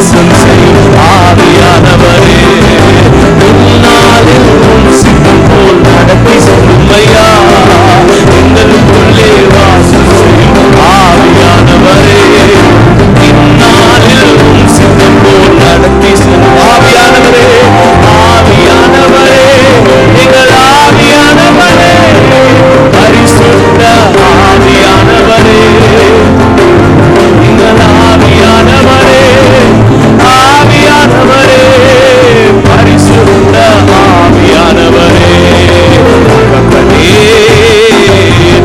வாசம் செய்யும் ஆவியானவரே, இந்நாளில் சித்தம் போல் நடத்தி செல்லுமையா, எங்களுக்குள்ளே வாசம் செய்யும் ஆவியானவரே, இந்நாளில் சித்தம் போல் நடத்தி செல்லும் ஆவியானவரே, ஆவியானவரே, எங்கள் ஆவியானவரே, பரிசுத்த ஆவியானவரே, எங்கள் ஆவியானவரே, ஆவியானவரே, பரிசுத்த ஆவியானவரே,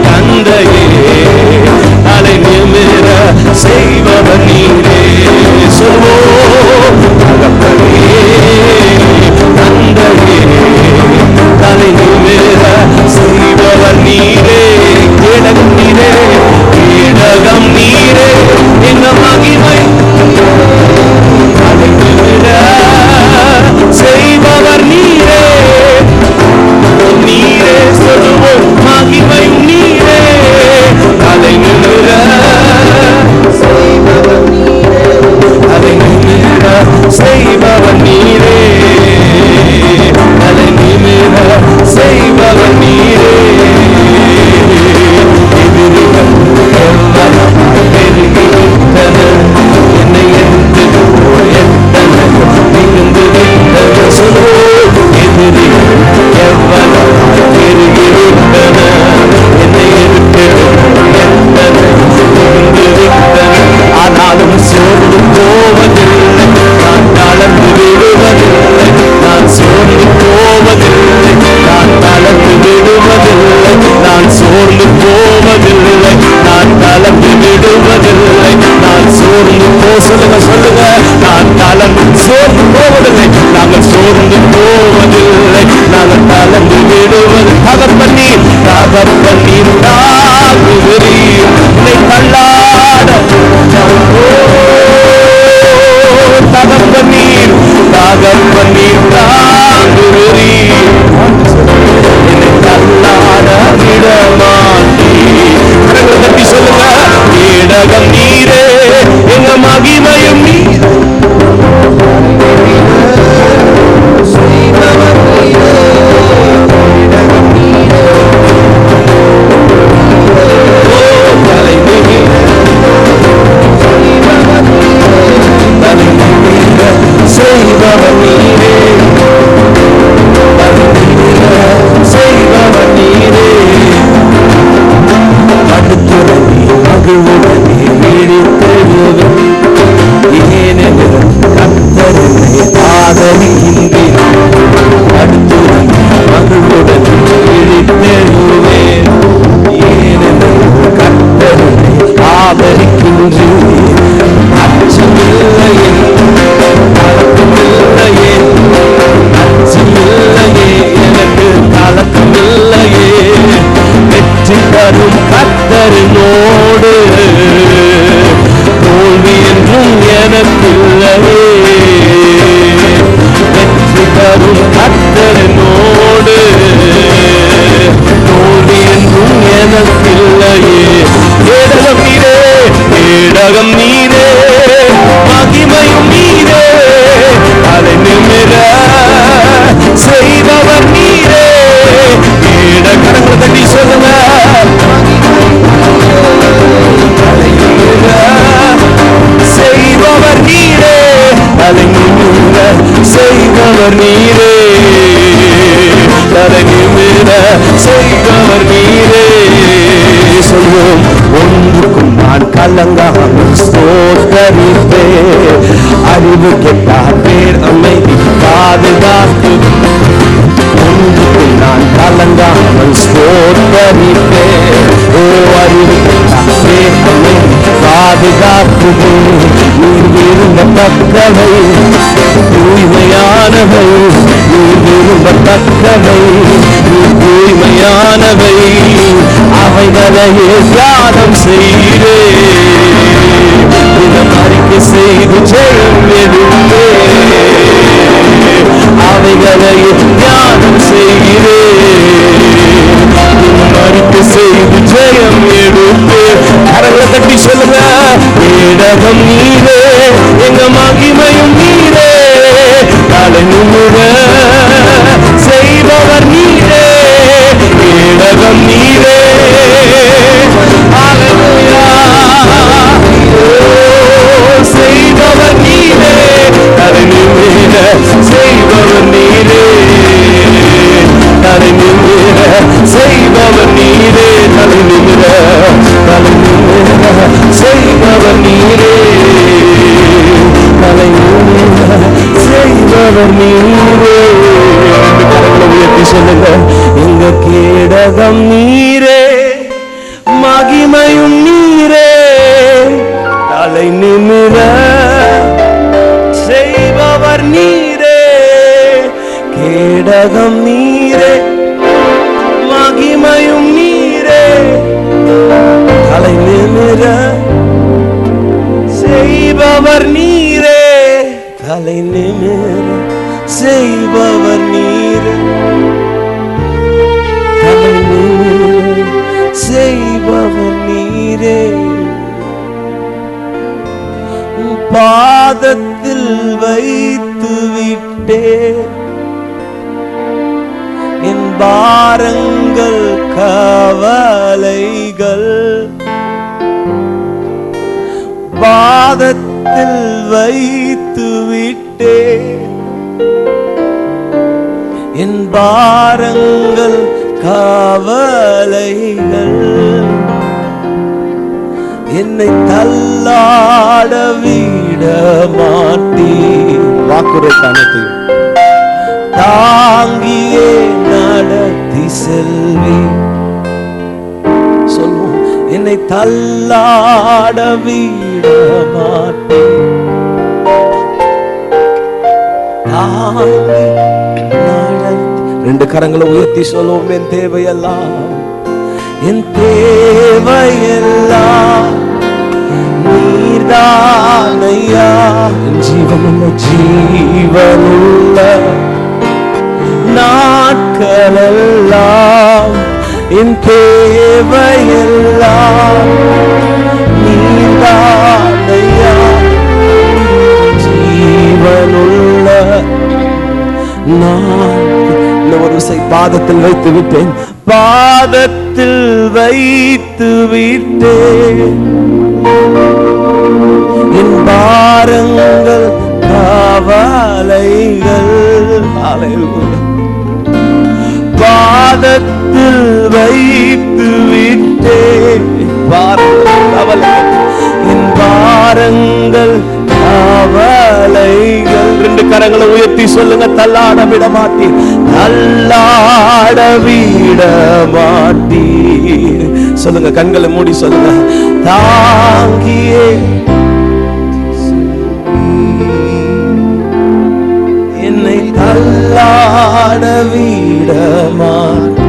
தந்தையே தலை நிமிர செய்பவர் நீரே, சொல்வோம் தகப்பனே, தந்தையே தலை நிமிர செய்பவர் நீரே, கேடகம் நீரே, கேடகம் நீரே, எங்க மகிமை தலை நிமிர செய்பவர் நீரே, நீரே சொல்லுவோம் மகிமை நீரே, தலை நிமிர செய்பவர் நீரே, தலை நிமிர செய்பவர் நீரே, தலை நிமிர செய்பவர் நீரே, எதிரிகள் எவ்வளவு பெருகிவிட்டனர், என்னை எடுத்து எத்தனை மிகுந்து விட்டனர், சொல்லுவோம் எதிரிகள் எவ்வளவு பெருகிவிட்டனர், என்னை எடுத்து எத்தனை மிகுந்து விட்டனர், ஆனாலும் சோர்ந்து போவதில்லை, நான் தளர்ந்து விடுவதில்லை, நான் சோர்ந்து போவதில்லை, நான் தளர்ந்து விடுவதில்லை, நான் சோர்ந்து போவதில்லை, நான் தளர்ந்து விடுவதில்லை, நான் சோர்ந்து சொல்லுங்க சொல்லுங்க, நான் தளர்ந்து சோர்ந்து போவதில்லை, நாங்கள் சோர்ந்து போவதில்லை, நாங்கள் தளர்ந்து விடுவது தகப்பன்னீர் தகப்பன்னீர் தாங்குகிறீர், உன்னை தள்ளாட தகப்பன்னீர் தகப்பன்னீர் தாங்குகிறீர், என்னை தள்ளாட விடமாட்டீர், கரங்களை தட்டி சொல்லுங்க, கேடகம் நீரே, எங்க மகிமையும் நீர், செய்பவர் நீரே, செய்பவர் நீரே, அடுத்துடனே மகிழ்வுடனே விழித்தெழுவே, ஏனெனில் கர்த்தரை ஆதரிக்கின்றேன், அடுத்துடனே மகிழ்வுடனே விழித்தெழுவே, ஏனெனில் கர்த்தரை ஆதரிக்கின்றேன், அச்சமில்லையே கலக்கமில்லையே, அச்சமில்லையே எனக்கு கலக்கமில்லையே, வெற்றி தரும் கர்த்தரினோடு தோல்வி என்றும் எனக்கில்லையே, வெற்றி தரும் கர்த்தரினோடு தோல்வி என்றும் எனக்கில்லையே, கேடகம் நீரே, கேடகம் நீரே, மகிமையும் நீரே, தலை நிமிர செய்பவர் நீரே, கேட கரங்களை தட்டி சொல்லுங்க, தலை நிமிர செய்பவர் நீரே, தலை நிமிர செய்பவர் நீரே, தலை நிமிர செய்பவர் நீரே, சொல்வோம் ஒன்றுக்கும் நான் கலங்காமல் ஸ்தோத்தரிப்பே, அறிவு கெட்டார் பேர் அமைதி பாதுகாத்து, ஒன்றுக்கும் நான் கலங்காமல் ஸ்தோத்தரிப்பே, ஓ அறிவு கெட்டார் பேர் அமைதி பாதுகாத்துவே, நீர் விரும்பத்தக்கவை தூய்மையானவை, நீர் விரும்பத்தக்கவை தூய்மையானவை, அவைகளையே தியானம் செய்தே, தினம் அறிக்கை செய்து ஜெயம் எடுத்தே, அவைகளையே தியானம் செய்தே, தினம் அறிக்கை செய்து ஜெயம் எடுத்தே, கரங்களை தட்டி சொல்லுங்க, கேடகம் நீரே, எங்க மகிமை செய்பவர் நீரே. தலை நிமிர செய்பவர் நீரே. தலை நிமிர செய்பவர் நீரே. தலை நிமிர செய்பவர் நீரே. கரங்களை உயர்த்தி சொல்லுங்க. எங்க கேடகம் நீரே, மகிமையும் நீரே. தலை நிமிர செய்பவர் நீரே. கேடகம் நீரே, மகிமையும் நீரே. தலை நிமிர செய்பவர் நீரே. தலை நிமிர செய்பவர் நீரே. தலை நிமிர செய்பவர் நீரே. பாதத்தில் வைத்து விட்டே என் பாரங்கள் கவலைகள். பாதத்தில் வைத்து விட்டே என் பாரங்கள் கவலைகள். என்னை தள்ளாட விட மாட்டீர். வாக்குரைத்தானது தாங்கியே நடத்தி செல்வி. சொல்லுவோம். என்னை தள்ளாட விட மாட்டீர். தாங்கி நடத்தி. ரெண்டு கரங்களை உயர்த்தி சொல்லுவோம். என் தேவையெல்லாம், என் தேவையெல்லாம் நீர்தானையா. என் ஜீவனுள்ள ஜீவனுள்ள நாட்களெல்லாம் என் தேவையெல்லாம் நீர்தானையா. ஜீவனுள்ள நான் ஒரு பாதத்தில் வைத்து விட்டேன். பாதத்தில் வைத்து விட்டேன் என் பாரங்கள் கவலைகள். பாதத்தில் வைத்து விட்டேன் என் பாரங்கள் கவலைகள். ரெண்டு கரங்களை உயர்த்தி சொல்லுங்க. தள்ளாட விட மாட்டீர். தள்ளாட விட மாட்டீர். சொல்லுங்க. கண்களை மூடி சொல்லுங்க. தாங்கியே என்னை தள்ளாட விட மாட்டீர்.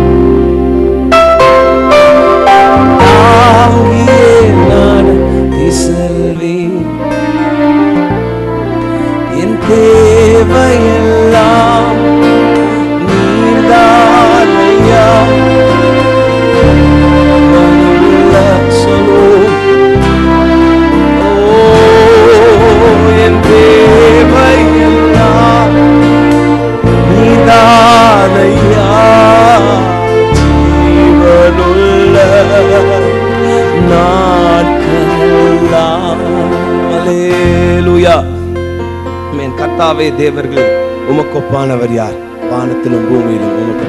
தாங்கியே நடத்தி செல்வீர். என் தேவையெல்லாம் நீர்தானையா. என் தேவையெல்லாம் நீர்தானையா. ஜீவனுள்ள நாட்களெல்லாம். அல்லேலூயா. கர்த்தாவே, தேவர்கள் உமக்கொப்பானவர் யார்? வானத்திலும் பூமியிலும் உமக்கு.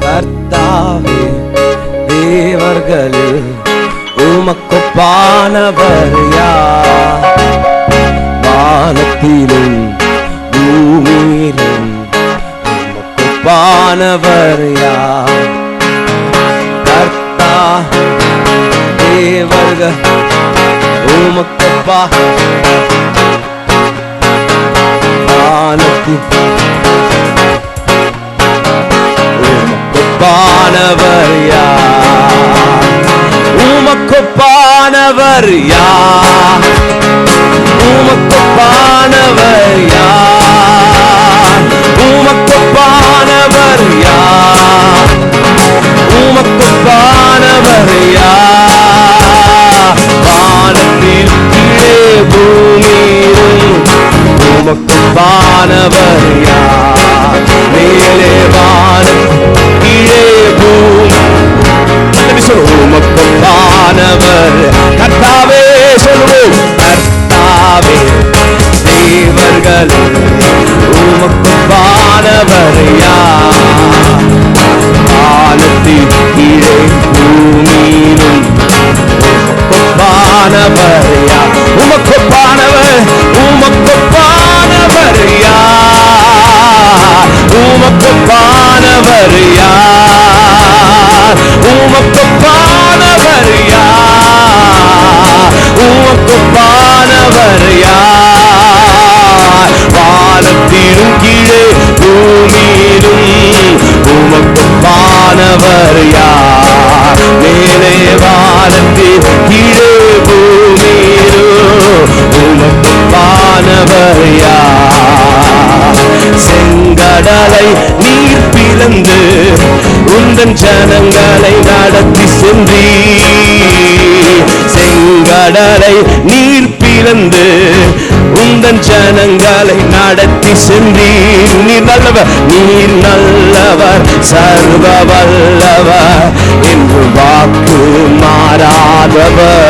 கர்த்தாவே, தேவர்களில் உமக்கொப்பானவர் யார்? வானத்திலும் பூமியிலும் உமக்கொப்பானவர் யார்? கர்த்தா, தேவர்கள் உமக்கொப்பா. வானத்தில் உமக்கொப்பானவர் யார்? உமக்கொப்பானவர் யார்? உமக்கொப்பானவர் யார்? உமக்கொப்பானவர் யார்? உமக்கொப்பானவர் யார்? வானத்தில் கீழே பூமியிலும் உமக்கொப்பானவர் யார்? மேலே வானம் கீழே பூமி உமக்கொப்பானவர் கர்த்தாவே சொல்லுவோம். கர்த்தாவே தேவர்கள் உமக்கொப்பானவர் யார்? வானத்தில் கீழே பூமியிலும் உமக்கொப்பானவர் யார்? உமக்கொப்பானவர் உமக்கொப்பானவர் யார்? உமக்கொப்பானவர் யார்? உமக்கொப்பானவர் யார்? உமக்கொப்பானவர் யார்? வானத்திலும் கீழே பூமியிலும் உமக்கொப்பானவர் யார்? மேலே வானத்தில் கீழே பூமியிலும் உமக்கொப்பானவர் யார்? செங்கடலை நீர் பிளந்து உந்தன் ஜனங்களை நடத்தி சென்றீர். செங்கடலை நீர் பிளந்து உந்தன் ஜனங்களை நடத்தி சென்றீர். நீர் நல்லவர், நீர் நல்லவர், சர்வ வல்லவர், என்று வாக்கு மாறாதவர்.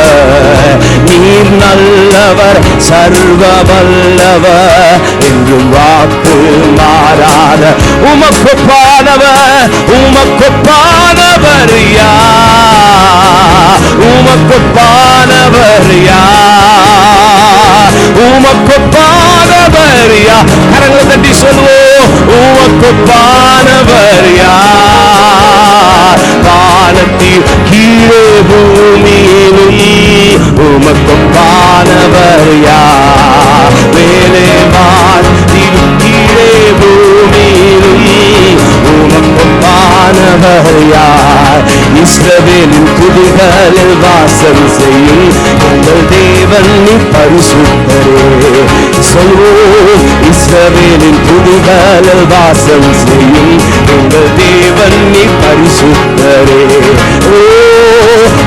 நீர் நல்லவர், சர்வ வல்லவர், என்று வாக்கு மாறாத உமக்கொப்பானவர் உமக்கொப்பானவர் யார்? உமக்கொப்பானவர் யார்? உமக்கொப்பானவர் யார்? கரங்களை தட்டி சொல்லுவோம். உமக்கொப்பானவர் யார்? வானத்தில் கீழே பூமியிலும் உமக்கொப்பானவர் யார்? மேலே வானத்தில் கீழே பூமியிலும் உமக்கொப்பானவர் யார்? இஸ்ரவேலின் துதிகளில் வாசம் செய்யும் எங்கள் தேவன் நீ பரிசுத்தரே. சொல்வோம். இஸ்ரவேலின் துதிகளில் வாசம் செய்யும் எங்கள் தேவன் நீ பரிசுத்தரே. ஓ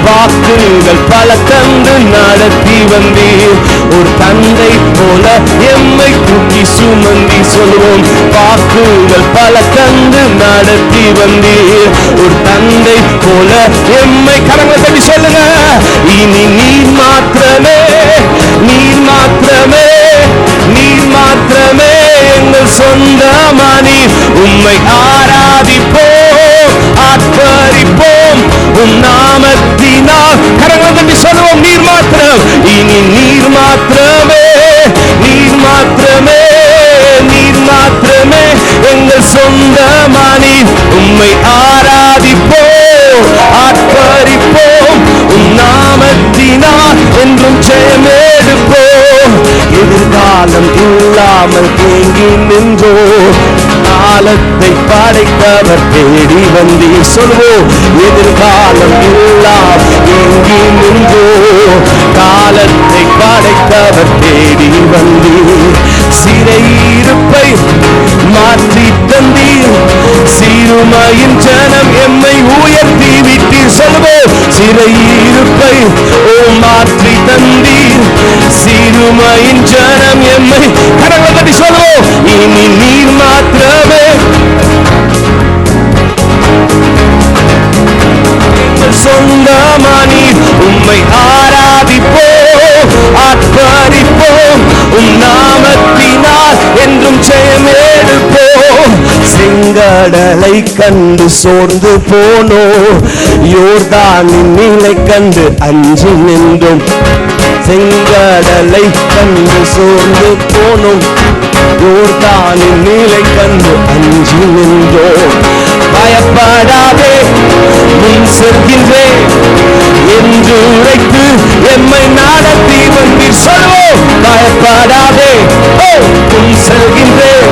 வாக்குகள் பல தந்து நடத்தி வந்தீர். ஒரு தந்தை போல எம்மை தூக்கி சுமந்தி. சொல்வோம். வாக்குகள் பல தந்து நடத்தி வந்தீர். ஒரு தந்தை போல எம்மை கரங்களை தட்டி சொல்லுங்க. இனி நீர் மாத்திரமே, நீர் மாத்திரமே, நீர் மாத்திரமே எங்கள் சொந்தமானி. உம்மை ஆராதிப்போம், ஆர்ப்பரிப்போம் உம் நாமத்தினால். கரங்களை தட்டி சொல்லுவோம். நீர் மாத்திரம், இனி நீர் மாத்திரமே, நீர் மாத்திரமே, நீர் மாத்திரமே எங்கள் சொந்தமானி. உம்மை ஆராதிப்போம், ஆர்ப்பரிப்போம் உம் நாமத்தினால் என்றும் ஜெயமெடுப்போம். எதிர்காலம் இல்லாமல் தேங்கி நின்றோம். காலத்தை படைத்தவர் தேடி வந்தீர். சொல்வோம். எதிர்காலம் இல்லாமல் தேங்கி நின்றோம். காலத்தை படைத்தவர் தேடி வந்தீர். சிறையிருப்பை மாற்றி தந்தீர். சிறுமையின் ஜனம் எம்மை உயர்த்தி விட்டீர். சொல்வோம். சிறையிருப்பை மாற்றி தந்தீர். சிறுமையின் ஜனம் எம்மை கரங்களை தட்டி சொல்வோம். இனி நீர் மாத்திரமே சொந்தமானி. உம்மை ஆராதிப்போம், ஆர்ப்பரிப்போம் உம் நாமத்தினால் என்றும் ஜெயமெடுப்போம். செங்கடலை கண்டு சோர்ந்து போனோ, யோர்தானின் நீலை கண்டு அஞ்சி நின்றோம். செங்கடலை கண்டு சோர்ந்து போனோம், யோர்தானின் நீலை கண்டு அஞ்சி நின்றோம். பயப்படாதே முன் செல்கின்றேன் என்று உரைத்து எம்மை நடத்தி வந்தீர். சொல்வோம். பயப்படாதே முன் செல்கின்றேன்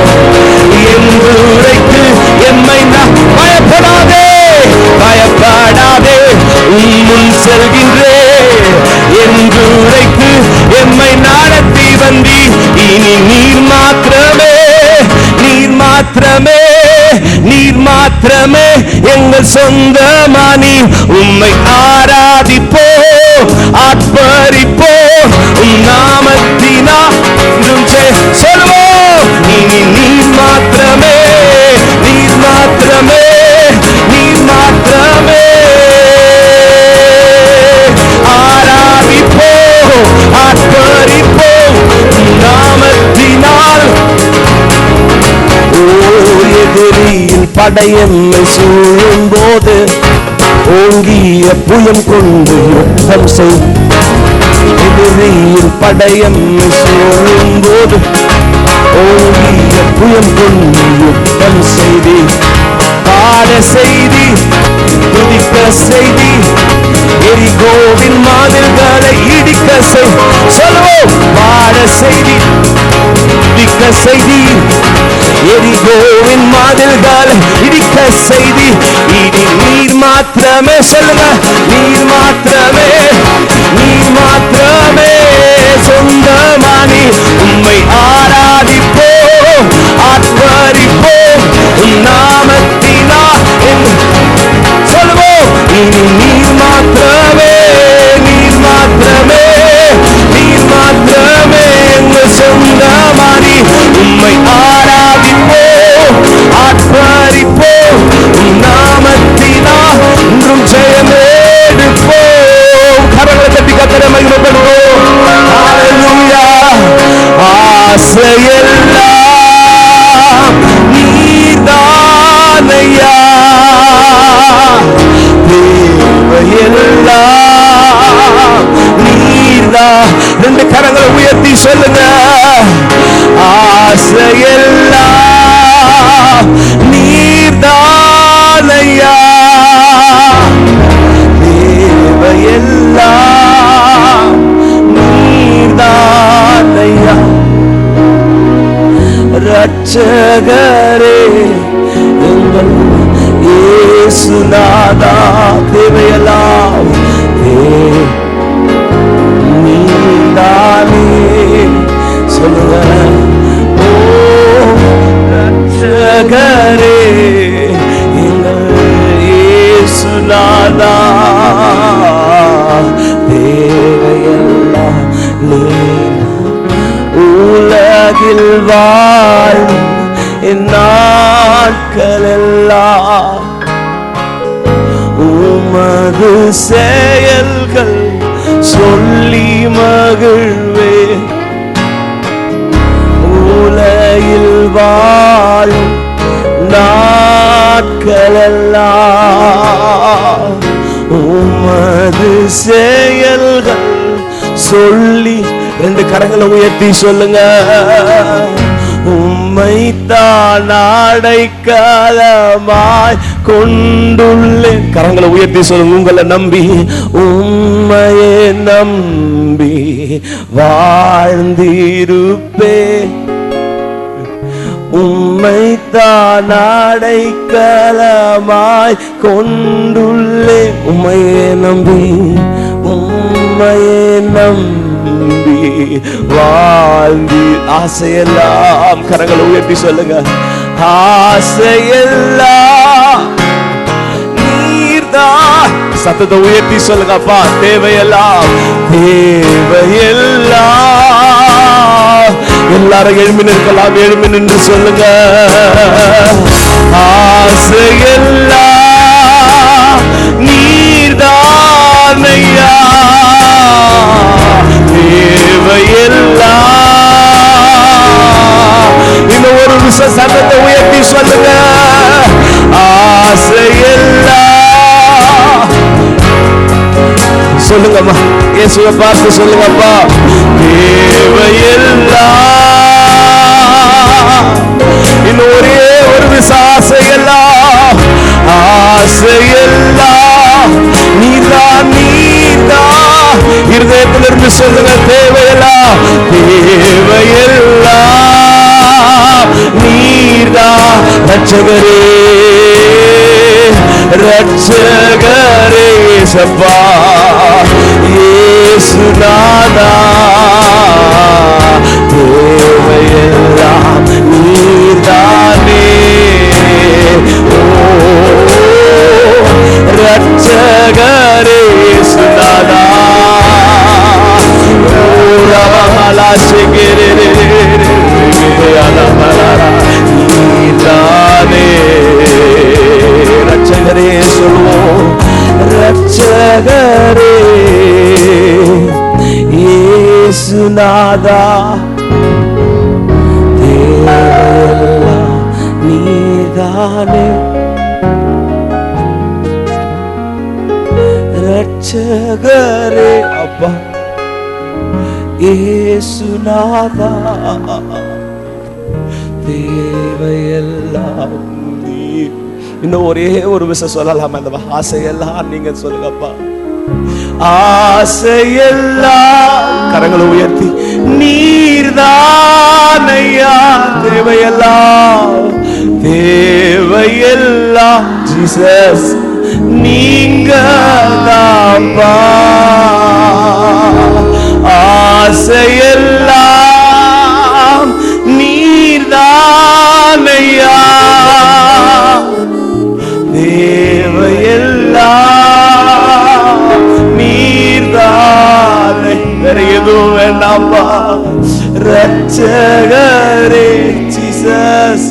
என்று உரைத்து எம்மை பயப்படாதே, பயப்படாதே முன் செல்கின்றேன் என்று உரைத்து எம்மை நடத்தி வந்தி, இனி நீர் மாத்திரமே, நீர் மாத்திரமே, நீர் மாத்திரமே எங்கள் சொந்தமானி. உம்மை ஆராதிப்போ, ஆர்ப்பரிப்போ, உம் நாமத்தினா சொல்வோம். இனி நீர் மாத்திரமே, நீர் மாத்திரமே, நீர் மாத்திரமே ஆராதிப்போ, ஆர்ப்பரிப்போ நாமத்தினால். எதிரியில் படையெம்மை சூழும் போது ஓங்கிய புயம் கொண்டு யுத்தம் செய். எதிரியில் படையெம்மை சூழும் போது ஓங்கிய புயம் கொண்டு யுத்தம் செய்தி. பாட செய்தி, துதிக்க செய்தி, எரிகோவின் மாதில்களை இடிக்க செய். சொல்லுவோம். பாட செய்தி, துதிக்க செய்தி, எரிகோவின் மாதில்களை இடிக்க செய்தி. இனி நீர் மாத்திரமே, சொல்லுங்க, நீர் மாத்திரமே, நீர் மாத்திரமே சொந்தமானி. உம்மை ஆராதிப்போ, ஆர்ப்பரிப்போ நாமத்தினா சொல்லுவோம். இனி நீர் மாத்திரமே, நீர் மாத்திரமே, நீர் மாத்திரமே எங்கள் சொந்தமானி. உம்மை ஆராதிப்போ, ஆர்ப்பரிப்போ நாமத்தினா இன்றும் ஜெயமெடுப்போம். கரங்களை தட்டி கர்த்தரை மகிமைப்படுவோம். ஹல்லேலூயா. ஆசையெல்லாம் நீர்தானையா, தேவையெல்லாம் நீர்தா. ரெண்டு கரங்களை உயர்த்தி சொல்லுங்க. ஆசையெல்லாம் நீர்தானையா, தேவையெல்லாம் நீர்தானையா. ரட்சகரே எங்கள் இயேசுநாதா, தேவையெல்லாம் நீதானே. சொல்லுங்க. ஓ ரட்சகரே எங்கள் இயேசுநாதா, தேவையெல்லாம் நீ. உலகில் வாழ் என் நாட்களெல்லாம் உமது செயல்கள் சொல்லி மகிழ்வே. உலகில் வாழ் நாட்களெல்லாம் உமது செயல்கள் சொல்லி. ரெண்டு கரங்களை உயர்த்தி சொல்லுங்க. உம்மைத்தான் அடைக்கலமாய் கொண்டுள்ளேன். கரங்களை உயர்த்தி சொல்லுங்க. உங்களை நம்பி, உம்மையே நம்பி வாழ்ந்திருப்பேன். உம்மைத்தான் அடைக்கலமாய் கொண்டுள்ளேன். உம்மையே நம்பி, உம்மையே நம்பி வாழ்ந்து. ஆசையெல்லாம் கரங்களை உயர்த்தி சொல்லுங்க. ஆசையெல்லாம் நீர்தான். சத்தத்தை உயர்த்தி சொல்லுங்க. அப்பா, தேவையெல்லாம், தேவையெல்லாம். எல்லாரும் எழுப்பி நிற்கலாம். எழுப்பி நின்று சொல்லுங்க. ஆசையெல்லாம் நீர்தானையா, தேவையெல்லாம். இன்னும் ஒரு விஷயம் சத்தத்தை உயர்த்தி சொல்லுங்க. ஆசையெல்லாம் சொல்லுங்கம்மா. இயேசுவை பார்த்து சொல்லுங்கப்பா. தேவையெல்லாம். இன்னும் ஒரே ஒரு விஷயம். ஆசையெல்லாம், ஆசையெல்லாம் நீதான், நீதான். இருதயத்திலிருந்து சொல்லுங்க. தேவையெல்லாம், தேவையெல்லாம் நீதான். ரட்சகரே, ரட்சகரே சப்பா, இயேசுநாதா, ரட்சகரே சொல்வோம், ரட்சகரே இயேசுநாதா, தேவெல்லாம் நீதானே, ரட்சகரே அப்பா இயேசுநாதா, தேவையெல்லாம் நீ. இன்னும் ஒரே ஒரு விஷயம் சொல்லலாமா? அந்த ஆசையெல்லாம் நீங்க சொல்லுங்கப்பா. ஆசையெல்லாம் கரங்களை உயர்த்தி, நீர்தானையா, தேவையெல்லாம் தேவையெல்லாம் ஜீசஸ் நீங்க தான்பா. ஆசையெல்லாம் நீர்தானையா, தேவையெல்லாம் நீர்தானை, வேற எதுவும் வேண்டாம்பா. ரட்சகரே ஜீசஸ்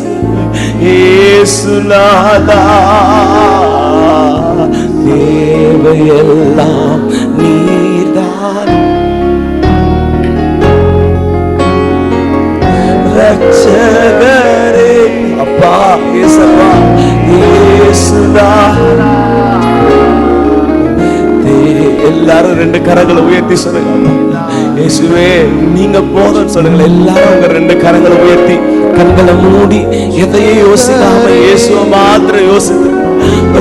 இயேசுநாதா, தேவையெல்லாம் நீர்தான். ரட்சகரே அப்பா இயேசுவா, இயேசுநாதா. எல்லாரும் ரெண்டு கரங்களை உயர்த்தி சொல்லுங்க, இயேசுவே நீங்க போதும் சொல்லுங்க. எல்லாரும் உங்க ரெண்டு கரங்களை உயர்த்தி கண்களை மூடி எதையும் யோசிக்காம இயேசுவை மாத்திரம் யோசித்து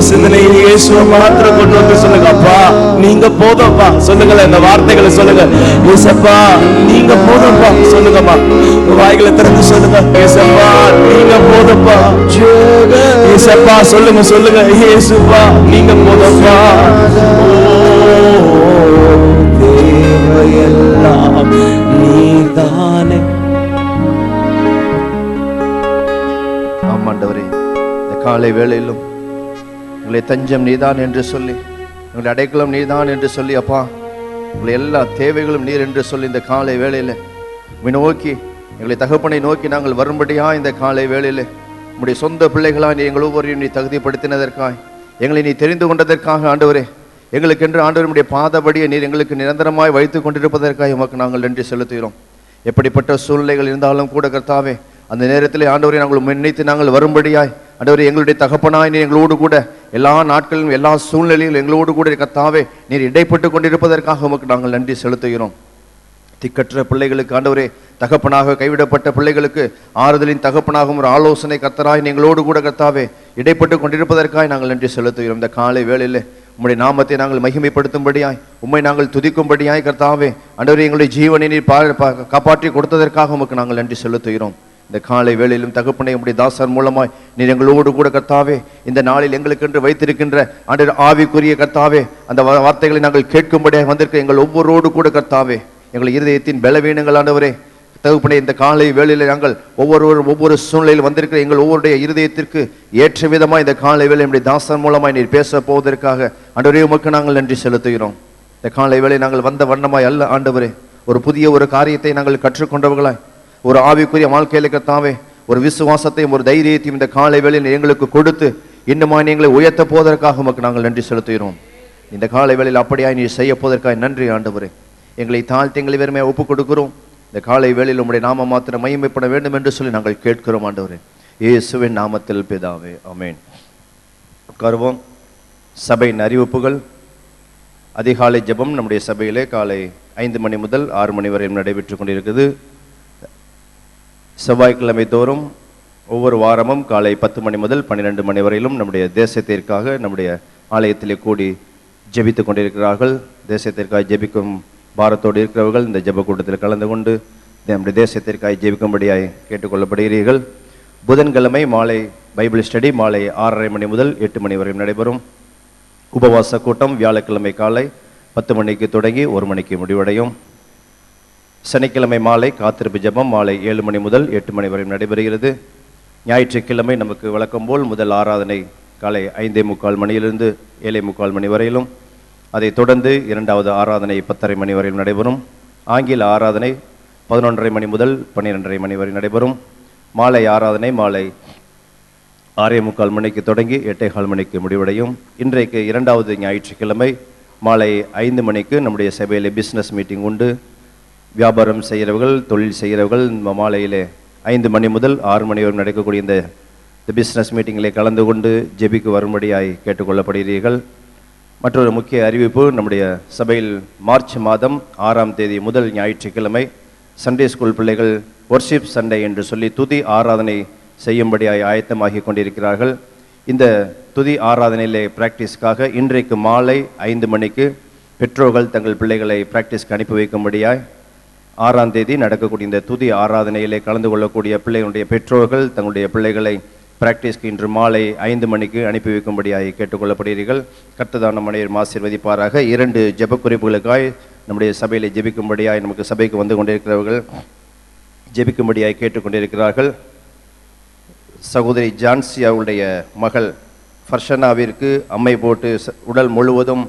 சிந்தனையை இயேசுவை மாத்திரம் கொண்டு வந்து சொல்லுங்க. அப்பா நீங்க போதும்ப்பா சொல்லுங்களேன். இந்த வார்த்தைகளை சொல்லுங்க. இயேசப்பா நீங்க போதும்ப்பா சொல்லுங்கம்மா. வாய்களை திறந்து சொல்லுங்க. இயேசப்பா நீங்க போதும்ப்பா. இயேசப்பா சொல்லுங்க சொல்லுங்க. இயேசுப்பா நீங்க போதும்ப்பா. தேவையெல்லாம் நீதானே. ஆமாண்டவரே, இந்த காலை வேளையிலும் உங்களை தஞ்சம் நீதான் என்று சொல்லி, உங்களை அடைக்கலம் நீதான் என்று சொல்லி, அப்பா உங்களை எல்லா தேவைகளும் நீர் என்று சொல்லி இந்த காலை வேளையில் நோக்கி எங்களை தகப்பனை நோக்கி நாங்கள் வரும்படியா இந்த காலை வேளையில் உங்களுடைய சொந்த பிள்ளைகளாக நீ எங்கள் ஒவ்வொருவரையும் நீ தகுதிப்படுத்தினதற்காய், எங்களை நீ தெரிந்து கொண்டதற்காக ஆண்டவரே, எங்களுக்கென்று ஆண்டவர் உடைய பாதபடியை நீர் எங்களுக்கு நிரந்தரமாய் வைத்து கொண்டிருப்பதற்காக உமக்கு நாங்கள் நன்றி செலுத்துகிறோம். எப்படிப்பட்ட சூழ்நிலைகள் இருந்தாலும் கூட கர்த்தாவே, அந்த நேரத்தில் ஆண்டவரை நாங்கள் முன்னிட்டு நாங்கள் வரும்படியாய் ஆண்டவரே, எங்களுடைய தகப்பனாய் நீர் எங்களோடு கூட எல்லா நாட்களிலும் எல்லா சூழ்நிலையிலும் எங்களோடு கூட கர்த்தாவே நீர் இடைப்பட்டு கொண்டிருப்பதற்காக உமக்கு நாங்கள் நன்றி செலுத்துகிறோம். திக்கற்ற பிள்ளைகளுக்கு ஆண்டவரே, தகப்பனாக கைவிடப்பட்ட பிள்ளைகளுக்கு ஆறுதலின் தகப்பனாகவும் ஒரு ஆலோசனை கர்த்தராய் எங்களோடு கூட கர்த்தாவே இடைப்பட்டு கொண்டிருப்பதற்காக நாங்கள் நன்றி செலுத்துகிறோம். இந்த காலை வேளையில் உம்முடைய நாமத்தை நாங்கள் மகிமைப்படுத்தும்படியாய், உம்மை நாங்கள் துதிக்கும்படியாய் கர்த்தாவே ஆண்டவரே, எங்களுடைய ஜீவனை நீர் காப்பாற்றி கொடுத்ததற்காக உமக்கு நாங்கள் நன்றி செலுத்துகிறோம். இந்த காலை வேளையிலும் தகப்பனை உம்முடைய தாசர் மூலமாய் நீர் எங்களோடு கூட கர்த்தாவே இந்த நாளில் எங்களுக்கென்று வைத்திருக்கின்ற ஆண்டவர் ஆவிக்குரிய கர்த்தாவே அந்த வார்த்தைகளை நாங்கள் கேட்கும்படியாக வந்திருக்க எங்கள் ஒவ்வொருவோடு கூட கர்த்தாவே, எங்கள் இருதயத்தின் பலவீனங்கள் ஆண்டவரே தகப்பனே, இந்த காலை வேளையில் நாங்கள் ஒவ்வொருவரும் ஒவ்வொரு சூழ்நிலையில் வந்திருக்கிற எங்கள் ஒவ்வொருடைய இருதயத்திற்கு ஏற்ற விதமாக இந்த காலை வேளை நம்முடைய தாசன் மூலமாய் நீர் பேச போவதற்காக ஆண்டவரே உமக்கு நாங்கள் நன்றி செலுத்துகிறோம். இந்த காலை வேளை நாங்கள் வந்த வண்ணமாய் அல்ல ஆண்டவரே, ஒரு புதிய ஒரு காரியத்தை நாங்கள் கற்றுக்கொண்டவர்களாய், ஒரு ஆவிக்குரிய வாழ்க்கையில கர்த்தாவே ஒரு விசுவாசத்தையும் ஒரு தைரியத்தையும் இந்த காலை வேளையில் எங்களுக்கு கொடுத்து இன்னுமாய் எங்களை உயர்த்த போவதற்காக உமக்கு நாங்கள் நன்றி செலுத்துகிறோம். இந்த காலை வேளையில் அப்படியாய் நீர் செய்ய போவதற்காக நன்றி ஆண்டவரே. எங்களை தாழ்த்தி எங்களை வெறுமையாக ஒப்புக் கொடுக்கிறோம். இந்த காலை வேளையில் உம்முடைய நாமம் மாத்திரம் மகிமைப்பட வேண்டும் என்று சொல்லி நாங்கள் கேட்கிறோம் ஆண்டவரே, இயேசுவின் நாமத்தில் பிதாவே, ஆமென். உட்காருவோம். சபையின் அறிவிப்புகள். அதிகாலை ஜெபம் நம்முடைய சபையிலே காலை 5 மணி முதல் 6 மணி வரை நடைபெற்று கொண்டிருக்குது. செவ்வாய்க்கிழமை தோறும் ஒவ்வொரு வாரமும் காலை 10 மணி முதல் 12 மணி வரையிலும் நம்முடைய தேசத்திற்காக நம்முடைய ஆலயத்திலே கூடி ஜெபித்து கொண்டிருக்கிறார்கள். தேசத்திற்காக ஜெபிக்கும் பாரத்தோடு இருக்கிறவர்கள் இந்த ஜெப கூட்டத்தில் கலந்து கொண்டு நம்முடைய தேசத்திற்காக ஜெபிக்கும்படியாய் கேட்டுக்கொள்ளப்படுகிறீர்கள். புதன்கிழமை மாலை பைபிள் ஸ்டடி மாலை 6:30 மணி முதல் 8 மணி வரை நடைபெறும். உபவாச கூட்டம் வியாழக்கிழமை காலை 10 மணிக்கு தொடங்கி 1 மணிக்கு முடிவடையும். சனிக்கிழமை மாலை காத்திருப்பு ஜெபம் மாலை 7 மணி முதல் 8 மணி வரை நடைபெறுகிறது. ஞாயிற்றுக்கிழமை நமக்கு வழக்கம் போல் முதல் ஆராதனை காலை 5:45 மணியிலிருந்து 7:45 மணி வரையிலும், அதைத் தொடர்ந்து இரண்டாவது ஆராதனை 10:30 மணி வரையில் நடைபெறும். ஆங்கில ஆராதனை 11:30 மணி முதல் 12:30 மணி வரை நடைபெறும். மாலை ஆராதனை மாலை 6:45 மணிக்கு தொடங்கி 8:15 மணிக்கு முடிவடையும். இன்றைக்கு 2வது ஞாயிற்றுக்கிழமை மாலை 5 மணிக்கு நம்முடைய சபையில் பிஸ்னஸ் மீட்டிங் உண்டு. வியாபாரம் செய்கிறவர்கள், தொழில் செய்கிறவர்கள் மாலையிலே 5 மணி முதல் 6 மணி வரை நடக்கக்கூடிய இந்த பிஸ்னஸ் மீட்டிங்கிலே கலந்து கொண்டு ஜெபிக்கு வரும்படியாய் கேட்டுக்கொள்ளப்படுகிறீர்கள். மற்றொரு முக்கிய அறிவிப்பு, நம்முடைய சபையில் மார்ச் மாதம் 6ஆம் தேதி முதல் ஞாயிற்றுக்கிழமை சண்டே ஸ்கூல் பிள்ளைகள் வொர்ஷிப் சண்டே என்று சொல்லி துதி ஆராதனை செய்யும்படியாய் ஆயத்தமாகி கொண்டிருக்கிறார்கள். இந்த துதி ஆராதனையிலே பிராக்டிஸ்க்காக இன்றைக்கு மாலை 5 மணிக்கு பெற்றோர்கள் தங்கள் பிள்ளைகளை பிராக்டிஸ்க்கு அனுப்பி வைக்கும்படியாய் 6ஆம் தேதி நடக்கக்கூடிய இந்த துதி ஆராதனையிலே கலந்து கொள்ளக்கூடிய பிள்ளைகளுடைய பெற்றோர்கள் தங்களுடைய பிள்ளைகளை பிராக்டிஸ்க்கு இன்று மாலை 5 மணிக்கு அனுப்பி வைக்கும்படியாய் கேட்டுக்கொள்ளப்படுகிறீர்கள். கர்த்தர் மனைவர் ஆசீர்வதிப்பாராக. 2 ஜெப குறிப்புகளுக்காய் நம்முடைய சபையிலே ஜெபிக்கும்படியாய் நமக்கு சபைக்கு வந்து கொண்டிருக்கிறவர்கள் ஜெபிக்கும்படியாய் கேட்டுக்கொண்டிருக்கிறார்கள். சகோதரி ஜான்சி அவருடைய மகள் ஃபர்ஷனாவிற்கு அம்மை போட்டு உடல் முழுவதும்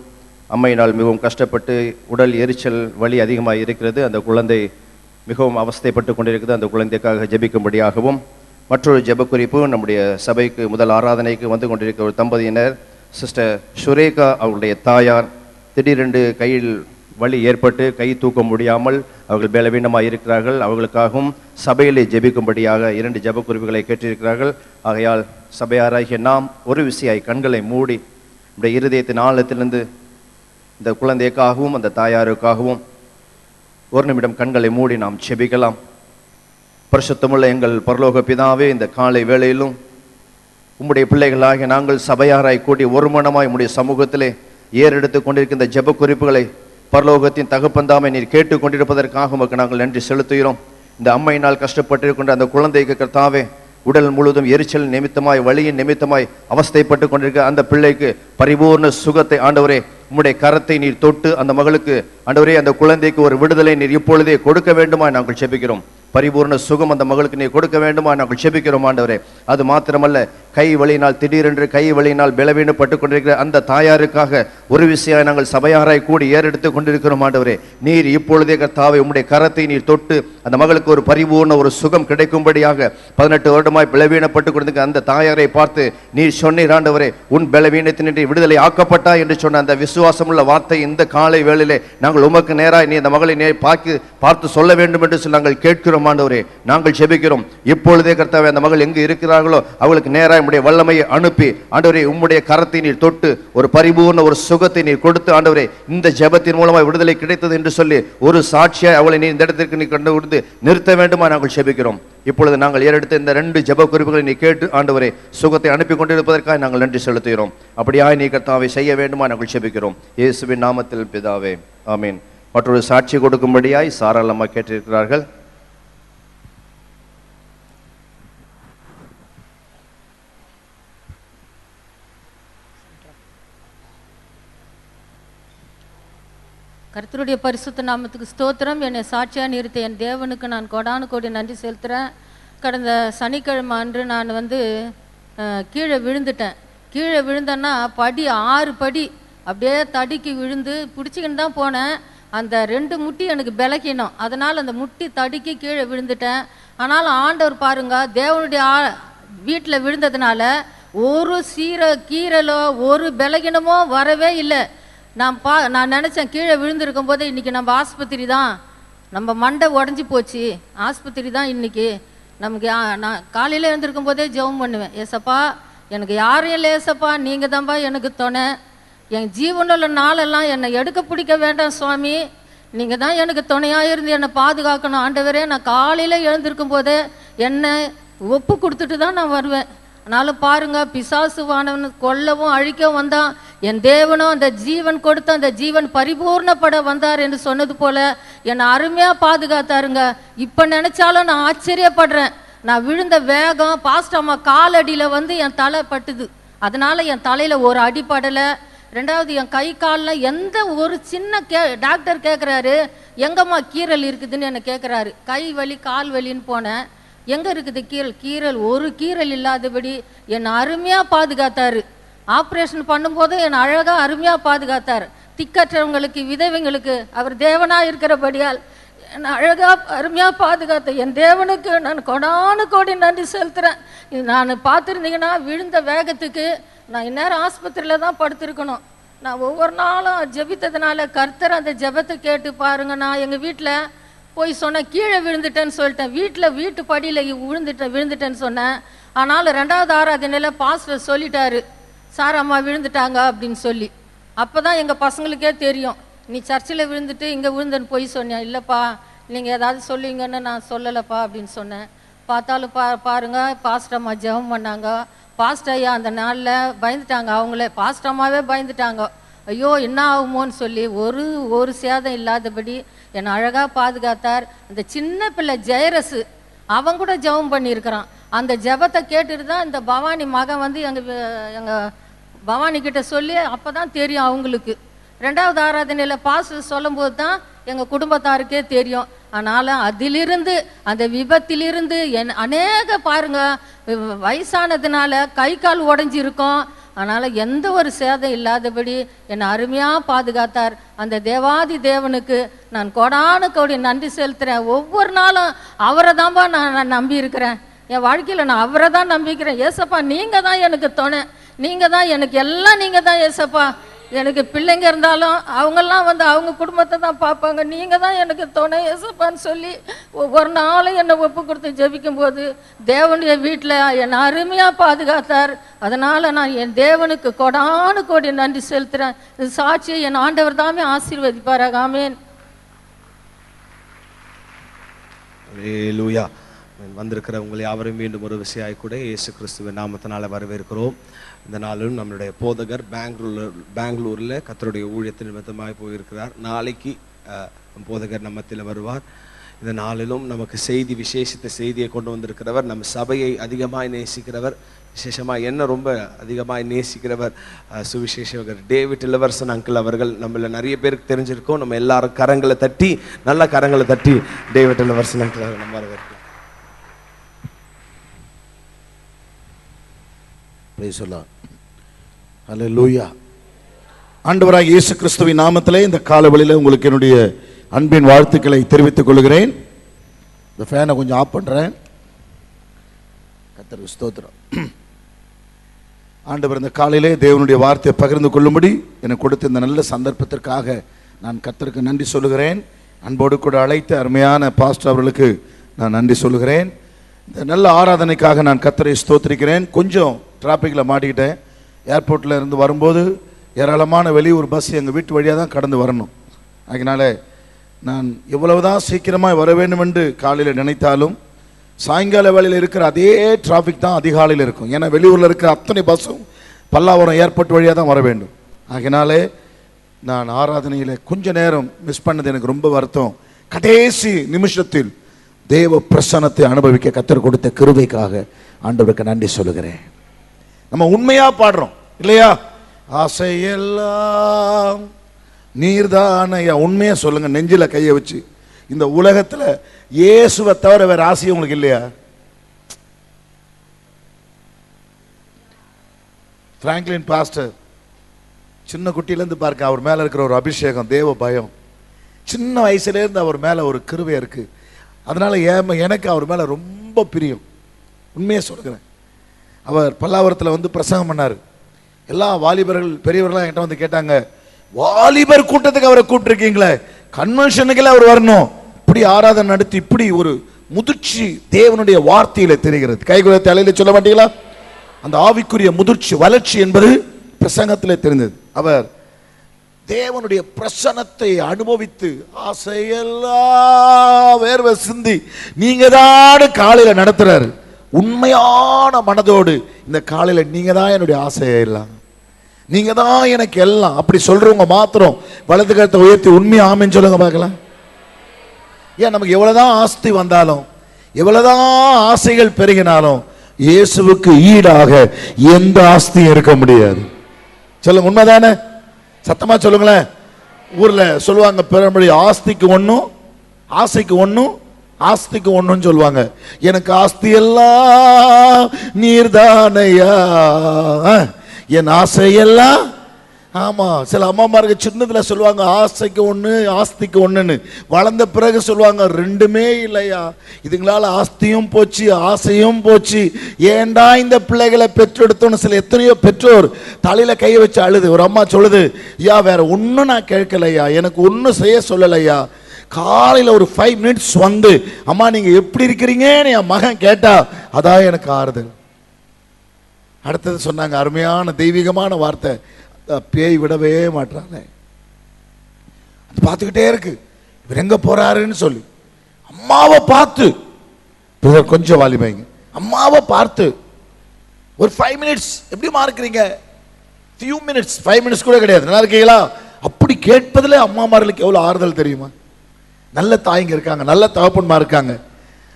அம்மையினால் மிகவும் கஷ்டப்பட்டு உடல் எரிச்சல் வலி அதிகமாக இருக்கிறது. அந்த குழந்தை மிகவும் அவஸ்தைப்பட்டு கொண்டிருக்கிறது. அந்த குழந்தைக்காக ஜெபிக்கும்படியாகவும், மற்றொரு ஜெபக்குறிப்பு, நம்முடைய சபைக்கு முதல் ஆராதனைக்கு வந்து கொண்டிருக்கிற ஒரு தம்பதியினர் சிஸ்டர் சுரேகா அவருடைய தாயார் திடீரென்று கையில் வலி ஏற்பட்டு கை தூக்க முடியாமல் அவர்கள் பலவீனமாக இருக்கிறார்கள். அவர்களுக்காகவும் சபையிலே ஜெபிக்கும்படியாக 2 ஜெப குறிப்புகளை கேட்டிருக்கிறார்கள். ஆகையால் சபையாராகிய நாம் ஒரு விசையாய் கண்களை மூடி நம்முடைய இருதயத்தின் ஆழத்திலிருந்து இந்த குழந்தைக்காகவும் அந்த தாயாருக்காகவும் ஒரு நிமிடம் கண்களை மூடி நாம் ஜெபிக்கலாம். பரிசுத்தமுள்ள எங்கள் பரலோக பிதாவே, இந்த காலை வேளையிலும் உம்முடைய பிள்ளைகளாகிய நாங்கள் சபையாராய் கூடி ஒரு மனமாய் உம்முடைய சமூகத்திலே ஏறெடுத்து கொண்டிருக்கின்ற ஜெப குறிப்புகளை பரலோகத்தின் தகப்பந்தாமை நீர் கேட்டுக் கொண்டிருப்பதற்காக உமக்கு நாங்கள் நன்றி செலுத்துகிறோம். இந்த அம்மையினால் கஷ்டப்பட்டிருக்கின்ற அந்த குழந்தைக்கு கர்த்தாவே, உடல் முழுவதும் எரிச்சல் நிமித்தமாய் வலியின் நிமித்தமாய் அவஸ்தைப்பட்டு கொண்டிருக்க அந்த பிள்ளைக்கு பரிபூர்ண சுகத்தை ஆண்டவரே உம்முடைய கரத்தை நீர் தொட்டு அந்த மகளுக்கு ஆண்டவரே அந்த குழந்தைக்கு ஒரு விடுதலை நீர் இப்பொழுதே கொடுக்க வேண்டுமா நாங்கள் ஜெபிக்கிறோம். பரிபூர்ண சுகம் அந்த மகளுக்கு நீர் கொடுக்க வேண்டுமா நாங்கள் ஜெபிக்கிறோம் ஆண்டவரே. அது மாத்திரமல்ல, கை வலியினால் திடீரென்று கை வலியினால் பலவீனப்பட்டு கொண்டிருக்கிற அந்த தாயாருக்காக ஒரு விஷயம் நாங்கள் சபையாராய் கூடி ஏறெடுத்து கொண்டிருக்கிறோம் ஆண்டவரே. நீர் இப்பொழுதே கர்த்தாவே உம்முடைய கரத்தை நீர் தொட்டு அந்த மகளுக்கு ஒரு பரிபூர்ண ஒரு சுகம் கிடைக்கும்படியாக 18 வருடமாய் பலவீனப்பட்டு கொண்டிருக்கிற அந்த தாயாரை பார்த்து நீர் சொன்னீர் ஆண்டவரே, உன் பலவீனத்தினின்றி விடுதலை ஆக்கப்பட்டா என்று சொன்ன அந்த விசுவாசமுள்ள வார்த்தை இந்த காலை வேளையிலே நாங்கள் உமக்கு நேராய் நீ அந்த மகளை பார்த்து சொல்ல வேண்டும் என்று சொல்லி நாங்கள் கேட்கிறோம் ஆண்டவரே. நாங்கள் ஜெபிக்கிறோம் இப்பொழுதே கர்த்தாவே அந்த மகள் எங்கு இருக்கிறார்களோ அவளுக்கு நேராய் உம்முடைய வல்லமையை அனுப்பி ஆண்டவரே உம்முடைய கரத்தை நீர் தொட்டு ஒரு பரிபூர்ண ஒரு சுகத்தை நீர் கொடுத்து ஆண்டவரே இந்த ஜெபத்தின் மூலமாய் விடுதலை கிடைத்தது என்று சொல்லி ஒரு சாட்சியாய் அவளை நீ இந்த இடத்திற்கு நீ கொண்டு வந்து நிறுத்த வேண்டுமா நாங்கள் ஜெபிக்கிறோம். இப்பொழுது நாங்கள் ஏறெடுத்த இந்த 2 ஜெப குறிப்புகளை நீ கேட்டு ஆண்டவரே சுகத்தை அனுப்பி கொண்டிருப்பதற்காக நாங்கள் நன்றி செலுத்துகிறோம். அப்படியாய் நீ கர்த்தாவை செய்ய வேண்டுமா நாங்கள் ஜெபிக்கிறோம். இயேசுவின் நாமத்தில் பிதாவே, ஆமீன். மற்றொரு சாட்சி கொடுக்கும்படியாய் சாராளமாக கேட்டிருக்கிறார்கள். கர்த்தருடைய பரிசுத்த நாமத்துக்கு ஸ்தோத்திரம். என்னை சாட்சியாக நிறுத்த என் தேவனுக்கு நான் கோடானு கோடி நன்றி செலுத்துகிறேன். கடந்த சனிக்கிழமை அன்று நான் கீழே விழுந்துட்டேன். கீழே விழுந்தேன்னா 6 படி அப்படியே தடுக்கி விழுந்து பிடிச்சிக்கின்னு தான் போனேன். அந்த 2 முட்டி எனக்கு பலகீனம், அதனால் அந்த முட்டி தடுக்கி கீழே விழுந்துட்டேன். ஆனாலும் ஆண்டவர் பாருங்க, தேவனுடைய வீட்டில் விழுந்ததுனால ஒரு கீரலோ ஒரு பலகீனமோ வரவே இல்லை. நான் நினச்சேன் கீழே விழுந்திருக்கும் போது இன்றைக்கி நம்ம ஆஸ்பத்திரி தான், நம்ம மண்டை உடஞ்சி போச்சு, ஆஸ்பத்திரி தான் இன்றைக்கி நமக்கு. நான் காலையில் எழுந்திருக்கும் போதே ஜெபம் பண்ணுவேன், ஏசப்பா எனக்கு யாரும் இல்லை ஏசப்பா, நீங்கள் தான்ப்பா எனக்கு துணை, என் ஜீவனுள்ள நாளெல்லாம் என்னை எடுக்க பிடிக்க வேண்டாம் சுவாமி, நீங்கள் தான் எனக்கு துணையாக இருந்து என்னை பாதுகாக்கணும் ஆண்டவரே. நான் காலையில் எழுந்திருக்கும் போதே என்னை ஒப்பு கொடுத்துட்டு தான் நான் வருவேன். ஆனாலும் பாருங்க, பிசாசுவானவன் கொல்லவும் அழிக்கவும் வந்தான். என் தேவனும் அந்த ஜீவன் கொடுத்து அந்த ஜீவன் பரிபூர்ணப்பட வந்தார் என்று சொன்னது போல என்னை அருமையாக பாதுகாத்தாருங்க. இப்போ நினைச்சாலும் நான் ஆச்சரியப்படுறேன். நான் விழுந்த வேகம், பாஸ்ட் அம்மா காலடியில் என் தலை பட்டுது, அதனால என் தலையில் ஒரு அடிப்படலை. 2வது என் கை காலில் எந்த ஒரு சின்ன டாக்டர் கேட்குறாரு, எங்கம்மா கீரல் இருக்குதுன்னு என்னை கேட்குறாரு. கை வலி கால் வலின்னு போனேன், எங்கே இருக்குது கீரல் ஒரு கீரல் இல்லாதபடி என்னை அருமையாக பாதுகாத்தார். ஆப்ரேஷன் பண்ணும்போது என்னை அழகாக அருமையாக பாதுகாத்தார். திக்கற்றவங்களுக்கு விதவைங்களுக்கு அவர் தேவனாக இருக்கிறபடியால் என்னை அழகா அருமையா பாதுகாத்த என் தேவனுக்கு நான் கொடானு கோடி நன்றி செலுத்துறேன். நான் பார்த்துருந்தீங்கன்னா விழுந்த வேகத்துக்கு நான் இந்நேரம் ஆஸ்பத்திரியில தான் படுத்திருக்கணும். நான் ஒவ்வொரு நாளும் ஜெபித்ததுனால கர்த்தர் அந்த ஜெபத்தை கேட்டு பாருங்க. நான் எங்கள் வீட்டில் போய் சொன்னேன், கீழே விழுந்துட்டேன்னு சொல்லிட்டேன். வீட்டு படியில் விழுந்துட்டேன்னு சொன்னேன். ஆனாலும் 2வது ஆராதனையில் பாஸ்டர் சொல்லிட்டாரு, சார் அம்மா விழுந்துட்டாங்க அப்படின்னு சொல்லி. அப்போ தான் எங்கள் பசங்களுக்கே தெரியும், நீ சர்ச்சில் விழுந்துட்டு இங்கே விழுந்தன்னு போய் சொன்னியா? இல்லைப்பா, நீங்கள் ஏதாவது சொல்லுவீங்கன்னு நான் சொல்லலைப்பா அப்படின்னு சொன்னேன். பார்த்தாலும் பாருங்க, பாஸ்டர் அம்மா ஜெபம் பண்ணாங்க. பாஸ்டர் ஐயா அந்த நாளில் பயந்துட்டாங்க. அவங்களே பாஸ்டர் அம்மாவே பயந்துட்டாங்க. ஐயோ என்ன ஆகுமோன்னு சொல்லி ஒரு சேதம் இல்லாதபடி என்னை அழகாக பாதுகாத்தார். அந்த சின்ன பிள்ளை ஜெயரசு அவன் கூட ஜெபம் பண்ணியிருக்கிறான். அந்த ஜெபத்தை கேட்டுட்டு தான் இந்த பவானி மகன் வந்து எங்கள் பவானி கிட்ட சொல்லி அப்போ தான் தெரியும் அவங்களுக்கு. 2வது ஆராதனையில் பாஸ்டர் சொல்லும்போது தான் எங்கள் குடும்பத்தாருக்கே தெரியும். ஆனாலும் அதிலிருந்து அந்த விபத்திலிருந்து அநேக பாருங்க வயசானதுனால கை கால் உடஞ்சிருக்கும். அதனால் எந்த ஒரு சேதம் இல்லாதபடி என்னை அருமையாக பாதுகாத்தார். அந்த தேவாதி தேவனுக்கு நான் கோடானு கோடி நன்றி செலுத்துகிறேன். ஒவ்வொரு நாளும் அவரை தான்ப்பா நான் நம்பி இருக்கிறேன். என் வாழ்க்கையில் நான் அவரை தான் நம்பிக்கிறேன். ஏசப்பா நீங்கள் தான் எனக்கு துணை, நீங்கள் தான் எனக்கு எல்லாம், நீங்கள் தான் ஏசப்பா. எனக்கு பிள்ளைங்க இருந்தாலும் அவங்கெல்லாம் வந்து அவங்க குடும்பத்தை தான் பார்ப்பாங்க. நீங்கள் தான் எனக்கு துணை ஏசப்பான்னு சொல்லி ஒவ்வொரு நாளும் என்னை ஒப்பு கொடுத்து ஜெபிக்கும் போது தேவனுடைய வீட்டில் என்னை அருமையாக பாதுகாத்தார். அதனால் நான் என் தேவனுக்கு கொடானு கோடி நன்றி செலுத்துகிறேன். இது சாட்சியை என் ஆண்டவர் தாமே ஆசீர்வதிப்பாராக. ஆமென். அல்லேலூயா. வந்திருக்கிற உங்களை யாவரும் மீண்டும் ஒரு விஷயம் கூட இயேசு கிறிஸ்துவின் நாமத்தினால வரவேற்கிறோம். இந்த நாளும் நம்மளுடைய போதகர் பெங்களூரில் கர்த்தருடைய ஊழியத்தின் நிமித்தமாய் போயிருக்கிறார். நாளைக்கு போதகர் நம்மத்தில் வருவார். இந்த நாளிலும் நமக்கு விசேஷித்த செய்தியை கொண்டு வந்திருக்கிறவர், நம்ம சபையை அதிகமாய் நேசிக்கிறவர், விசேஷமாக என்ன ரொம்ப அதிகமாய் நேசிக்கிறவர் சுவிசேஷகர் டேவிட் இளவரசன் அங்கிள் அவர்கள். நம்மள நிறைய பேருக்கு தெரிஞ்சிருக்கோம். நம்ம எல்லாரும் கரங்களை தட்டி, நல்ல கரங்களை தட்டி டேவிட் இளவரசன் அங்கிள் அவர்கள் நம்ம வரவேற்கிறோம். அல்லேலூயா. ஆண்டவராகிய இயேசு கிறிஸ்துவின் நாமத்திலே இந்த காலவெளியில் உங்களுக்கு என்னுடைய அன்பின் வாழ்த்துக்களை தெரிவித்துக் கொள்கிறேன். இந்த ஃபேனை கொஞ்சம் ஆஃப் பண்ணுறேன். கர்த்தருக்கு ஸ்தோத்திரம். ஆண்டவர் இந்த காலையிலே தேவனுடைய வார்த்தையை பகிர்ந்து கொள்ளும்படி எனக்கு கொடுத்த இந்த நல்ல சந்தர்ப்பத்திற்காக நான் கர்த்தருக்கு நன்றி சொல்லுகிறேன். அன்போடு கூட அழைத்த அருமையான பாஸ்டர் அவர்களுக்கு நான் நன்றி சொல்லுகிறேன். இந்த நல்ல ஆராதனைக்காக நான் கர்த்தரை ஸ்தோத்திரிக்கிறேன். கொஞ்சம் டிராஃபிக்கில் மாட்டிக்கிட்டேன். ஏர்போர்ட்டில் இருந்து வரும்போது ஏராளமான வெளியூர் பஸ் எங்கள் வீட்டு வழியாக தான் கடந்து வரணும். அதனால் நான் எவ்வளவு தான் சீக்கிரமாக வர வேண்டும் என்று காலையில் நினைத்தாலும் சாயங்கால வேளையில் இருக்கிற அதே டிராஃபிக் தான் அதிகாலையில் இருக்கும். ஏன்னா வெளியூரில் இருக்கிற அத்தனை பஸ்ஸும் பல்லாவரம் ஏர்போர்ட் வழியாக தான் வர வேண்டும். அதனாலே நான் ஆராதனையில் கொஞ்ச நேரம் மிஸ் பண்ணது எனக்கு ரொம்ப வருத்தம். கடைசி நிமிஷத்தில் தேவ பிரசன்னத்தை அனுபவிக்க கர்த்தர் கொடுத்த கிருபைக்காக ஆண்டவருக்கு நன்றி சொல்லுகிறேன். நம்ம உண்மையா பாடுறோம் இல்லையா? ஆசையெல்லாம் நீர்தானையா. உண்மையா சொல்லுங்க, நெஞ்சில கையை வச்சு. இந்த உலகத்துல இயேசுவை தவிர வேற ஆசை உங்களுக்கு இல்லையா? பிராங்க்லின் பாஸ்டர் சின்ன குட்டியிலேருந்து பார்க்க அவர் மேல இருக்கிற ஒரு அபிஷேகம், தேவ பயம், சின்ன வயசுலேருந்து அவர் மேல ஒரு கிருபை இருக்கு. அதனால எனக்கு அவர் மேல ரொம்ப பிரியம். உண்மையை சொல்லுகிறேன். அவர் பல்லாவரத்தில் வந்து பிரசங்கம் பண்ணார். எல்லா வாலிபர்கள் பெரியவர்களாம் என்கிட்ட வந்து கேட்டாங்க, வாலிபர் கூட்டத்துக்கு அவரை கூப்பிட்டுருக்கீங்களே, கன்வென்ஷனுக்கெல்லாம் அவர் வரணும். இப்படி ஆராதனை நடத்தி இப்படி ஒரு முதிர்ச்சி தேவனுடைய வார்த்தையில தெரிகிறது. கைகுல தலையில சொல்ல மாட்டீங்களா? அந்த ஆவிக்குரிய முதிர்ச்சி, வளர்ச்சி என்பது பிரசங்கத்திலே தெரிந்தது. அவர் தேவனுடைய பிரசன்னத்தை அனுபவித்து ஆசையெல்லாம் வேர்வை சிந்தி நீங்க தான் காலையில நடத்துறாரு. உண்மையான மனதோடு இந்த காலையில நீங்க தான் என்னுடைய ஆசையை எல்லாம், நீங்க தான் எனக்கு எல்லாம் அப்படி சொல்றவங்க மாத்திரம் வலது கரத்தை உயர்த்தி உண்மையா ஆமென் சொல்லுங்க பார்க்கலாம். ஏன் நமக்கு எவ்வளவுதான் ஆஸ்தி வந்தாலும், எவ்வளவுதான் ஆசைகள் பெருகினாலும் இயேசுவுக்கு ஈடாக எந்த ஆஸ்தியும் இருக்க முடியாது. சொல்லுங்க, உண்மைதானே? சத்தமா சொல்லுங்களேன். ஊர்ல சொல்லுவாங்க பெரும்படி, ஆஸ்திக்கு ஒன்னும் ஆசைக்கு ஒன்னும் ஆஸ்திக்கு ஒன்றும் சொல்லுவாங்க. எனக்கு ஆஸ்தி எல்லாம் நீர்தானையா, என் ஆசையெல்லாம் ஆமா, சில அம்மாமாருக்கு சின்னதுல சொல்லுவாங்க ஆசைக்கு ஒண்ணு ஆஸ்திக்கு ஒண்ணுன்னு. வளர்ந்த பிறகு சொல்லுவாங்க ரெண்டுமே இல்லையா, இதுங்களால ஆஸ்தியும் போச்சு ஆசையும் போச்சு, ஏண்டா இந்த பிள்ளைகளை பெற்றெடுத்தோன்னு சில எத்தனையோ பெற்றோர் தலையில கையை வச்சு அழுது. ஒரு அம்மா சொல்லுது, ஐயா வேற ஒன்னும் நான் கேட்கலையா, எனக்கு ஒன்னும் செய்ய சொல்லலையா, காலையில ஒரு 5 minutes வந்து அம்மா நீங்க எப்படி இருக்கிறீங்கன்னு என் மகன் கேட்டா அதான் எனக்கு ஆறுதல். அடுத்தது சொன்னாங்க அருமையான தெய்வீகமான வார்த்தை, பேய் விடவே மாட்டாங்க, பார்த்துக்கிட்டே இருக்கு இவர் எங்க போறாருன்னு சொல்லி. அம்மாவை பார்த்து கொஞ்சம் வாலிபைங்க, அம்மாவை பார்த்து ஒரு 5 minutes எப்படிமா இருக்கிறீங்க, few minutes 5 minutes கூட கிடையாது, நல்லா இருக்கீங்களா, அப்படி கேட்பதில் அம்மாமார்களுக்கு எவ்வளவு ஆறுதல் தெரியுமா. நல்ல தாய்ங்க இருக்காங்க, நல்ல தகப்பன்மா இருக்காங்க,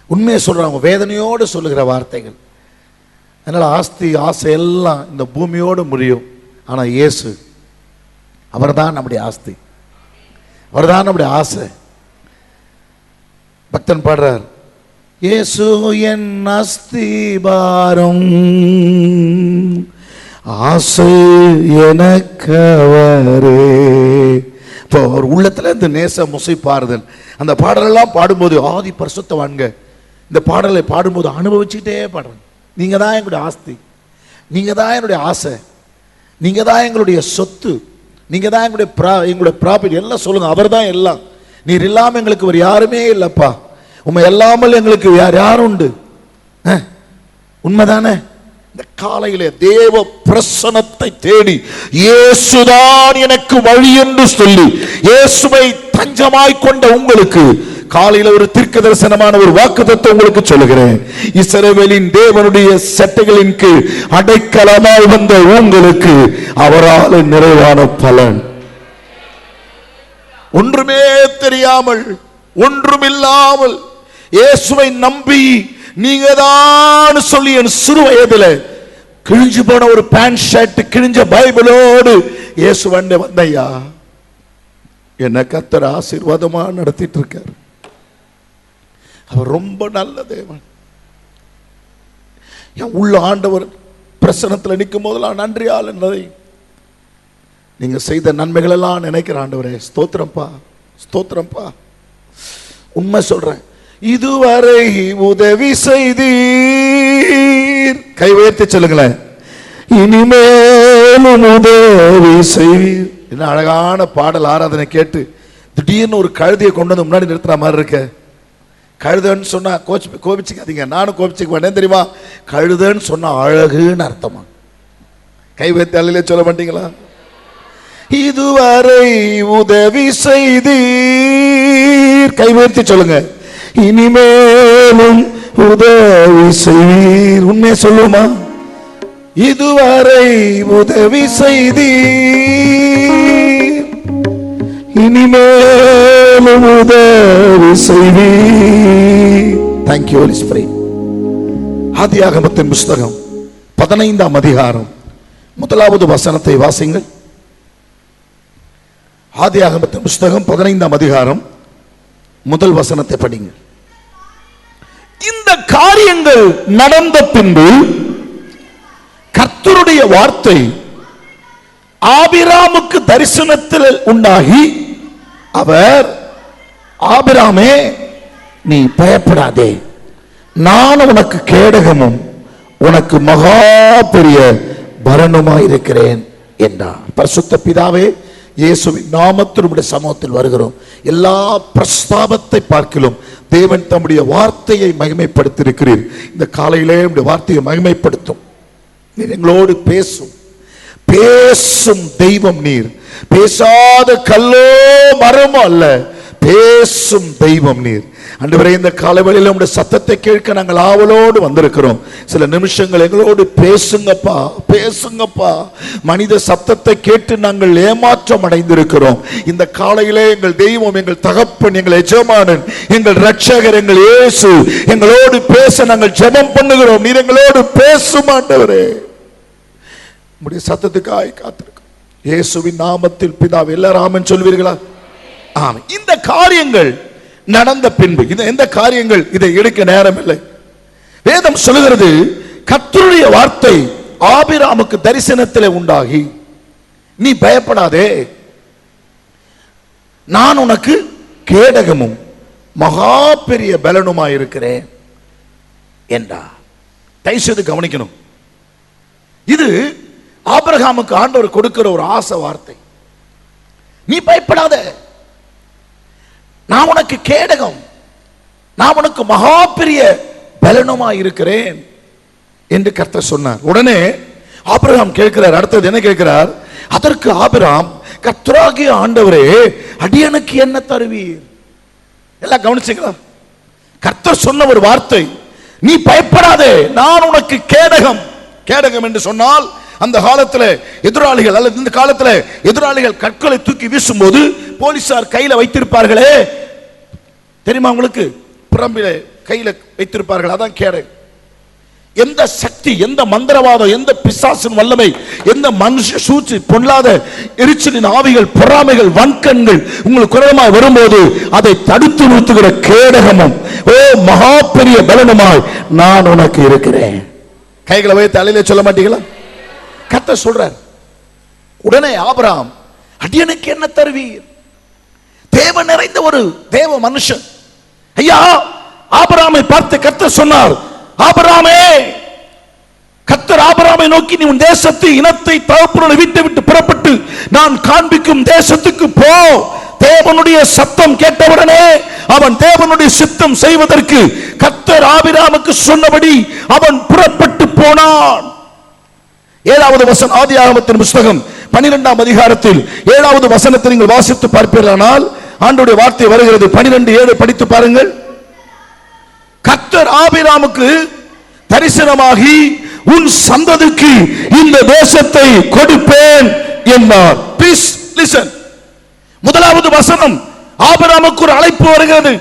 உண்மையை சொல்றாங்க, வேதனையோடு சொல்லுகிற வார்த்தைகள். அதனால ஆஸ்தி ஆசை எல்லாம் இந்த பூமியோடு முடியும். ஆனா இயேசு அவர்தான் நம்முடைய ஆஸ்தி, அவர்தான் நம்முடைய ஆசை. பக்தன் பாடுறார், இயேசு என் அஸ்திபாரம் ஆசை எனக்கவரே. இப்போ அவர் உள்ளத்துல இந்த நேச முசை பாடுதல், அந்த பாடலெல்லாம் பாடும்போது ஆதி பரிசுத்தவான்க இந்த பாடலை பாடும்போது அனுபவிச்சுட்டே பாடுறேன். நீங்க தான் எங்களுடைய ஆஸ்தி, நீங்க தான் என்னுடைய ஆசை, நீங்க தான் எங்களுடைய சொத்து, நீங்க தான் எங்களுடைய ப்ராப்பர்ட்டி எல்லாம் சொல்லுங்க. அவர் தான் எல்லாம், நீர் இல்லாம எங்களுக்கு ஒரு யாருமே இல்லப்பா, உண்மை இல்லாமல் எங்களுக்கு யாரும் உண்டு. உண்மைதானே? இந்த காலையிலே தேவ பிரசன்னத்தை தேடி இயேசுதான் எனக்கு வழி என்று சொல்லி இயேசுவை தஞ்சமாய் கொண்ட உங்களுக்கு காலையில ஒரு தீர்க்க தரிசனமான ஒரு வாக்குத்தத்தத்தை உங்களுக்கு சொல்லுகிறேன். இஸ்ரவேலின் தேவனுடைய சட்டைகளின் கீழ் அடைக்கலமாய் வந்த உங்களுக்கு அவரால் நிறைவான பலன். ஒன்றுமே தெரியாமல் ஒன்றுமில்லாமல் இயேசுவை நம்பி நீங்க தான் சொல்லி என் சிறு வயதுல கிழிஞ்சு போன ஒரு பேண்ட் ஷர்ட் கிழிஞ்ச பைபிளோடு இயேசு வந்தையா, என்ன கர்த்தர் ஆசீர்வாதமா நடத்திட்டு இருக்காரு. அவர் ரொம்ப நல்ல தேவன். என் உள்ள ஆண்டவர் பிரசனத்தில் நிற்கும் போதெல்லாம் நன்றியால் என்னதை நீங்க செய்த நன்மைகள் எல்லாம் நினைக்கிற ஆண்டவரே ஸ்தோத்திரம்பா ஸ்தோத்திரம்பா. உண்மை சொல்றேன், இதுவரை உதவி செய்தீர், கை உயர்த்தி சொல்லுங்களேன், இனிமேலும் உதவி செய்வீர். என்ன அழகான பாடல். ஆராதனை கேட்டு திடீர்னு ஒரு கழுதையை கொண்டு வந்து முன்னாடி நிறுத்துற மாதிரி இருக்க. கழுதன்னு சொன்னா கோபிச்சுக்காதீங்க, நானும் கோபிச்சுக்க மாட்டேன் தெரியுமா. கழுதன்னு சொன்னா அழகுன்னு அர்த்தமா. கை வைத்து அள்ளிலே சொல்ல மாட்டீங்களா? இதுவரை உதவி செய்தீர், கை வைத்து சொல்லுங்க, இனிமேலும் உதவி செய்வீர். உண்மையை சொல்லுமா? இதுவரை உதவி செய்தீர், இனிமேலும் உதவி செய்வீர். Thank you holy spirit. ஆதியாகமத்தின் புஸ்தகம் 15ஆம் அதிகாரம் 1வது வசனத்தை வாசிங்கள். ஆதியாகமத்தின் புஸ்தகம் 15ஆம் அதிகாரம் 1 வசனத்தை படிங்க. இந்த காரியங்கள் நடந்த பின்பு கர்த்தருடைய வார்த்தை ஆபிராமுக்கு தரிசனத்தில் உண்டாகி, அவர், ஆபிராமே நீ பயப்படாதே, நான் உனக்கு கேடகமும் உனக்கு மகா பெரிய பரனுமாயிருக்கிறேன் என்றார். பரிசுத்த பிதாவே, இயேசுவின் நாமத்தினுடைய சமூகத்தில் வருகிறோம். எல்லா பிரஸ்தாபத்தை பார்க்கிலும் தேவன் தம்முடைய வார்த்தையை மகிமைப்படுத்தி இருக்கிறீர். இந்த காலையிலே உடைய வார்த்தையை மகிமைப்படுத்தும். நீர் எங்களோடு பேசும் பேசும் தெய்வம் நீர். பேசாத கல்லோ மரமோ அல்ல, பேசும் தெய்வம் நீர். ஆண்டவரே, இந்த காலவெளியில் உங்களுடைய சத்தத்தை கேட்க நாங்கள் ஆவலோடு வந்திருக்கிறோம். சில நிமிஷங்கள் எங்களோடு பேசுங்கப்பா, பேசுங்கப்பா. மனித சத்தத்தை கேட்டு நாங்கள் ஏமாற்றம் அடைந்திருக்கிறோம். இந்த காலையிலே எங்கள் தெய்வம், எங்கள் தகப்பன், எங்கள் எஜமானன், எங்கள் ரட்சகர், எங்கள் இயேசு எங்களோடு பேச நாங்கள் ஜெபம் பண்ணுகிறோம். நீர் எங்களோடு பேசும் ஆண்டவரே. உங்களுடைய சத்தத்துக்காய் காத்திருக்கிறோம். இயேசுவின் நாமத்தில் பிதாவே. எல்லாரும் ஆமென் சொல்வீர்களா? ஆமென். இந்த காரியங்கள் நடந்த பின்பு, இந்த காரியங்கள் இதை எடுக்க நேரம் இல்லை. வேதம் சொல்லுகிறது, கர்த்தருடைய வார்த்தை ஆபிராமுக்கு தரிசனத்திலே உண்டாகி, நீ பயப்படாதே, நான் உனக்கு கேடகமும் மகா பெரிய பலனுமாய் இருக்கிறேன் என்றா. தயவுசெய்து கவனிக்கணும், இது ஆபிரகாமுக்கு ஆண்டவர் கொடுக்கிற ஒரு ஆசை வார்த்தை. நீ பயப்படாத, நான் உனக்கு கேடகம், நான் உனக்கு மகா பெரிய பலனுமாய் இருக்கிறேன் என்று கர்த்தர் சொன்னார். உடனே ஆபிரகாம் கேட்கிறார், அடுத்தது என்ன கேட்கிறார்? அதற்கு ஆபிரகாம், கர்த்தராகிய ஆண்டவரே, அடியனுக்கு என்ன தருவீர்? எல்லாம் கவனிச்சுங்களா? கர்த்தர் சொன்ன ஒரு வார்த்தை, நீ பயப்படாதே, நான் உனக்கு கேடகம். கேடகம் என்று சொன்னால் அந்த காலத்தில் எதிராளிகள் அல்லது இந்த காலத்தில் எதிராளிகள் கற்களை தூக்கி வீசும்போது போலீசார் கையில வைத்திருப்பார்களே, தெரியுமா உங்களுக்கு? புறம்பில கையில வைத்திருப்பார்கள், அதான் கேடகம். எந்த சக்தி, எந்த மந்திரவாதம், எந்த பிசாசின் வல்லமை, எந்த மனுஷ சூழ்ச்சி, பொல்லாத எரிச்சலின் ஆவிகள், பொறாமைகள், வன்கண்கள் உங்களுக்கு குரலமாய் வரும்போது அதை தடுத்து நிறுத்துகிற கேடகமும் ஓ மகா பெரிய பலனுமாய் நான் உனக்கு இருக்கிறேன். கைகளை வைத்து தலையில சொல்ல மாட்டீங்களா? கர்த்தர் சொல்றார். உடனே ஆபிரகாம், அடியனுக்கு என்ன தருவீர்? தேவ நிறைந்த ஒரு தேவ மனுஷன். ஐயா, ஆபிரகாமை பார்த்து கர்த்தர் சொன்னார், ஆபிரகாமே, கர்த்தர் ஆபிரகாமை நோக்கி, நீ உன் தேசத்தை, இனத்தை, தகப்பனை வீட்டை விட்டு புறப்பட்டு நான் காண்பிக்கும் தேசத்துக்கு போ. தேவனுடைய சத்தம் கேட்டவுடனே அவன் தேவனுடைய சித்தம் செய்வதற்கு கர்த்தர் ஆபிரகாமுக்கு சொன்னபடி அவன் புறப்பட்டு போனான். 7வது வசனம், ஆதியாகமத்தின் புத்தகம் 12ஆம் அதிகாரத்தில் 7வது வசனத்தை நீங்கள் வாசித்து பார்ப்பீர்களானால் ஆண்டவருடைய வார்த்தை வருகிறது. 12:7 படித்து பாருங்கள். கர்த்தர் ஆபிரகாமுக்கு தரிசனமாகி, உன் சந்ததிக்கு இந்த தேசத்தை கொடுப்பேன் என்றார். Please listen. முதலாவது வசனம் ஆபிரகாமுக்கு ஒரு அழைப்பு வருகிறது.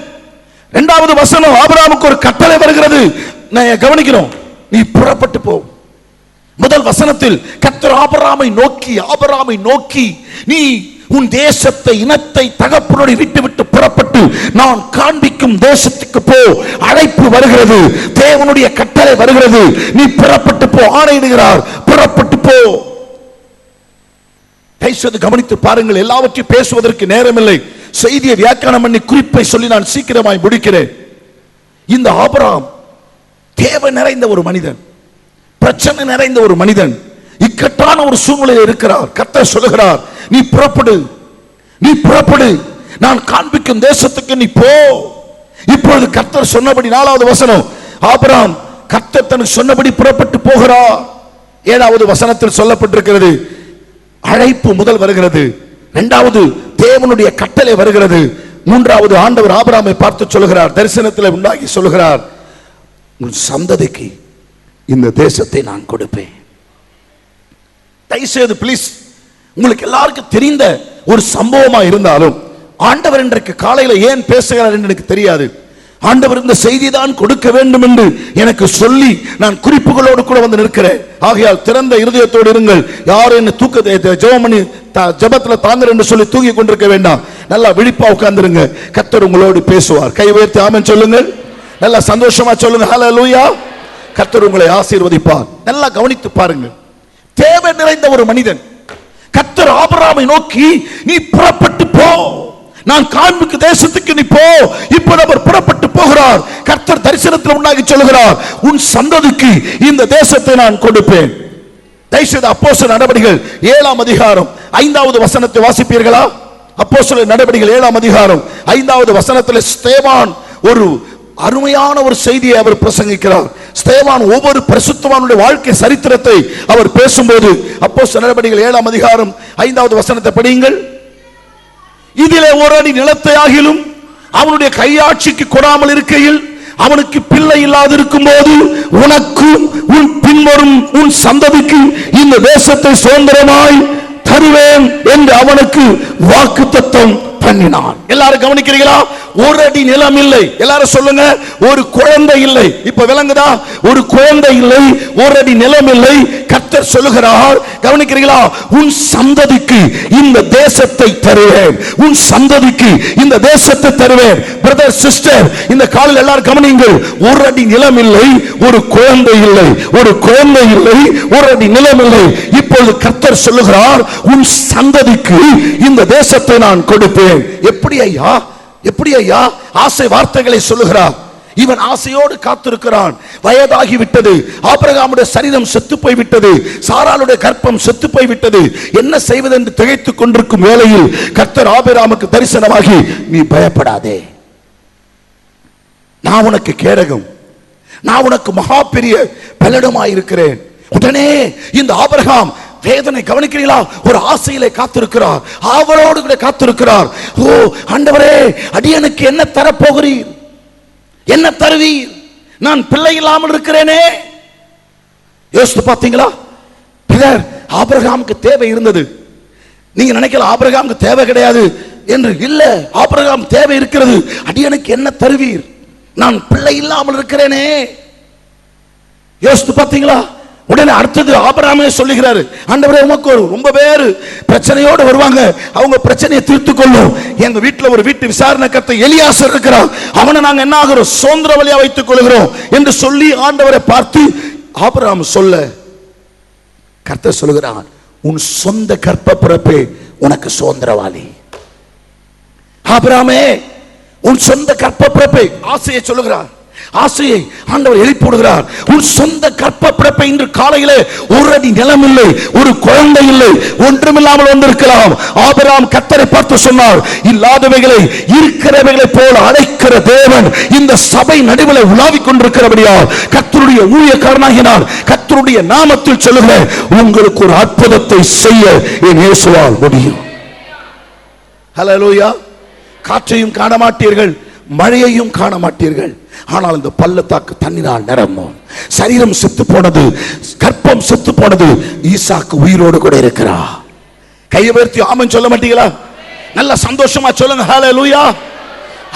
2வது வசனம் ஆபிரகாமுக்கு ஒரு கட்டளை வருகிறது. நான் கவனிக்கிறோம், நீ புறப்பட்டு போ. முதல் வசனத்தில் கர்த்தர் ஆபிரகாமை நோக்கி நீ உன் தேசத்தை, இனத்தை, தகப்பனோடு விட்டு புறப்பட்டு நான் காண்பிக்கும் தேசத்துக்கு போ. அழைப்பு வருகிறது, தேவனுடைய கட்டளை வருகிறது, நீ புறப்பட்டு போ. ஆணையிடுகிறார், புறப்பட்டு போ. தயவுசெய்து கவனித்து பாருங்கள், எல்லாவற்றையும் பேசுவதற்கு நேரமில்லை. செய்தியை வியாக்கியானம் பண்ணி குறிப்பை சொல்லி நான் சீக்கிரமாய் முடிக்கிறேன். இந்த ஆபிரகாம் தேவ நிறைந்த ஒரு மனிதன், பிரச்சனை நிறைந்த ஒரு மனிதன், இக்கட்டான ஒரு சூழ்நிலையில் இருக்கிறார். கர்த்தர் சொல்லுகிறார், நீ புறப்படு, நான் காண்பிக்கும் தேசத்துக்கு நீ போ. இப்பொழுது கர்த்தர் சொன்னபடி 4வது வசனம், ஆபிரகாம் கர்த்தர் தனக்கு சொன்னபடி புறப்பட்டு போகிறார். 7வது வசனத்தில் சொல்லப்பட்டிருக்கிறது, அழைப்பு முதல் வருகிறது, 2வது தேவனுடைய கட்டளை வருகிறது, 3வது ஆண்டவர் ஆபிரகாமை பார்த்து சொல்லுகிறார், தரிசனத்தில் உண்டாகி சொல்லுகிறார், உன் சந்ததிக்கு இந்த தேசத்தை நான் கொடுப்பேன். தயவுசெய்து ப்ளீஸ், உங்களுக்கு எல்லாருக்கும் தெரிந்த ஒரு சம்பவமா இருந்தாலும் ஆண்டவர் இன்றைக்கு காலையில ஏன் பேசுகிறார் என்று எனக்கு தெரியாது. ஆண்டவர் இந்த செய்தி தான் கொடுக்க வேண்டும் என்று எனக்கு சொல்லி நான் குறிப்புகளோடு கூட வந்து நிற்கிறேன். ஆகையால் திறந்த இருதயத்தோடு இருங்கள். யாரும் என்ன ஜெபத்துல தாங்க என்று சொல்லி தூங்கி கொண்டிருக்க வேண்டாம். நல்லா விழிப்பா உட்கார்ந்துருங்க. கர்த்தர் உங்களோடு பேசுவார். கை உயர்த்தி ஆமென் சொல்லுங்கள். நல்லா சந்தோஷமா சொல்லுங்க, ஹல்லேலூயா. கர்த்தர் உங்களை ஆசீர்வதிப்பார். நல்லா கவனித்து பாருங்கள். தேவை நிறைந்த ஒரு மனிதன். கர்த்தர் ஆபிரகாமை நோக்கி, நீ புறப்பட்டு போ, நான் காண்பிக்கு தேசத்துக்கு நீ போ. இப்ப அவர் புறப்பட்டு போகிறார். கர்த்தர் தரிசனத்தில் உண்டாகி சொல்லுகிறார், உன் சந்ததிக்கு இந்த தேசத்தை நான் கொடுப்பேன். தயவுசெய்து அப்போஸ்தலர் நடபடிகள் 7ஆம் அதிகாரம் 5வது வசனத்தை வாசிப்பீர்களா? அப்போஸ்தலர் நடபடிகள் 7ஆம் அதிகாரம் 5வது வசனத்தில் ஸ்தேவான் ஒரு அருமையான ஒரு செய்தியை அவர் பிரசங்கிக்கிறார். ஸ்தேவான் ஒவ்வொரு பரிசுத்தவானுடைய வாழ்க்கை சரித்திரத்தை அவர் பேசும்போது, அப்போஸ்தலர் நடபடிகள் 7ஆம் அதிகாரம் 5வது வசனத்தை படியுங்கள். இதிலே ஒரு அடி நிலத்தை ஆகிலும் அவனுடைய கையாட்சிக்கு கொடாமல் இருக்கையில், அவனுக்கு பிள்ளை இல்லாதிருக்கும் போது, உனக்கும் உன் பின்வரும் உன் சந்ததிக்கு இந்த தேசத்தை சுதந்திரமாய் தருவேன் என்று அவனுக்கு வாக்குத்தத்தம் பண்ணினான். எல்லாரும் கவனிக்கிறீங்களா? ஒரு அடி நிலம் இல்லை. எல்லாரும் சொல்லுங்க, ஒரு குழந்தை இல்லை. இப்ப விளங்குதா? ஒரு குழந்தை இல்லை, ஒரு அடி நிலம் இல்லை. கர்த்தர் சொல்லுகிறார், கவனிக்கிறீங்களா? உன் சந்ததிக்கு இந்த தேசத்தை தருவேன், உன் சந்ததிக்கு இந்த தேசத்தை தருவேன். பிரதர் சிஸ்டர், இந்த காலையில் எல்லாரும் கவனியுங்கள். ஒரு அடி நிலம் இல்லை, ஒரு குழந்தை இல்லை, ஒரு குழந்தை இல்லை, ஒரு அடி நிலம் இல்லை. இப்பொழுது கர்த்தர் சொல்லுகிறார், உன் சந்ததிக்கு இந்த தேசத்தை நான் கொடுப்பேன். எப்படி ஐயா, எப்படி ஐயா? ஆசை வார்த்தைகளை சொல்லுகிறார். இவன் ஆசையோடு காத்திருக்கிறான். வயதாகி விட்டது, ஆபிரகாமுடைய சரீரம் செத்து போய் விட்டது, சாராளுடைய கர்ப்பம் செத்து போய் விட்டது. என்ன செய்வது என்று திகைத்துக் கொண்டிருக்கும் வேளையில் கர்த்தர் ஆபிரகாமுக்கு தரிசனமாகி, நீ பயப்படாதே, நான் உனக்கு கேடகம், நான் உனக்கு மகா பெரிய பலனுமாயிருக்கிறேன். உடனே இந்த ஆபிரகாம் வேதனை, கவனிக்கிறீங்களா? ஒரு ஆசையிலே காத்திருக்கிறார், ஆவலோடு கூட காத்திருக்கிறார். ஓ ஆண்டவரே, அடியனுக்கு என்ன தரப்போகிறீர், என்ன தருவீர்? நான் பிள்ளை இல்லாமல் இருக்கிறேனே. யோசித்து பார்த்தீங்களா? ஆபிரகாமுக்கு தேவை இருந்தது. நீங்க நினைக்கலாம் ஆபிரகாமுக்கு தேவை கிடையாது என்று. இல்ல, ஆபிரகாம் தேவை இருக்கிறது. அடியனுக்கு என்ன தருவீர், நான் பிள்ளை இல்லாமல் இருக்கிறேனே. யோசித்து பார்த்தீங்களா? உடனே அடுத்தது ஆபிரகாமே சொல்லுகிறாரு, ஆண்டவரே, உமக்கு ரொம்ப பேர் பிரச்சனையோடு வருவாங்க, அவங்க பிரச்சனையை தீர்த்து கொள்ளும். எங்க வீட்டில் ஒரு வீட்டு விசாரணை கர்த்த எலியாசர் இருக்கிறான், அவனை நாங்க என்ன ஆகிறோம், சுதந்திரவலியா வைத்துக் கொள்கிறோம் என்று சொல்லி ஆண்டவரை பார்த்து ஆபிரகாம் சொல்ல, கர்த்தர் சொல்லுகிறான், உன் சொந்த கற்ப பிறப்பே உனக்கு சுதந்திரவாளி. ஆபிரகாமே, உன் சொந்த கற்ப பிறப்பை, ஆசையை சொல்லுகிறார், ஆசையை ஆண்டவர் எழுப்பிவிடுகிறார். உன் சொந்த கற்ப பிறப்பை இன்று காலையிலே ஒரு அடி நிலம் இல்லை, ஒரு குழந்தை இல்லை, ஒன்றுமில்லாமல் வந்திருக்கலாம். ஆபிரகாம் கர்த்தரை பார்த்து சொன்னார், இல்லாதவைகளை இருக்கிறவைகளை போல அழைக்கிற தேவன் இந்த சபை நடுவில் உலாவிக் கொண்டிருக்கிறபடியால் கர்த்தருடைய ஊழியக்காரனாகிய நான் கர்த்தருடைய நாமத்தில் சொல்லுகிறேன், உங்களுக்கு ஒரு அற்புதத்தை செய்ய என் இயேசுவால் முடியும். ஹல்லேலூயா. காற்றையும் காண மாட்டீர்கள், மழையையும் காண மாட்டீர்கள், ஆனால் இந்த பள்ளத்தாக்கு தண்ணீரால் நிரம்பும். சரீரம் செத்து போனது, கற்பம் செத்து போனது, ஈசாக்கு உயிரோடு கூட இருக்கிறார். கையை உயர்த்தி ஆமென் சொல்ல மாட்டீங்களா? நல்ல சந்தோஷமா சொல்லுங்க ஹல்லேலூயா.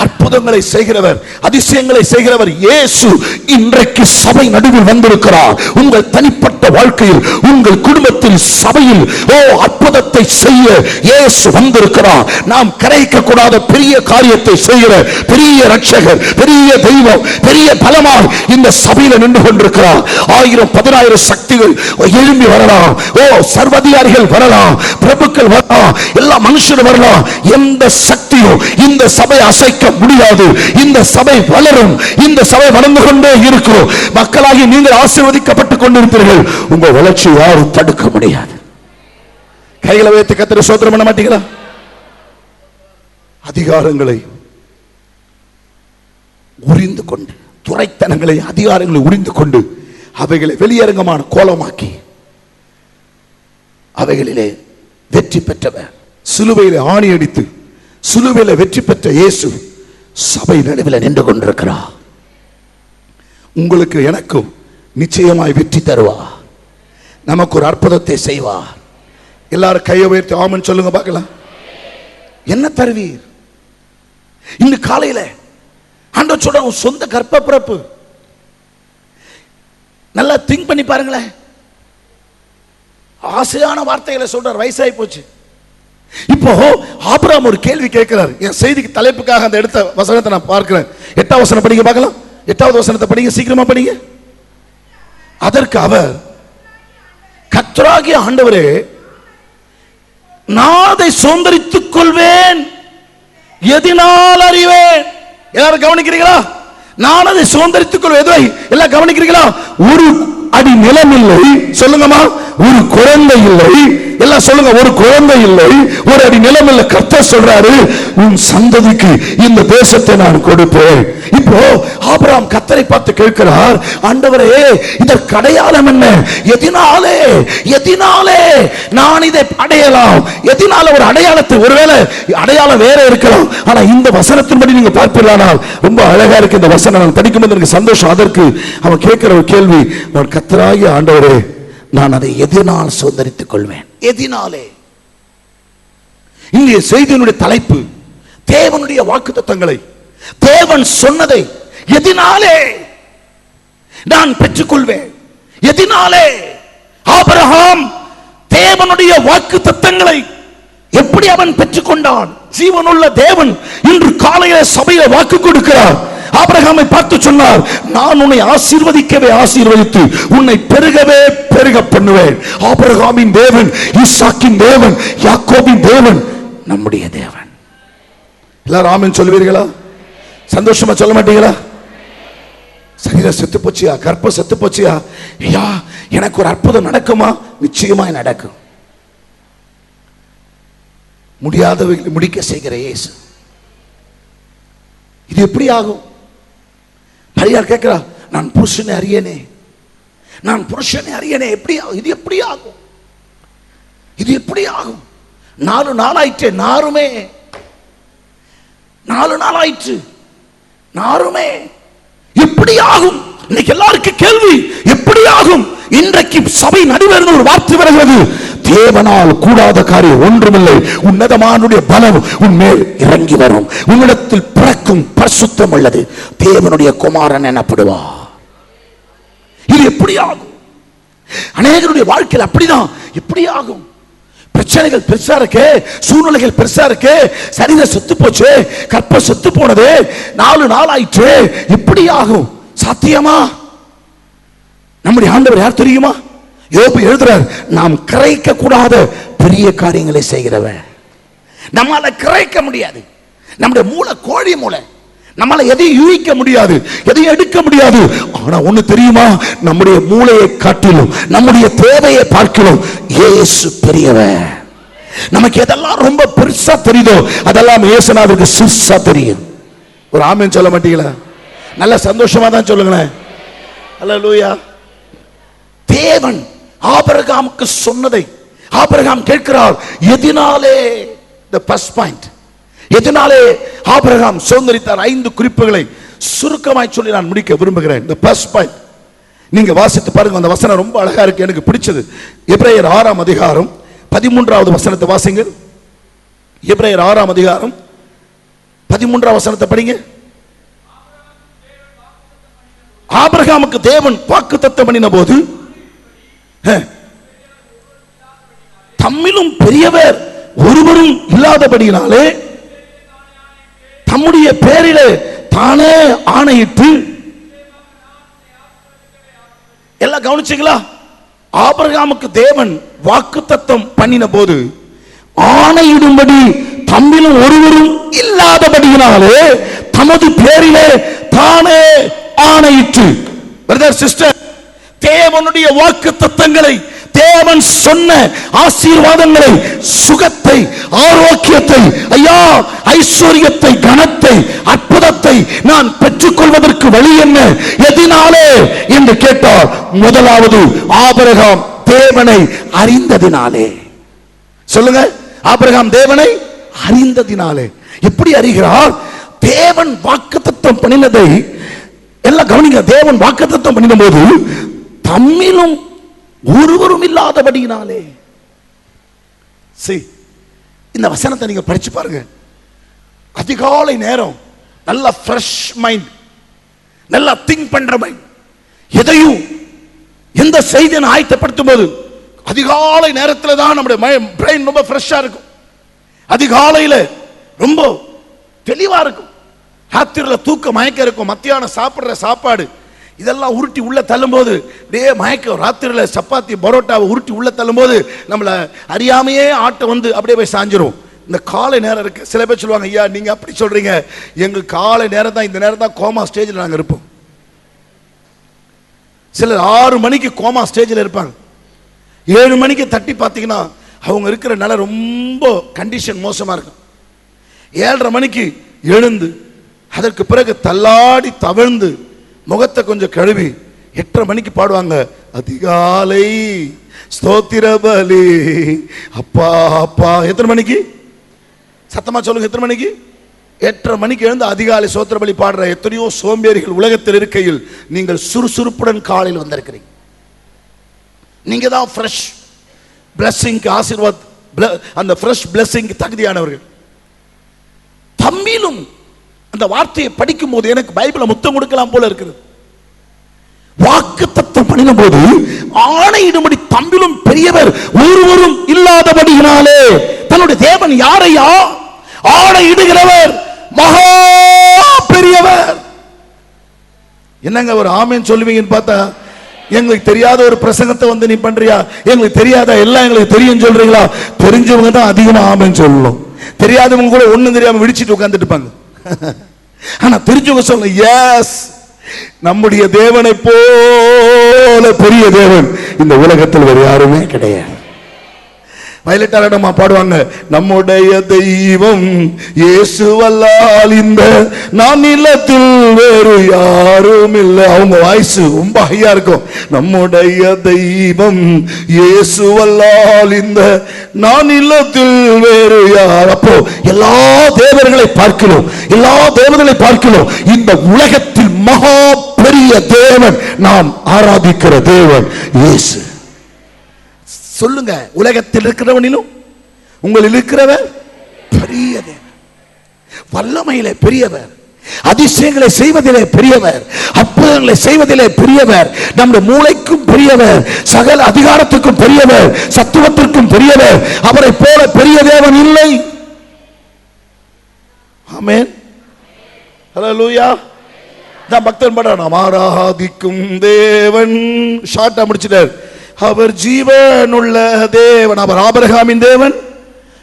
அற்புதங்களை செய்கிறவர், அதிசயங்களை செய்கிறவர் இயேசு இன்றைக்கு சபை நடுவில் வந்திருக்கிறார். உங்கள் தனிப்பட்ட வாழ்க்கையில், உங்கள் குடும்பத்தில், சபையில் ஓ அற்புதத்தை செய்ய இயேசு வந்திருக்கிறார். நாம் கரைக்க கூடாத பெரிய காரியத்தை செய்கிற பெரிய ரட்சகர், பெரிய தெய்வம், பெரிய பலமாய் இந்த சபையில் நின்று கொண்டிருக்கிறார். 1000 10,000 சக்திகள் எழும்பி வரலாம், ஓ சர்வதிகாரிகள் வரலாம், பிரபுக்கள் வரலாம், எல்லா மனுஷரும் வரலாம். எந்த சக்தியும் இந்த சபை அசைக்க முடியாது. இந்த சபை வளரும், இந்த சபை வளர்ந்து கொண்டே இருக்கும். மக்களாகி நீங்கள் ஆசீர்வதிக்கப்பட்டுக் கொண்டிருப்பீர்கள். உங்க வளர்ச்சி யாரும் தடுக்க முடியாது. கைகளை வைத்து கர்த்தரை ஸ்தோத்திரம் பண்ண மாட்டீங்களா? அதிகாரங்களை உரிந்து கொண்டு, துரைத்தனங்களை, அதிகாரங்களை உரிந்து கொண்டு அவைகளை வெளியரங்கமான கோலமாக்கி அவைகளிலே வெற்றி பெற்றவர், சிலுவையிலே ஆணி அடித்து சிலுவையிலே வெற்றி பெற்ற இயேசு சபை நடுவில் நின்று கொண்டிருக்கிறார். உங்களுக்கு எனக்கும் நிச்சயமாய் வெற்றி தருவார். நமக்கு ஒரு அற்புதத்தை செய்வார். எல்லாரும் கையை உயர்த்தி ஆமென் சொல்லுங்க பார்க்கலாம். என்ன தருவீர்? இந்த காலையில ஆண்டவர் சொல்ற உன் சொந்த கற்ப பிறப்பு. நல்லா திங்க் பண்ணி பாருங்களேன். ஆசையான வார்த்தைகளை சொல்றார், வயசாகி போச்சு. இப்போ ஆபிரகாம் ஒரு கேள்வி கேட்கிறார். என் செய்திக்கு தலைப்புக்காக அந்த எடுத்த வசனத்தை நான் பார்க்கிறேன். 8வது வசனம் படிங்க பார்க்கலாம். 8வது வசனத்தை படிங்க, சீக்கிரமா படிங்க. அதற்கு அவர், கர்த்தராகிய ஆண்டவரே, நான் அதை சுதந்தரித்துக் கொள்வேன், எதினால் அறிவேன். எல்லாரும் கவனிக்கிறீங்களா? நான் அதை சுதந்தரித்துக் கொள்வேன். எதை எல்லாம் கவனிக்கிறீங்களா? ஒரு அடி நிலம் இல்லை, சொல்லுங்கம்மா, ஒரு குழந்தை இல்லை, எல்லாம் சொல்லுங்க, ஒரு குழந்தை இல்லை, ஒரு அடி நிலம் இல்லை. கர்த்தர் சொல்றாரு, உன் சந்ததிக்கு இந்த தேசத்தை நான் கொடுப்பேன். இப்போ ஆபிரகாம் கர்த்தரை பார்த்து கேட்கிறார், ஆண்டவரே, இதற்கு அடையாளம் என்ன? எதினாலே எதினாலே நான் இதை அடையலாம்? எதினால ஒரு அடையாளத்தை, ஒருவேளை அடையாளம் வேற இருக்கலாம், ஆனா இந்த வசனத்தின்படி நீங்க பார்ப்பீர்களானால் ரொம்ப அழகா இருக்கு இந்த வசனம். நான் படிக்கும்போது எனக்கு சந்தோஷம். அதற்கு அவன் கேட்கிற ஒரு கேள்வி, அவன் கர்த்தராகிய ஆண்டவரே, நான் அதை எதினால் சுதந்தரித்துக் கொள்வேன். எதினாலே? இங்கே செய்தியினுடைய தலைப்பு, தேவனுடைய வாக்குத்தத்தங்களை, தேவன் சொன்னதை எதினாலே நான் பெற்றுக்கொள்வேன். எதினாலே? ஆபிரகாம் தேவனுடைய வாக்கு தத்தங்களை எப்படி அவன் பெற்றுக்கொண்டான்? ஜீவனுள்ள தேவன் இன்று காலையில சபையில வாக்கு கொடுக்கிறார். ஆபிரகாமை பார்த்து சொன்னார், நான் உன்னை ஆசீர்வதிக்கவே ஆசீர்வதித்து உன்னை பெருகவே பெருக பண்ணுவேன். ஆபிரகாமின் தேவன், ஈசாக்கின் தேவன், யாக்கோபின் தேவன் நம்முடைய தேவன். எல்லாரும் ஆமென் சொல்லுவீர்களா? சந்தோஷமா சொல்ல மாட்டீங்களா? சரீரம் செத்து போச்சியா, கற்பம் செத்து போச்சியா, ஐயா எனக்கு ஒரு அற்புதம் நடக்குமா? நிச்சயமாய் நடக்கும். முடியாதவைகளை முடிக்க செய்கிற இயேசு. இது எப்படி ஆகும்? மரியாள் கேட்கிறா, நான் புருஷனை அறியனே, நான் புருஷனை அறியனே, எப்படி இது எப்படி ஆகும்? இது எப்படி ஆகும்? 4 நாளாயிற்று நாருமே, 4 நாளாயிற்று நாருமே, எப்படி ஆகும்? இன்னைக்கு எல்லாருக்கும் கேள்வி, எப்படி ஆகும்? இன்றைக்கு சபை நடுவில் ஒரு வார்த்தை வருகிறது, தேவனால் கூடாத காரியம் ஒன்றுமில்லை. உன்னதமானுடைய பலம் உன்மேல் இறங்கி வரும், உன்னிடத்தில் பிறக்கும் பரிசுத்தம் உள்ளது, தேவனுடைய குமாரன் எனப்படுவார். இது எப்படி ஆகும்? அநேகருடைய வாழ்க்கையில் அப்படிதான். எப்படி ஆகும்? பிரச்சனைகள் பெருசா இருக்கு, சூழ்நிலைகள் பெருசா இருக்கு, சரீரம் செத்து போச்சு, கற்ப செத்து போனது, 4 நாள் ஆயிற்று, எப்படி ஆகும்? சாத்தியமா? நம்முடைய ஆண்டவர் யார் தெரியுமா? யோபு எழுதுறார், நாம் கிரைக்க கூடாத பெரிய காரியங்களை செய்கிறவன். நம்மால கிரைக்க முடியாது, நம்முடைய மூளை கோழி மூளை, நம்மால எதையும் யூகிக்க முடியாது, எதையும் எடுக்க முடியாது. ஆனா ஒண்ணு தெரியுமா? நம்முடைய மூளையை காட்டிலும் நம்முடைய தேவையை பார்க்கிறோம் இயேசு பெரியவன். நமக்கு எதெல்லாம் ரொம்ப பெருசா தெரியுதோ அதெல்லாம் இயேசுநாதருக்கு சிறுசா தெரியும். ஒரு ஆமென் சொல்ல மாட்டீங்களா? நல்ல சந்தோஷமா தான் சொல்லுங்களேன். அல்லேலூயா. தேவன் ஆபிரகாமுக்கு சொன்னதை ஆபிரகாம் கேட்கிறார். எதினாலே, the first point, எதினாலே ஆபிரகாம் சுதந்தரித்தார்? 5 குறிப்புகளை சுருக்கமாய் சொல்லி நான் முடிக்க விரும்புகிறேன். the first point நீங்க வாசித்து பாருங்க, அந்த வசனம் ரொம்ப அழகா இருக்கு, எனக்கு பிடிச்சது. எபிரேயர் 6ஆம் அதிகாரம் 13வது வசனத்தை வாசிங்க. எபிரேயர் 6ஆம் அதிகாரம் 13வது வசனத்தை படிங்க. ஆபிரகாமுக்கு தேவன் வாக்குத்தத்தம் பண்ணின போது தம்மிலும் பெரியவர் ஒருவரும் இல்லாதபடியினாலே தம்முடைய பேரிலே தானே ஆணையிட்டு, எல்லாம் கவனிச்சீங்களா? ஆபிரகாமுக்கு தேவன் வாக்குத்தத்தம் பண்ணின போது ஆணையிடும்படி தம்மிலும் ஒருவரும் இல்லாதபடியினாலே தமது பேரிலே தானே ஆணையிட்டு. பிரதர் சிஸ்டர், தேவனுடைய வாக்குத்தத்தங்களை, தேவன் சொன்ன ஆசீர்வாதங்களை, சுகத்தை, ஆரோக்கியத்தை, ஐயா ஐஸ்வர்யத்தை, கனத்தை, அற்புதத்தை நான் பெற்றுக்கொள்வதற்கு வழி என்ன? எதினாலே என்று கேட்டார். முதலாவது, ஆபிரகாம் தேவனை அறிந்ததினாலே. சொல்லுங்க, ஆபிரகாம் தேவனை அறிந்ததினாலே. எப்படி அறிகிறார்? தேவன் வாக்குத்தத்தம் பண்ணினதை எல்லாம் கவனிங்க. தேவன் வாக்குத்தத்தம் பண்ணின போது தம்மிலும் ஒருவரும் இல்லாதபடியினாலே. இந்த வசனத்தை நீங்க படிச்சு பாருங்க. அதிகாலை நேரம், நல்ல ஃப்ரெஷ் மைண்ட், நல்லா திங்க் பண்ற மைண்ட், எதையும் எந்த செய்தியை ஆயத்தப்படுத்தும் போது அதிகாலை நேரத்தில் தான் நம்முடைய பிரெயின் ரொம்ப ஃப்ரெஷ்ஷா இருக்கும். அதிகாலையில் ரொம்ப தெளிவா இருக்கும். ராத்திரில தூக்க மயக்கம் இருக்கும். மத்தியானம் சாப்பிடுற சாப்பாடு இதெல்லாம் உருட்டி உள்ள தள்ளும் போது அப்படியே மயக்கம். ராத்திரில சப்பாத்தி பரோட்டாவை உருட்டி உள்ள தள்ளும் போது நம்மள அறியாமையே ஆட்டை வந்து அப்படியே போய் சாஞ்சிரும். இந்த காலை நேரம் இருக்கு. சில பேர் சொல்லுவாங்க, ஐயா நீங்க அப்படி சொல்றீங்க, எங்களுக்கு காலை நேரம் தான், இந்த நேரம் தான் கோமா ஸ்டேஜில் நாங்கள் இருப்போம். சிலர் 6 மணிக்கு கோமா ஸ்டேஜில் இருப்பாங்க. 7 மணிக்கு தட்டி பார்த்தீங்கன்னா அவங்க இருக்கிற நிலை ரொம்ப கண்டிஷன் மோசமா இருக்கும். 7:30 மணிக்கு எழுந்து அதற்கு பிறகு தள்ளாடி தவழ்ந்து முகத்தை கொஞ்சம் கழுவி 8:30 மணிக்கு பாடுவாங்க, அதிகாலை ஸ்தோத்திர பலி அப்பா அப்பா. எத்தனை மணிக்கு? சத்தமா சொல்லுங்க, எத்தனை மணிக்கு? 8:30 மணிக்கு எழுந்து அதிகாலை ஸ்தோத்திர பலி பாடுற எத்தனையோ சோம்பேறிகள் உலகத்தில் இருக்கையில் நீங்கள் சுறுசுறுப்புடன் காலையில் வந்திருக்கிறீங்க. நீங்க தான் ஃப்ரெஷ் பிளஸிங்க்கு ஆசீர்வாத், அந்த ஃப்ரெஷ் பிளஸிங்க்கு தகுதியானவர்கள். தம்மிலும் அந்த வார்த்தையை படிக்கும் போது எனக்கு பைபிளை முத்தம் கொடுக்கலாம் போல இருக்கிறது. வாக்குத்தத்தம் தீர்மானம் பண்ணின போது ஆணையிடும்படி தம்மிலும் பெரியவர் ஒருவரும் இல்லாதபடியினாலே தன்னுடைய தேவன் யாரையா? ஆணையிடுகிறவர், மகா பெரியவர். என்னங்க ஒரு ஆமென் சொல்லுவீங்கன்னு பார்த்தா, எங்களுக்கு தெரியாத ஒரு பிரசங்கத்தை வந்து நீ பண்றியா, எங்களுக்கு தெரியாத எல்லாம் எங்களுக்கு தெரியும் சொல்றீங்களா? தெரிஞ்சவங்க தான் அதிகமா ஆமென் சொல்லணும். தெரியாதவங்க கூட ஒண்ணும் தெரியாம விழிச்சிட்டு உட்கார்ந்துட்டு இருப்பாங்க. ஆனா தெரிஞ்சவங்க சொல்ல, எஸ், நம்முடைய தேவனை போல பெரிய தேவன் இந்த உலகத்தில் வேறு யாருமே கிடையாது. வயலட்டாரமா பாடுவாங்க, நம்முடைய தெய்வம் இயேசுவல்லால் இந்த நான் நிலத்தில் வேறு யாரும் இல்லை. அவங்க வாய்ஸ் ரொம்ப ஹையா இருக்கும். நம்முடைய தெய்வம் இயேசுவல்லால் இந்த நான் நிலத்தில் வேறு யார். அப்போ எல்லா தேவர்களை பார்க்கிறோம், எல்லா தேவர்களை பார்க்கிறோம். இந்த உலகத்தில் மகா பெரிய தேவன், நாம் ஆராதிக்கிற தேவன் இயேசு. சொல்லுங்க, உலகத்தில் இருக்கிறவனிலும் உங்களில் இருக்கிறவர் பெரிய தேவன், வல்லமையிலே பெரியவர், அதிசயங்களை செய்வதிலே பெரியவர், அற்புதங்களை செய்வதிலே பெரியவர், நம்முடைய மூளைக்கும் பெரியவர், சகல அதிகாரத்துக்கும் பெரியவர், சத்துவத்திற்கும் பெரியவர். அவரை போல பெரிய தேவன் இல்லை. ஆமென், ஹல்லேலூயா. நான் பக்தன் பட நாம் ஆராதிக்கும் தேவன் ஷார்ட்டா முடிச்சிட்டார். அவர் ஜீவனுள்ள தேவன், அவர் ஆபிரகாமின் தேவன்,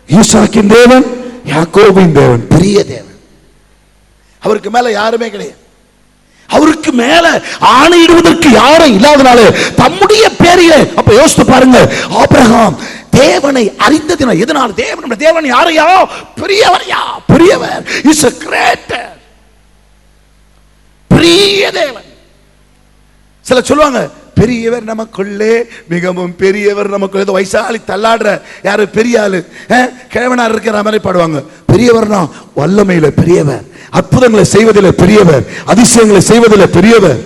ஈசாக்கின் தேவன், யாக்கோபின் தேவன், பெரிய தேவன். அவருக்கு மேல யாருமே கிடையாது. அவருக்கு மேல ஆணையிடுவதற்கு யாரும் இல்லாதனால தம்முடைய பேரிலே. அப்ப யோசித்து பாருங்க, ஆபிரகாம் தேவனை அறிந்ததினால். எதனால்? தேவன், தேவன் யாரையா? பெரியவர். பெரியவர் இஸ் a greater, பெரிய தேவன். சில சொல்லுவாங்க, பெரியவர் நமக்குள்ளே, மிகவும் பெரியவர் நமக்குள்ளே. ஏதோ வயசாளி தள்ளாடுற யாரு பெரிய ஆளு, கிழவனா இருக்கிற மாதிரி பாடுவாங்க. பெரியவர்னா வல்லமையில பெரியவர், அற்புதங்களை செய்வதில் பெரியவர், அதிசயங்களை செய்வதில் பெரியவர்,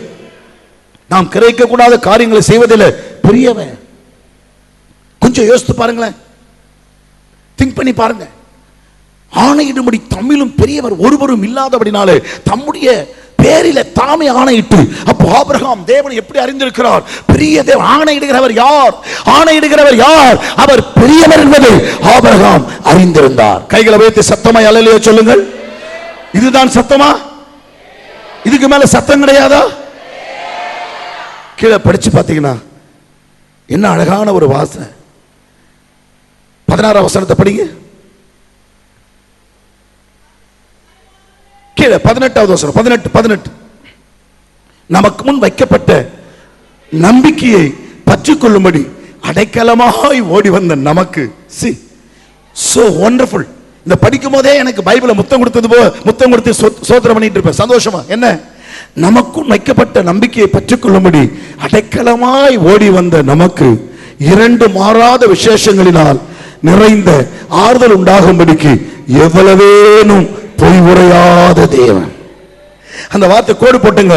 நாம் கிரகிக்க கூடாத காரியங்களை செய்வதில் பெரியவர். கொஞ்சம் யோசித்து பாருங்களேன், திங்க் பண்ணி பாருங்க. ஆணையிடும்படி தம்மிலும் பெரியவர் ஒருவரும் இல்லாதபடினாலே தம்முடைய பேரில தாமே ஆணையிட்டு. அப்போ ஆபிரகாம் தேவனை எப்படி அறிந்திருக்கிறார்? பெரிய தேவன். ஆணையிடுகிறவர் யார்? ஆணையிடுகிறவர் யார்? அவர் பெரியவர் என்பதை ஆபிரகாம் அறிந்திருந்தார். கைகளை வைத்து சத்தமாய் அல்லேலூயா சொல்லுங்கள். இதுதான் சத்தமா? இதுக்கு மேல சத்தம் கிடையாதா? கீழே படிச்சு பார்த்தீங்கன்னா என்ன அழகான ஒரு வாசனை. 16ஆம் வசனத்தை படிங்க. கீழே 18வது வசனம். 18 நமக்கு முன் வைக்கப்பட்ட நம்பிக்கையை பற்றிக் கொள்ளும்படி அடைக்கலமாய் ஓடி வந்த நமக்கு. so wonderful. இந்த படிக்கும் போதே எனக்கு பைபிளை முத்தம் கொடுத்து சோத்திரம் பண்ணிட்டு இருப்பேன் சந்தோஷமா. என்ன? நமக்கும் வைக்கப்பட்ட நம்பிக்கையை பற்றிக் கொள்ளும்படி அடைக்கலமாய் ஓடி வந்த நமக்கு இரண்டு மாறாத விசேஷங்களினால் நிறைந்த ஆறுதல் உண்டாகும்படிக்கு எவ்வளவேனும் பொய் உரையாத தேவன். அந்த வார்த்தை கோடு போட்டுங்க,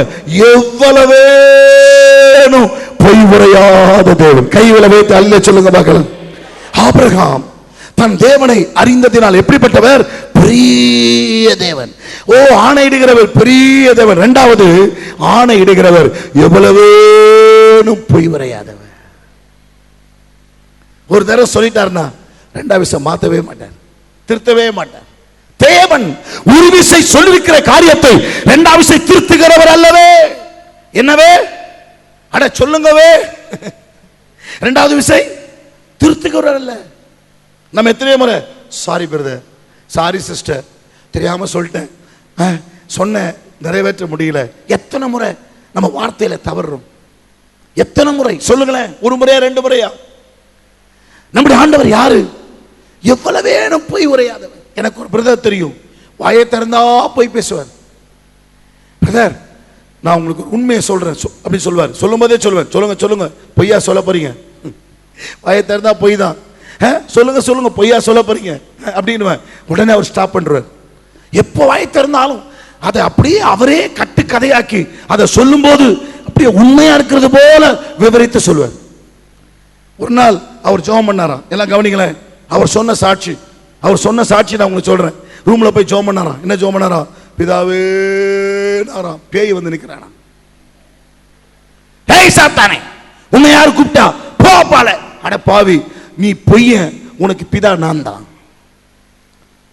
எவ்வளவேனும் பொய் உரையாத தேவன். கைகளை வைத்து அல்ல சொல்லுங்க பார்க்கலாம். ஆபிரகாம் தன் தேவனை அறிந்ததினால் எப்படிப்பட்டவர்? பெரிய தேவன். ஓ, ஆணையிடுகிறவர் பெரிய தேவன். இரண்டாவது, ஆணையிடுகிறவர் எவ்வளவேனும் பொய் உரையாதவர். ஒரு தடவை சொல்லிட்டார்னா ரெண்டாவது விஷயம் மாத்தவே மாட்டார், திருத்தவே மாட்டார். தேவன் ஒரு விசை சொல்லிருக்கிற காரியத்தை இரண்டாவது விசை திருத்துகிறவர் அல்லவே. என்னவே? அட சொல்லுங்கவே. இரண்டாவது விசை திருத்துகிறவர் அல்ல. நம்ம எத்தனை முறை சாரி பிரதர், சாரி சிஸ்டர், தெரியாம சொல்லிட்டேன், சொன்ன நிறைவேற்ற முடியல. எத்தனை முறை நம்ம வார்த்தையில தவறுறோம்? எத்தனை முறை சொல்லுங்களேன்? ஒரு முறையா, ரெண்டு முறையா? நம்முடைய ஆண்டவர் யாரு? எவ்வளவேனும் பொய் உரையாதவர். எனக்கு ஒரு பிரதர் தெரியும், வாயை திறந்தா போய் பேசுவார். பிரதர், நான் உங்களுக்கு ஒரு உண்மையை சொல்றேன் அப்படி சொல்வார். சொல்லும் போதே சொல்லுவேன், சொல்லுங்க சொல்லுங்க, பொய்யா சொல்ல போறீங்க? வாயை திறந்தா பொய் தான். சொல்லுங்க சொல்லுங்க, பொய்யா சொல்ல போறீங்க அப்படின்னு உடனே அவர் ஸ்டாப் பண்றார். எப்போ வாயை திறந்தாலும் அதை அப்படியே அவரே கட்டு கதையாக்கி அதை சொல்லும் போது அப்படியே உண்மையா இருக்கிறது போல விவரித்து சொல்லுவார். ஒரு நாள் அவர் ஜெபம் பண்ணாராம். எல்லாம் கவனிங்களேன், அவர் சொன்ன சாட்சி, அவர் சொன்ன சாட்சி நான் உங்களுக்கு சொல்றேன். ரூம்ல போய் ஜெபம் பண்ணாராம். என்ன ஜெபம் பண்ணாராம்? பிதாவே நாராம். பேய் வந்து நிக்கிறானா, ஏய் சாத்தானே, உன்னை யாரு கூப்பிட்டா? போப்பால. அட பாவி, நீ பொய்யன், உனக்கு பிதா நான் தான்.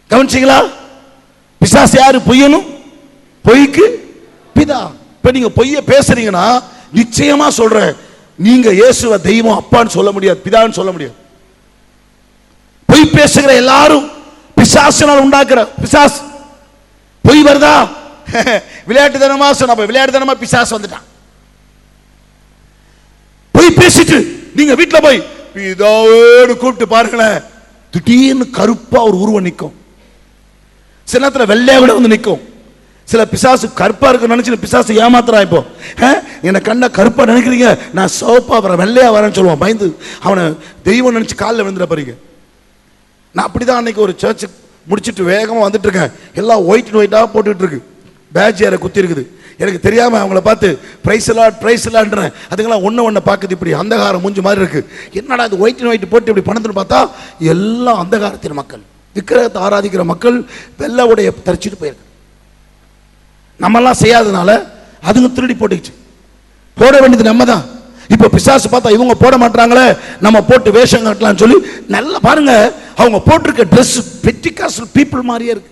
கவனிச்சீங்களா? பிசாசு யாரு? பொய்யனும் பொய்க்கு பிதா. இப்ப நீங்க பொய்ய பேசுறீங்கன்னா நிச்சயமா சொல்றேன், நீங்க இயேசுவை தெய்வம் அப்பான்னு சொல்ல முடியாது, பிதான்னு சொல்ல முடியாது. பொய் பேசுகிற எல்லாரும் பிசாசினால் உண்டாக்குற பிசாசு. பொய் வருதா? விளையாட்டு தனமா சொன்ன, விளையாட்டு தனமா பிசாசு வந்துட்டான். பொய் பேசிட்டு நீங்க வீட்டுல போய் பிதாவேன்னு கூப்பிட்டு பாருங்களேன், திடீர்னு கருப்பா ஒரு உருவம் நிற்கும். சில நேரத்தில் வெள்ளையா கூட வந்து நிற்கும். சில பிசாசு கருப்பா இருக்கு நினைச்சு பிசாசு ஏமாத்துறா. இப்போ என்ன கண்ண கருப்பா நினைக்கிறீங்க, நான் சிவப்பா வரேன் வெள்ளையா வரேன்னு சொல்லுவான். பயந்து அவனை தெய்வம் நினைச்சு காலில் விழுந்துட பாருங்க. நான் அப்படிதான் அன்னைக்கு ஒரு சர்ச்சு முடிச்சுட்டு வேகமா வந்துட்டு இருக்கேன். எல்லாம் ஒயிட் ஒயிட்டா போட்டுட்டு இருக்கு, பேட்ச் யாரை குத்தி இருக்குது. எனக்கு தெரியாம அவங்கள பார்த்து பிரைஸ் எல்லாம் அதுக்கெல்லாம் ஒண்ணு பார்க்குது, இப்படி அந்தகாரம் மூஞ்சி மாதிரி இருக்கு. என்னடா இது ஒயிட் ஒயிட் போட்டு இப்படி பணத்துன்னு பார்த்தா எல்லாம் அந்தகாரத்தின் மக்கள், விக்கிரகத்தை ஆராதிக்கிற மக்கள் வெள்ளை உடைய தரிச்சிட்டு போயிருக்கு. நம்மெல்லாம் செய்யாதனால அதுங்க திருடி போட்டுச்சு. போட வேண்டியது நம்ம தான். இப்ப பிசாசு பார்த்தா இவங்க போட மாட்டாங்களே, நம்ம போட்டு வேஷம் கட்டலாம்னு சொல்லி நல்லா பாருங்க, அவங்க போட்டிருக்க ட்ரெஸ் பெட்டிகாஸ்டல் பீப்புள் மாதிரியே இருக்கு,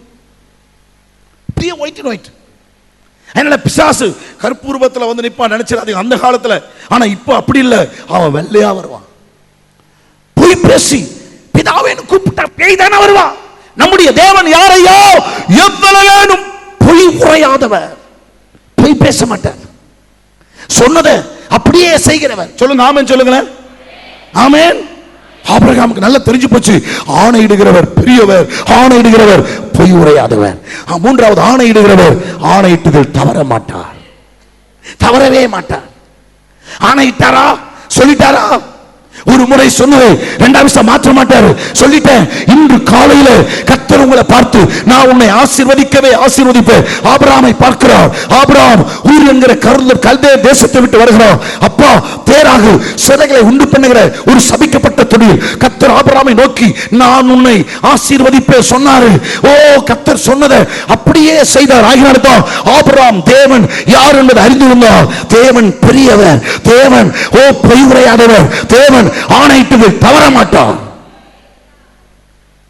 அப்படியே ஒயிட் ஒயிட். அதனால பிசாசு கற்பூர்வத்தில் வந்து நிப்பான் நினைச்சிடாதீங்க அந்த காலத்துல. ஆனா இப்ப அப்படி இல்லை, அவன் வெள்ளையா வருவான். பொய் பேசி பிதாவேன்னு கூப்பிட்டா பேய் தானே வருவான். நம்முடைய தேவன் யாரையோ எவ்வளவேனும் பொய் உரையாதவர், பொய் பேச மாட்டார், சொன்னதை அப்படியே செய்கிறவர். சொல்லுங்க ஆமென், சொல்லுங்களேன் ஆமென். ஆபிரகாமுக்கு நல்லா தெரிஞ்சு போச்சு, ஆணையிடுகிறவர் பெரியவர், ஆணையிடுகிறவர் பொய் உரையாதவர். மூன்றாவது, ஆணையிடுகிறவர் ஆணையிட்டதில் தவற மாட்டார், தவறவே மாட்டார். ஆணையிட்டாரா, சொல்லிட்டாரா, ஒரு முறை சொன்னது இரண்டாவது விஷயம் மாற்ற மாட்டாரு. சொல்லிட்டேன், இன்று காலையில கர்த்தர் உங்களை பார்த்து நான் உன்னை ஆசீர்வதிக்கவே ஆசீர்வதிப்பேன். ஆபிரகாமை பார்க்கிறார். ஆபிரகாம் ஊர் என்கிற கல்தே தேசத்தை விட்டு வருகிறார். அப்பா தேராகு சிலைகளை உண்டு பண்ணுகிற ஒரு சபிக்கப்பட்ட தொழில். கர்த்தர் ஆபிரகாமை நோக்கி நான் உன்னை ஆசீர்வதிப்பேன் சொன்னாரு. ஓ, கர்த்தர் சொன்னதை அப்படியே செய்தார். ஆகினால்தான் ஆபிரகாம் தேவன் யார் என்பதை அறிந்து கொண்டார். தேவன் பெரியவர், தேவன் பொய் உரையாதவர், தேவன் ஆணையிட்டது தவற மாட்டார்.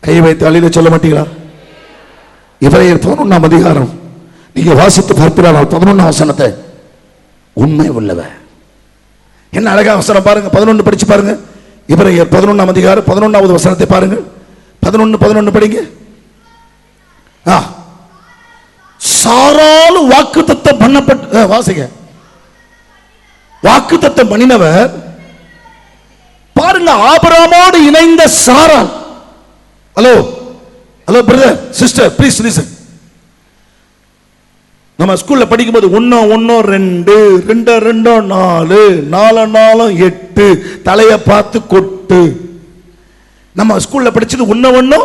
கை வைத்து அழில சொல்ல மாட்டீங்களா? எபிரேயர் 11ஆம் அதிகாரம் நீங்க வாசித்து பார்க்கிறார்கள் 11ஆம் வசனத்தை. உண்மை உள்ளவர். என்ன அழகா வசனம் பாருங்க, 11 படிச்சு பாருங்க. எபிரேயர் 11ஆம் அதிகாரம் 11வது வசனத்தை பாருங்க. 11 படிங்க. சாரால் வாக்குத்தத்தம் பண்ணப்பட்ட, வாசிங்க, வாக்குத்தத்தம் பண்ணினவர் பாருங்க, ஆபிரகாமோடு இணைந்த சாராள். Hello hello brother sister please listen. நம்ம ஸ்கூல்ல படிக்கும்போது 1 1 2 2 2 4 4 4 8 தலைய பார்த்து கொட்டு. நம்ம ஸ்கூல்ல படிச்சது 1 1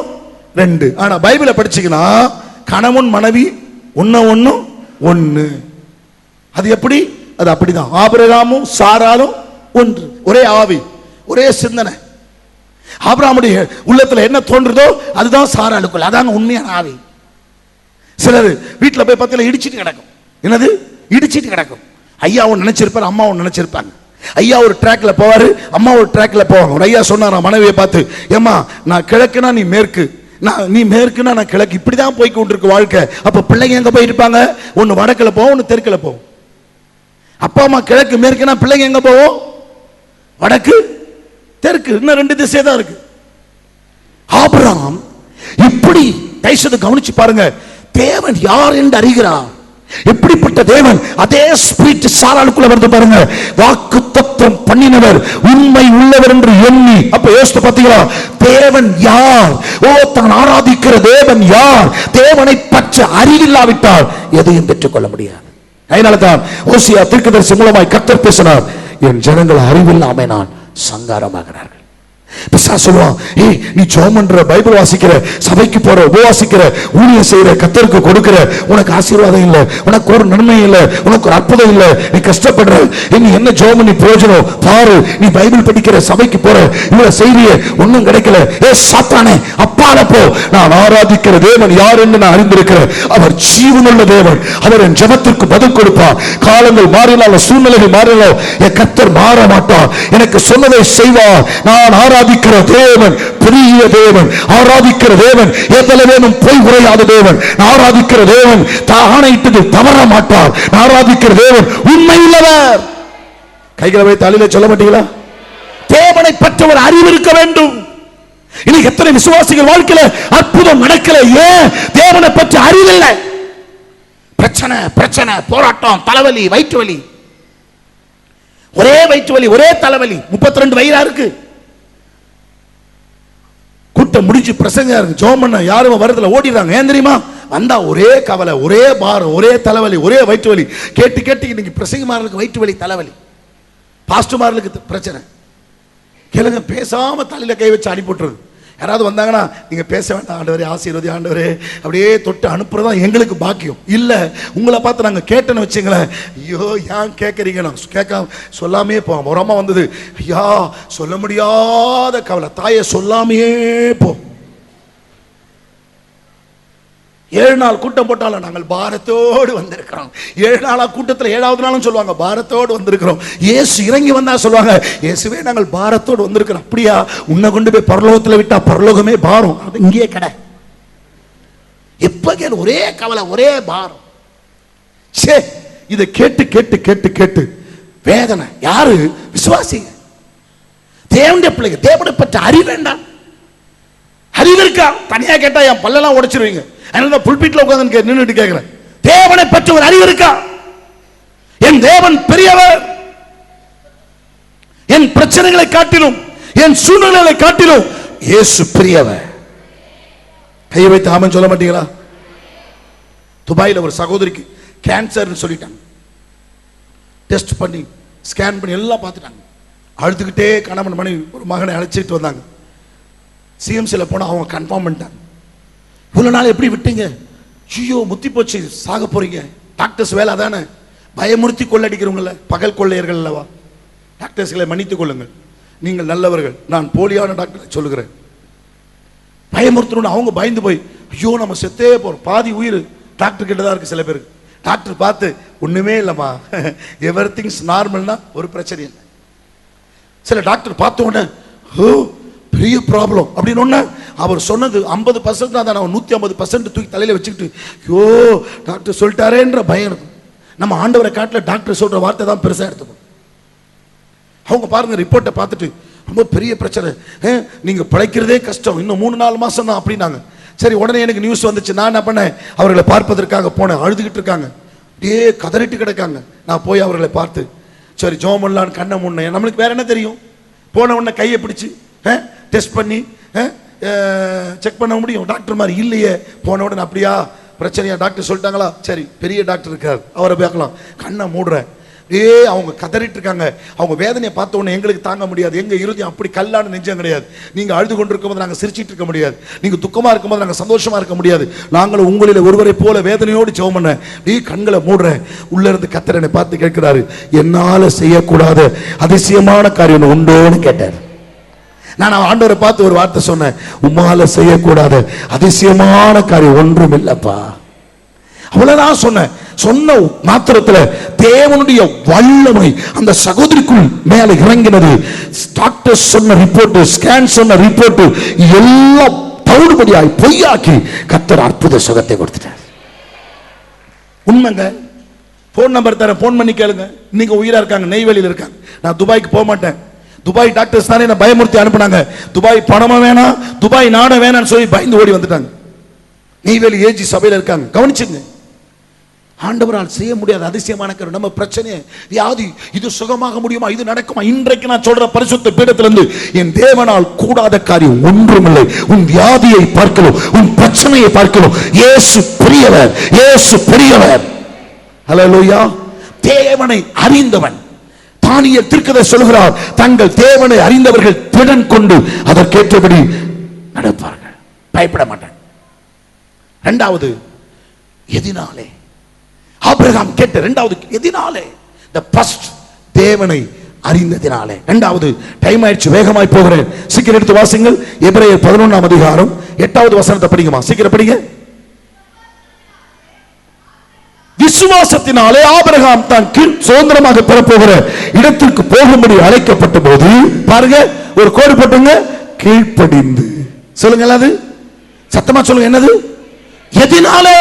2. ஆனா பைபிளை படிச்சீங்கன்னா கணவன் மனைவி 1 1 1. அது எப்படி? அது அப்படிதான். ஆபிரகாமும் சாராலும் ஒன்று, ஒரே ஆவி, ஒரே சிந்தனை. ஆபிரகாமுடைய உள்ளத்துல என்ன தோன்றுதோ அதுதான் சாராளுக்குள்ள, அதான் உண்மையான ஆவி. சிலர் வீட்டில் போய் பார்த்தீங்கன்னா இடிச்சிட்டு கிடக்கும். என்னது? இடிச்சிட்டு கிடக்கும். ஐயாவும் நினைச்சிருப்பாரு, அம்மாவும் நினைச்சிருப்பாங்க. ஐயா ஒரு ட்ராக்ல போவாரு, அம்மா ஒரு ட்ராக்ல போவாங்க. ஒரு ஐயா சொன்னார் மனைவியை பார்த்து, ஏம்மா நான் கிழக்குனா நீ மேற்கு, நீ மேற்குனா நான் கிழக்கு, இப்படிதான் போய் கொண்டிருக்கு வாழ்க்கை. அப்ப பிள்ளைங்க எங்க போய் இருப்பாங்க? ஒன்னு வடக்குல போவோம், ஒன்னு தெற்குல போவோம். அப்பா அம்மா கிழக்கு மேற்குனா பிள்ளைங்க எங்க போவோம்? வடக்கு தெற்கு, இன்னும் 2 திசை தான் இருக்கு. ஆபிரகாம் இப்படி தைசது கவனிச்சு பாருங்க, தேவன் யார் என்று அறிகிறார். எப்படிப்பட்ட தேவன்! அதே ஸ்பிரிட் சாராளுக்குள்ள வந்து பாருங்க. வாக்குத்தத்தம் பண்ணினவர் உண்மை உள்ளவர் என்று எண்ணி, அப்ப யோசித்து பார்த்தீங்களா? தேவன் யார்? தான் ஆராதிக்கிற தேவன் யார்? தேவனை பற்றி அறிவில்லாவிட்டால் எதையும் பெற்றுக்கொள்ள முடியாது. அதனால்தான் ஓசியா தீர்க்கதரிசி மூலமாய் கர்த்தர் பேசினார், என் ஜனங்கள் அறிவில்லாமை நான் சங்காரமாகிறார்கள். பிசாசு சொல்லுவான், ஏய் நீ ஜெபம் பண்ற, பைபிள் வாசிக்கிற, சபைக்கு போற, உபவாசிக்கிற, ஊழியம் செய்யற, கர்த்தருக்கு கொடுக்கிற, உனக்கு ஆசீர்வாதம் இல்ல, உனக்கு ஒரு நன்மை இல்ல, உனக்கு ஒரு அற்புதம் இல்ல, நீ கஷ்டப்படுற, நீ என்ன ஜெபம் பண்ணி பிரயோஜனம் பாரு, நீ பைபிள் படிக்கிற, சபைக்கு போற, இவ்வளவு செய்தியே ஒன்னும் கிடைக்கல. ஏ சாத்தானே அப்பால போ, நான் ஆராதிக்கிற தேவன் யார் என்று நான் அறிந்திருக்கிறேன். அவர் ஜீவனுள்ள தேவன். அவர் என் ஜெபத்திற்கு பதில் கொடுப்பார். காலங்கள் மாறினாலும் சூழ்நிலைகள் மாறினாலும் என் கர்த்தர் மாற மாட்டார். எனக்கு சொன்னதை செய்வார். நான் ஆராதிக்கிற தேவன் பெரிய தேவன். ஆராதிக்கிற தேவன் எவ்வளவேனும் பொய் உரையாத தேவன். ஆராதிக்கிற தேவன் ஆணையிட்டது தவற மாட்டார். ஆராதிக்கிற தேவன் உண்மை உள்ளவர். கைகளை வைத்து அழில சொல்ல மாட்டீங்களா? தேவனை பற்றி ஒரு அறிவு இருக்க வேண்டும். இன்னைக்கு எத்தனை விசுவாசிகள் வாழ்க்கையில அற்புதம் நடக்கல? ஏன்? தேவனை பற்றி அறிவில்லை. பிரச்சனை பிரச்சனை, போராட்டம், தலைவலி, வயிற்று வலி, ஒரே வயிற்று வலி, ஒரே தலைவலி, 32 வயிறா இருக்கு. கூட்டம் முடிஞ்சு பிரசங்க இருக்கு, ஜெபம் பண்ண யாரும் வரதுல ஓடிடுறாங்க. ஏன் தெரியுமா? வந்தா ஒரே கவலை, ஒரே பாரம், ஒரே தலைவலி, ஒரே வயிற்று வலி. கேட்டு கேட்டு இன்னைக்கு பிரசங்கமார்களுக்கு வயிற்று வலி, தலைவலி, பாஸ்டர்மார்களுக்கு பிரச்சனை. கேளுங்க, பேசாம தலையில கை வச்சு அனுப்பிட்டுறது. யாராவது வந்தாங்கன்னா நீங்க பேச வேண்டாம், ஆண்டவரே ஆசீர்வதி, ஆண்டவரே அப்படியே தொட்டு அனுப்புறதா எங்களுக்கு பாக்கியம் இல்ல. உங்களை பார்த்து நாங்க கேட்டேன்னு வச்சுங்களேன், ஐயோ ஏன் கேட்கறீங்க, நான் கேட்க சொல்லாமே போவோம். ஒரு அம்மா வந்தது, ஐயா சொல்ல முடியாத கவலை, தாயை சொல்லாமையே போ. 7 நாள் கூட்டம் போட்டாலும் நாங்கள் பாரத்தோடு வந்திருக்கிறோம். 7 நாளா கூட்டத்தில் 7வது நாளும் சொல்லுவாங்க பாரத்தோடு வந்திருக்கிறோம். இயேசு இறங்கி வந்தா சொல்லுவாங்க, இயேசுவே நாங்கள் பாரத்தோடு வந்திருக்கிறோம். அப்படியா? உன்னை கொண்டு போய் பரலோகத்தில் விட்டா பரலோகமே பாரம், அது இங்கே கடை. எப்ப கேளு ஒரே கவலை, ஒரே பாரம். சே, இதை கேட்டு கேட்டு கேட்டு கேட்டு வேதனை. யாரு? விசுவாசிங்க, தேவனுடைய பிள்ளைங்க. தேவனை பற்றி அறிவு வேண்டாம். அறிவு இருக்கா? தனியா கேட்டா என் பல்லெல்லாம் உடைச்சிருவீங்க. அதனால புல்பீட்ல உட்கார்ந்து நின்னுட்டு கேட்கிறேன், தேவனை பற்றி ஒரு அறிவு இருக்கா? என் தேவன் பெரியவர். என் பிரச்சனைகளை காட்டிலும், என் சூழ்நிலைகளை காட்டிலும் இயேசு பெரியவர். கையை வைத்து ஆமென் சொல்ல மாட்டீங்களா? துபாயில ஒரு சகோதரிக்கு கேன்சர்னு சொல்லிட்டாங்க. டெஸ்ட் பண்ணி ஸ்கேன் பண்ணி எல்லாம் பார்த்துட்டாங்க. அழுதுகிட்டே கணவன் மனைவி ஒரு மகனை அழைச்சிட்டு வந்தாங்க. சிஎம்சியில் போனால் அவங்க கன்ஃபார்ம் பண்ணிட்டாங்க. இவ்வளோ நாள் எப்படி விட்டீங்க? ஐயோ முத்தி போச்சு, சாக போறீங்க. டாக்டர்ஸ் வேலை அதானே, பயமுறுத்தி கொள்ளடிக்கிறவங்கள, பகல் கொள்ளையர்கள் அல்லவா? டாக்டர்ஸ்களை மன்னித்துக் கொள்ளுங்கள், நீங்கள் நல்லவர்கள். நான் போலியான டாக்டர் சொல்லுகிறேன். பயமுறுத்தணும்னு அவங்க பயந்து போய், ஐயோ நம்ம செத்தே போறோம், பாதி உயிர் டாக்டர் கிட்ட தான் இருக்கு. சில பேருக்கு டாக்டர் பார்த்து ஒண்ணுமே இல்லைம்மா, எவ்ரி திங்ஸ் நார்மல்னா ஒரு பிரச்சனை இல்லை. சில டாக்டர் பார்த்த உடனே பெரிய ப்ராப்ளம் அப்படின்னு ஒண்ணு. அவர் சொன்னது 50% தான், 150% தூக்கி தலையில வச்சுக்கிட்டு ஐயோ டாக்டர் சொல்லிட்டாரேன்ற பயம் இருக்கும். நம்ம ஆண்டவரை காட்டில டாக்டர் சொல்ற வார்த்தை தான் பெருசா எடுத்துக்கணும். அவங்க பாருங்க ரிப்போர்ட்டை பார்த்துட்டு ரொம்ப பெரிய பிரச்சனை, நீங்க பிழைக்கிறதே கஷ்டம், இன்னும் 3-4 மாசம் தான் அப்படின்னாங்க. சரி, உடனே எனக்கு நியூஸ் வந்துச்சு. நான் என்ன பண்ணேன், அவர்களை பார்ப்பதற்காக போனேன். அழுதுகிட்டு இருக்காங்க, அப்படியே கதறிட்டு கிடக்காங்க. நான் போய் அவர்களை பார்த்து சரி ஜெபம் பண்ணலான்னு கண்ணை முன்னே, நம்மளுக்கு வேற என்ன தெரியும்? போன உடனே கையை பிடிச்சு டெஸ்ட் பண்ணி செக் பண்ண முடியும். டாக்டர் மாதிரி இல்லையே. போன உடனே அப்படியா பிரச்சனையா டாக்டர் சொல்லிட்டாங்களா? சரி, பெரிய டாக்டர் இருக்கார், அவரை பார்க்கலாம். கண்ணை மூடுறேன். அவங்க கதறிட்டு இருக்காங்க. அவங்க வேதனையை பார்த்த உடனே எங்களுக்கு தாங்க முடியாது. எங்க இருதயம் அப்படி கல்லான நெஞ்சம் கிடையாது. நீங்க அழுது கொண்டிருக்கும் போது நாங்கள் சிரிச்சிட்டு இருக்க முடியாது. நீங்க துக்கமா இருக்கும் போது நாங்கள் சந்தோஷமா இருக்க முடியாது. நாங்களும் உங்களில் ஒருவரை போல வேதனையோடு ஜெபம் பண்ணேன். கண்களை மூடுறேன். உள்ள இருந்து கர்த்தர் என்னை பார்த்து கேட்கிறாரு, என்னால செய்யக்கூடாத அதிசயமான காரியம் உண்டோன்னு கேட்டார். நான் ஆண்டவரை பார்த்து ஒரு வார்த்தை சொன்னேன், உம்மால செய்யக்கூடாத அதிசயமான காரியம் ஒன்றும் இல்லப்பா. அவ்வளவுதான் சொன்னேன். சொன்ன மாத்திரத்துல தேவனுடைய வல்லமை அந்த சகோதரிக்குள் மேல இறங்கினது. டாக்டர் சொன்ன ரிப்போர்ட், ஸ்கேன் சொன்ன ரிப்போர்ட் எல்லாம் தவிடுபடியாய் பொய்யாக்கி கர்த்தர் அற்புத சுகத்தை கொடுத்துட்டார். உண்மைங்க. போன் நம்பர் தரேன், போன் பண்ணி கேளுங்க. நீங்க உயிரா இருக்காங்க, நெய்வேலியில் இருக்காங்க. நான் துபாய்க்கு போக மாட்டேன். துபாய் டாக்டர்ஸ் தானே என்ன பயமுறுத்தி அனுப்புனாங்க. துபாய் பணமா வேணாம், துபாய் நாட வேணாம்னு சொல்லி பயந்து ஓடி வந்துட்டாங்க. நெய்வேலி ஏஜி சபையில் இருக்காங்க. கவனிச்சுங்க, ஆண்டவரால் செய்ய முடியாத அதிசயமான காரியம். நம்ம பிரச்சனை வியாதி, இது சுகமாக முடியுமா? இது நடக்குமா? இன்றைக்கு நான் சொல்ற பரிசுத்த பீடத்திலிருந்து என் தேவனால் கூடாத காரியம் ஒன்றுமில்லை. உன் வியாதியை பார்க்கணும், உன் பிரச்சனையை பார்க்கணும். இயேசு பெரியவர், இயேசு பெரியவர். ஹல்லேலூயா. தேவனை அறிந்தவன் தானியேல் தீர்க்கதரிசி சொல்கிறார், தங்கள் தேவனை அறிந்தவர்கள் திடன் கொண்டு அதற்கேற்றபடி நடப்பார்கள், பயப்பட மாட்டாங்க. இரண்டாவது, எதினாலே ஆபிரகாம் கேட்ட இரண்டாவது எதினாலே? the first, தேவனை அறிந்ததினாலே. இரண்டாவது, டைம் ஆயிடுச்சு, வேகமாய் போகிறேன், சீக்கிரம் எடுத்து வாசிங்கள். எபிரேயர் 11ஆம் அதிகாரம் 8வது வசனத்தை படிங்கம்மா, சீக்கிரம் படிங்க. விசுவாசத்தினாலே ஆபிரகாம் தான் சுதந்திரமாக பெறப்போகிற இடத்திற்கு போகும்படி அழைக்கப்பட்ட போது, பாருங்க, ஒரு கோடு போட்டுங்க, கீழ்ப்படிந்து. சொல்லுங்க, அது சத்தமா சொல்லுங்க, என்னது? எதினாலே?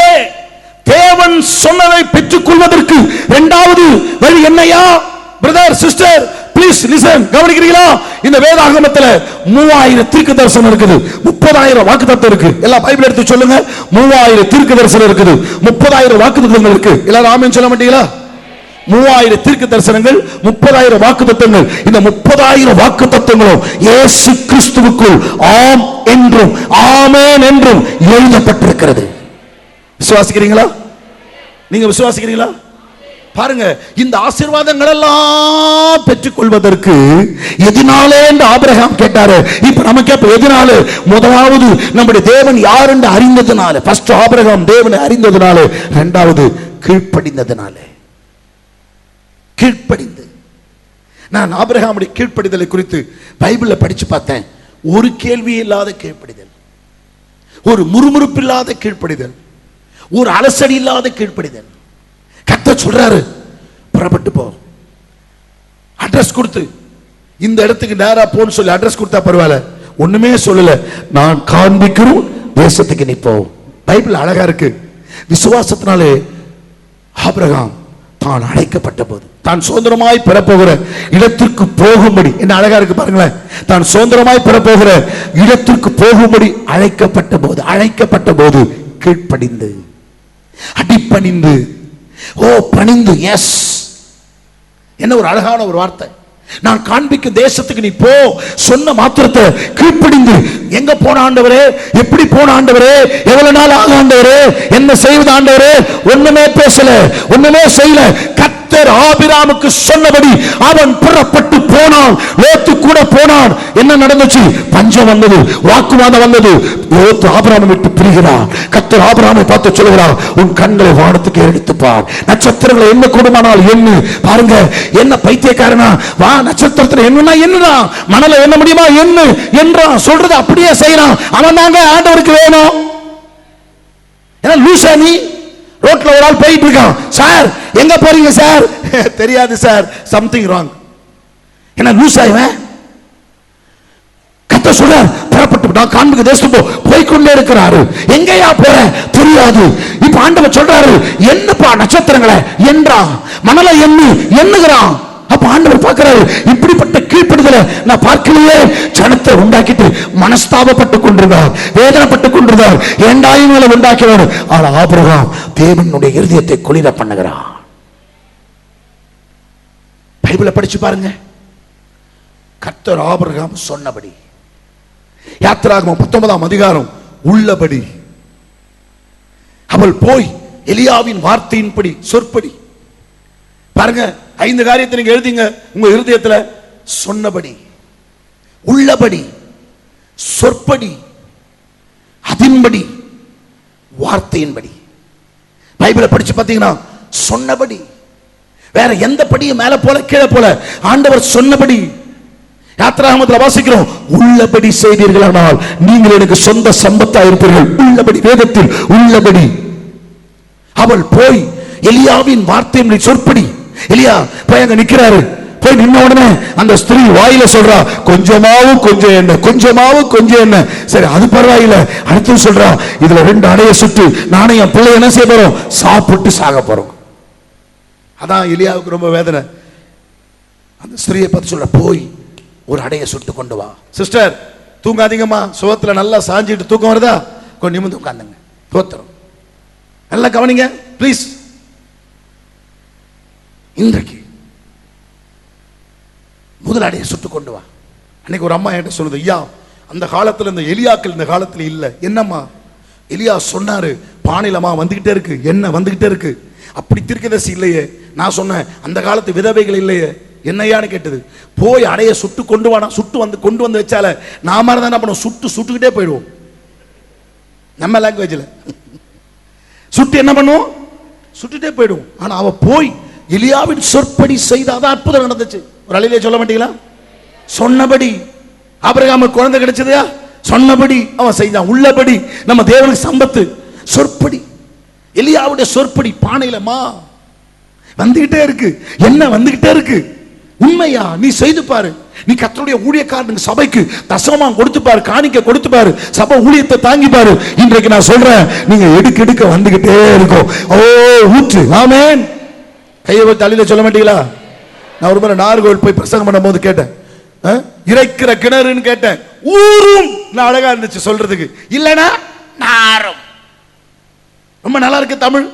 தேவன் சொன்னதை பெற்றுக் கொள்வதற்கு இரண்டாவது வழி என்னையா? Brother, sister, please listen. கவனிக்கிறீங்களா? இந்த வேதாகமத்தில் 3000 தீர்க்க தரிசனம் இருக்குது, 30,000 வாக்குத்தத்தம் இருக்கு. எல்லா பைபிள் எடுத்து சொல்லுங்க. 3000 தீர்க்க தரிசனம் இருக்குது, 30,000 வாக்குத்தத்தங்கள் இருக்கு. எல்லாரும் ஆமென் சொல்ல மாட்டீங்களா? 3000 தீர்க்க தரிசனங்கள், 30,000 வாக்குத்தத்தங்கள். இந்த 30,000 வாக்குத்தத்தங்களும் இயேசு கிறிஸ்துவுக்குள் ஆம் என்றும் ஆமென் என்றும் எழுதப்பட்டிருக்கிறது. விசுவாசிக்கிறீங்களா? நீங்க விசுவாசிக்கிறீங்களா? பாருங்க, இந்த ஆசீர்வாதங்கள் எல்லாம் பெற்றுக் கொள்வதற்கு எதினாலே என்று ஆபிரகாம் கேட்டாரு. இப்ப நமக்கு அப்ப எதினாலே? முதலாவது நம்முடைய தேவன் யார் என்று அறிந்ததனால. ஃபர்ஸ்ட் ஆபிரகாம் தேவனை அறிந்ததனால. இரண்டாவது கீழ்ப்படிந்ததனால. கீழ்ப்படிந்து. நான் ஆபிரகாமுடைய கீழ்ப்படிதலை குறித்து பைபிள்ல படிச்சு பார்த்தேன். ஒரு கேள்வி இல்லாத கீழ்ப்படிதல், ஒரு முறுமுறுப்பு இல்லாத கீழ்ப்படிதல், ஒரு அலசடி இல்லாத கீழ்ப்படிதல். கர்த்தர் சொல்றாரு, புறப்பட்டு போ. அட்ரஸ் கொடுத்து இந்த இடத்துக்கு நேரா போன்னு சொல்லி அட்ரஸ் கொடுத்தா பரவாயில்ல, ஒண்ணுமே சொல்லல, நான் காண்பிக்கிறோம் தேசத்துக்கு நீ போ. பைபிள் அழகா இருக்கு. விசுவாசத்தினாலே ஆபிரகாம் தான் அழைக்கப்பட்ட போது, தான் சுதந்திரமாய் பெறப்போகிற இடத்திற்கு போகும்படி, என்ன அழகா இருக்கு பாருங்களேன், தான் சுதந்திரமாய் பெறப்போகிற இடத்திற்கு போகும்படி அழைக்கப்பட்ட போது கீழ்ப்படிந்து, அடிப்பணிந்து, பணிந்து. எஸ், என்ன ஒரு அழகான ஒரு வார்த்தை. நான் காண்பிக்கும் தேசத்துக்கு நீ போ சொன்ன மாத்திரத்தை கீழ்ப்படிந்து. எங்க போன ஆண்டவரே? எப்படி போன ஆண்டவரே? எவ்வளவு நாள் ஆக ஆண்டவரே? என்ன செய்வது ஆண்டவரே? ஒண்ணுமே பேசல, ஒண்ணுமே செய்யல. கர்த்தர் ஆபிரகாமுக்கு சொன்னபடி அவன் புறப்பட்டு போனான். லோத்து கூட போனான். என்ன நடந்துச்சு? பஞ்சம் வந்தது, வாக்குவாதம் வந்தது. லோத்து ஆபிரகாமை விட்டு பிரிகிறான். கர்த்தர் ஆபிரகாமை பார்த்து சொல்கிறார், உன் கண்களை வானத்துக்கு எடுத்து பார், நட்சத்திரங்களை என்ன கூடுமானால் எண்ணு. பாருங்க, என்ன பைத்தியக்காரனா? வா, நட்சத்திரத்துல என்னன்னா என்னன்னா, மணல என்ன முடியுமா என்ன என்றான். சொல்றது அப்படியே செய்யறான். அவன் தாங்க ஆண்டவருக்கு வேணும். ஏன்னா லூசா நீ? ரோட்ல ஒரு ஆள் போயிட்டு இருக்கான், சார் எங்க போறீங்க சார்? தெரியாது சார், சம்திங் ராங். என்ன லூசா இவன்? கத்த சொல்றார், புறப்பட்டு நான் காண்பிக்க தேசத்துக்கு போய்கொண்டே இருக்கிறாரு. எங்கயா போற? தெரியாது. இப்ப ஆண்டவர் சொல்றாரு, என்னப்பா நட்சத்திரங்களை என்றான், மணலை எண்ணுகிறான். அப்ப ஆண்டவர் பார்க்கிறாரு, இப்படிப்பட்ட கீழ்ப்படிதலை நான் பார்க்கலையே. ஜனத்தை உண்டாக்கிட்டு மனஸ்தாபப்பட்டு கொண்டிருந்தார், வேதனைப்பட்டு கொண்டிருந்தார், ஏண்டாயங்களை உண்டாக்கினார். ஆனா ஆபிரகாம் தேவனுடைய இருதயத்தை குளிர பண்ணுகிறான். பைபிளை படிச்சு பாருங்க. கர்த்தர் ஆபிரகாம் சொன்னபடி, யாத்திராகமம் 19ஆம் அதிகாரம் உள்ளபடி அவள் போய் எலியாவின் வார்த்தையின்படி, சொற்படி. பாருங்க, 5 காரியத்தை நீங்க எழுதிங்க உங்க இருதயத்துல. சொன்னபடி, உள்ளபடி, சொற்படி, அதின்படி, வார்த்தையின்படி. பைபிளை படிச்சு பார்த்தீங்கன்னா சொன்னபடி, வேற எந்த படியும் மேல போல கீழே போல, ஆண்டவர் சொன்னபடி. யாத்திராகமத்தில் வாசிக்கிறோம், உள்ளபடி செய்தீர்களானால் நீங்கள் எனக்கு சொந்த சம்பத்தா இருப்பீர்கள். உள்ளபடி, வேதத்தில் உள்ளபடி. அவள் போய் எலியாவின் வார்த்தையின்படி, சொற்படி. எலியா போய் அங்க நிக்கிறாரு. போய் நின்ன உடனே அந்த ஸ்திரீ வாயில சொல்றா, கொஞ்சமாவும் கொஞ்சம் என்ன, கொஞ்சமாவும் கொஞ்சம் என்ன. சரி, அது பரவாயில்ல. அடுத்து சொல்றா, இதுல 2 அடைய சுட்டு நானே என் பிள்ளை என்ன செய்ய போறோம்? சாப்பிட்டு சாக போறோம். அதான் எலியாவுக்கு ரொம்ப வேதனை. அந்த ஸ்திரீயை பார்த்து சொல்ற, போய் ஒரு அடைய சுட்டு கொண்டு வா. சிஸ்டர், தூங்காதீங்கம்மா. சுகத்துல நல்லா சாஞ்சிட்டு தூக்கம் வருதா? கொஞ்சம் நிமிர்ந்து உட்காந்துங்க. தோத்திரம் நல்லா கவனிங்க ப்ளீஸ். இன்றைக்கு முதலாடைய சுட்டு கொண்டு வா. அன்னைக்கு ஒரு அம்மா என்கிட்ட சொல்லுது, ஐயா அந்த காலத்துல இந்த எலியாக்கள் இந்த காலத்துல இல்ல. என்னம்மா? எலியா சொன்னாரு, பானையிலமா வந்துகிட்டே இருக்கு, என்ன வந்துகிட்டே இருக்கு. அப்படி தீர்க்கதரிசி இல்லையே. நான் சொன்னேன், அந்த காலத்து விதவைகள் இல்லையே. என்னையான்னு கேட்டது. போய் அடைய சுட்டு கொண்டு வானா, கொண்டு வந்து வச்சால நாம தான் என்ன பண்ணுவோம், சுட்டுக்கிட்டே போயிடுவோம். நம்ம லாங்குவேஜ்ல சுட்டு என்ன பண்ணுவோம், சுட்டுட்டே போயிடுவோம். ஆனா அவ போய் எலியாவின் சொற்படி செய்தாதான் அற்புதம் நடந்துச்சு. ஒரு அலையிலே சொல்ல மாட்டீங்களா? சொன்னபடி. ஆபிரகாமுக்கு குழந்தை கிடைச்சதா? சொன்னபடி அவன் செய்தான். உள்ளபடி. நம்ம தேவனுக்கு சம்பத்து. சொற்படி. எலியாவுடைய சொற்படி. பானையில மா வந்துகிட்டே இருக்கு. என்ன வந்துகிட்டே இருக்கு? உண்மையா? நீ செய்து பாரு. நீ கர்த்தருடைய ஊழியக்காரனுக்கு சபைக்கு தசமம் கொடுத்து பாரு, காணிக்க கொடுத்து பாரு, சபை ஊழியத்தை தாங்கி பாரு. இன்றைக்கு நான் சொல்றேன், நீங்க எடுக்க வந்துகிட்டே இருக்கும். ஓ ஊற்று. ஆமென். கையை வச்சு தலையில சொல்ல மாட்டீங்களா? நான் ஒரு முறை நாகர்கோவில் போய் பிரசங்கம் பண்ணும் போது கேட்டேன், இறைக்கிற கிணறுன்னு கேட்டேன். ஊரும் அழகா இருந்துச்சு சொல்றதுக்கு. இல்லனா நாரும். ரொம்ப நல்லா இருக்கு தமிழ்.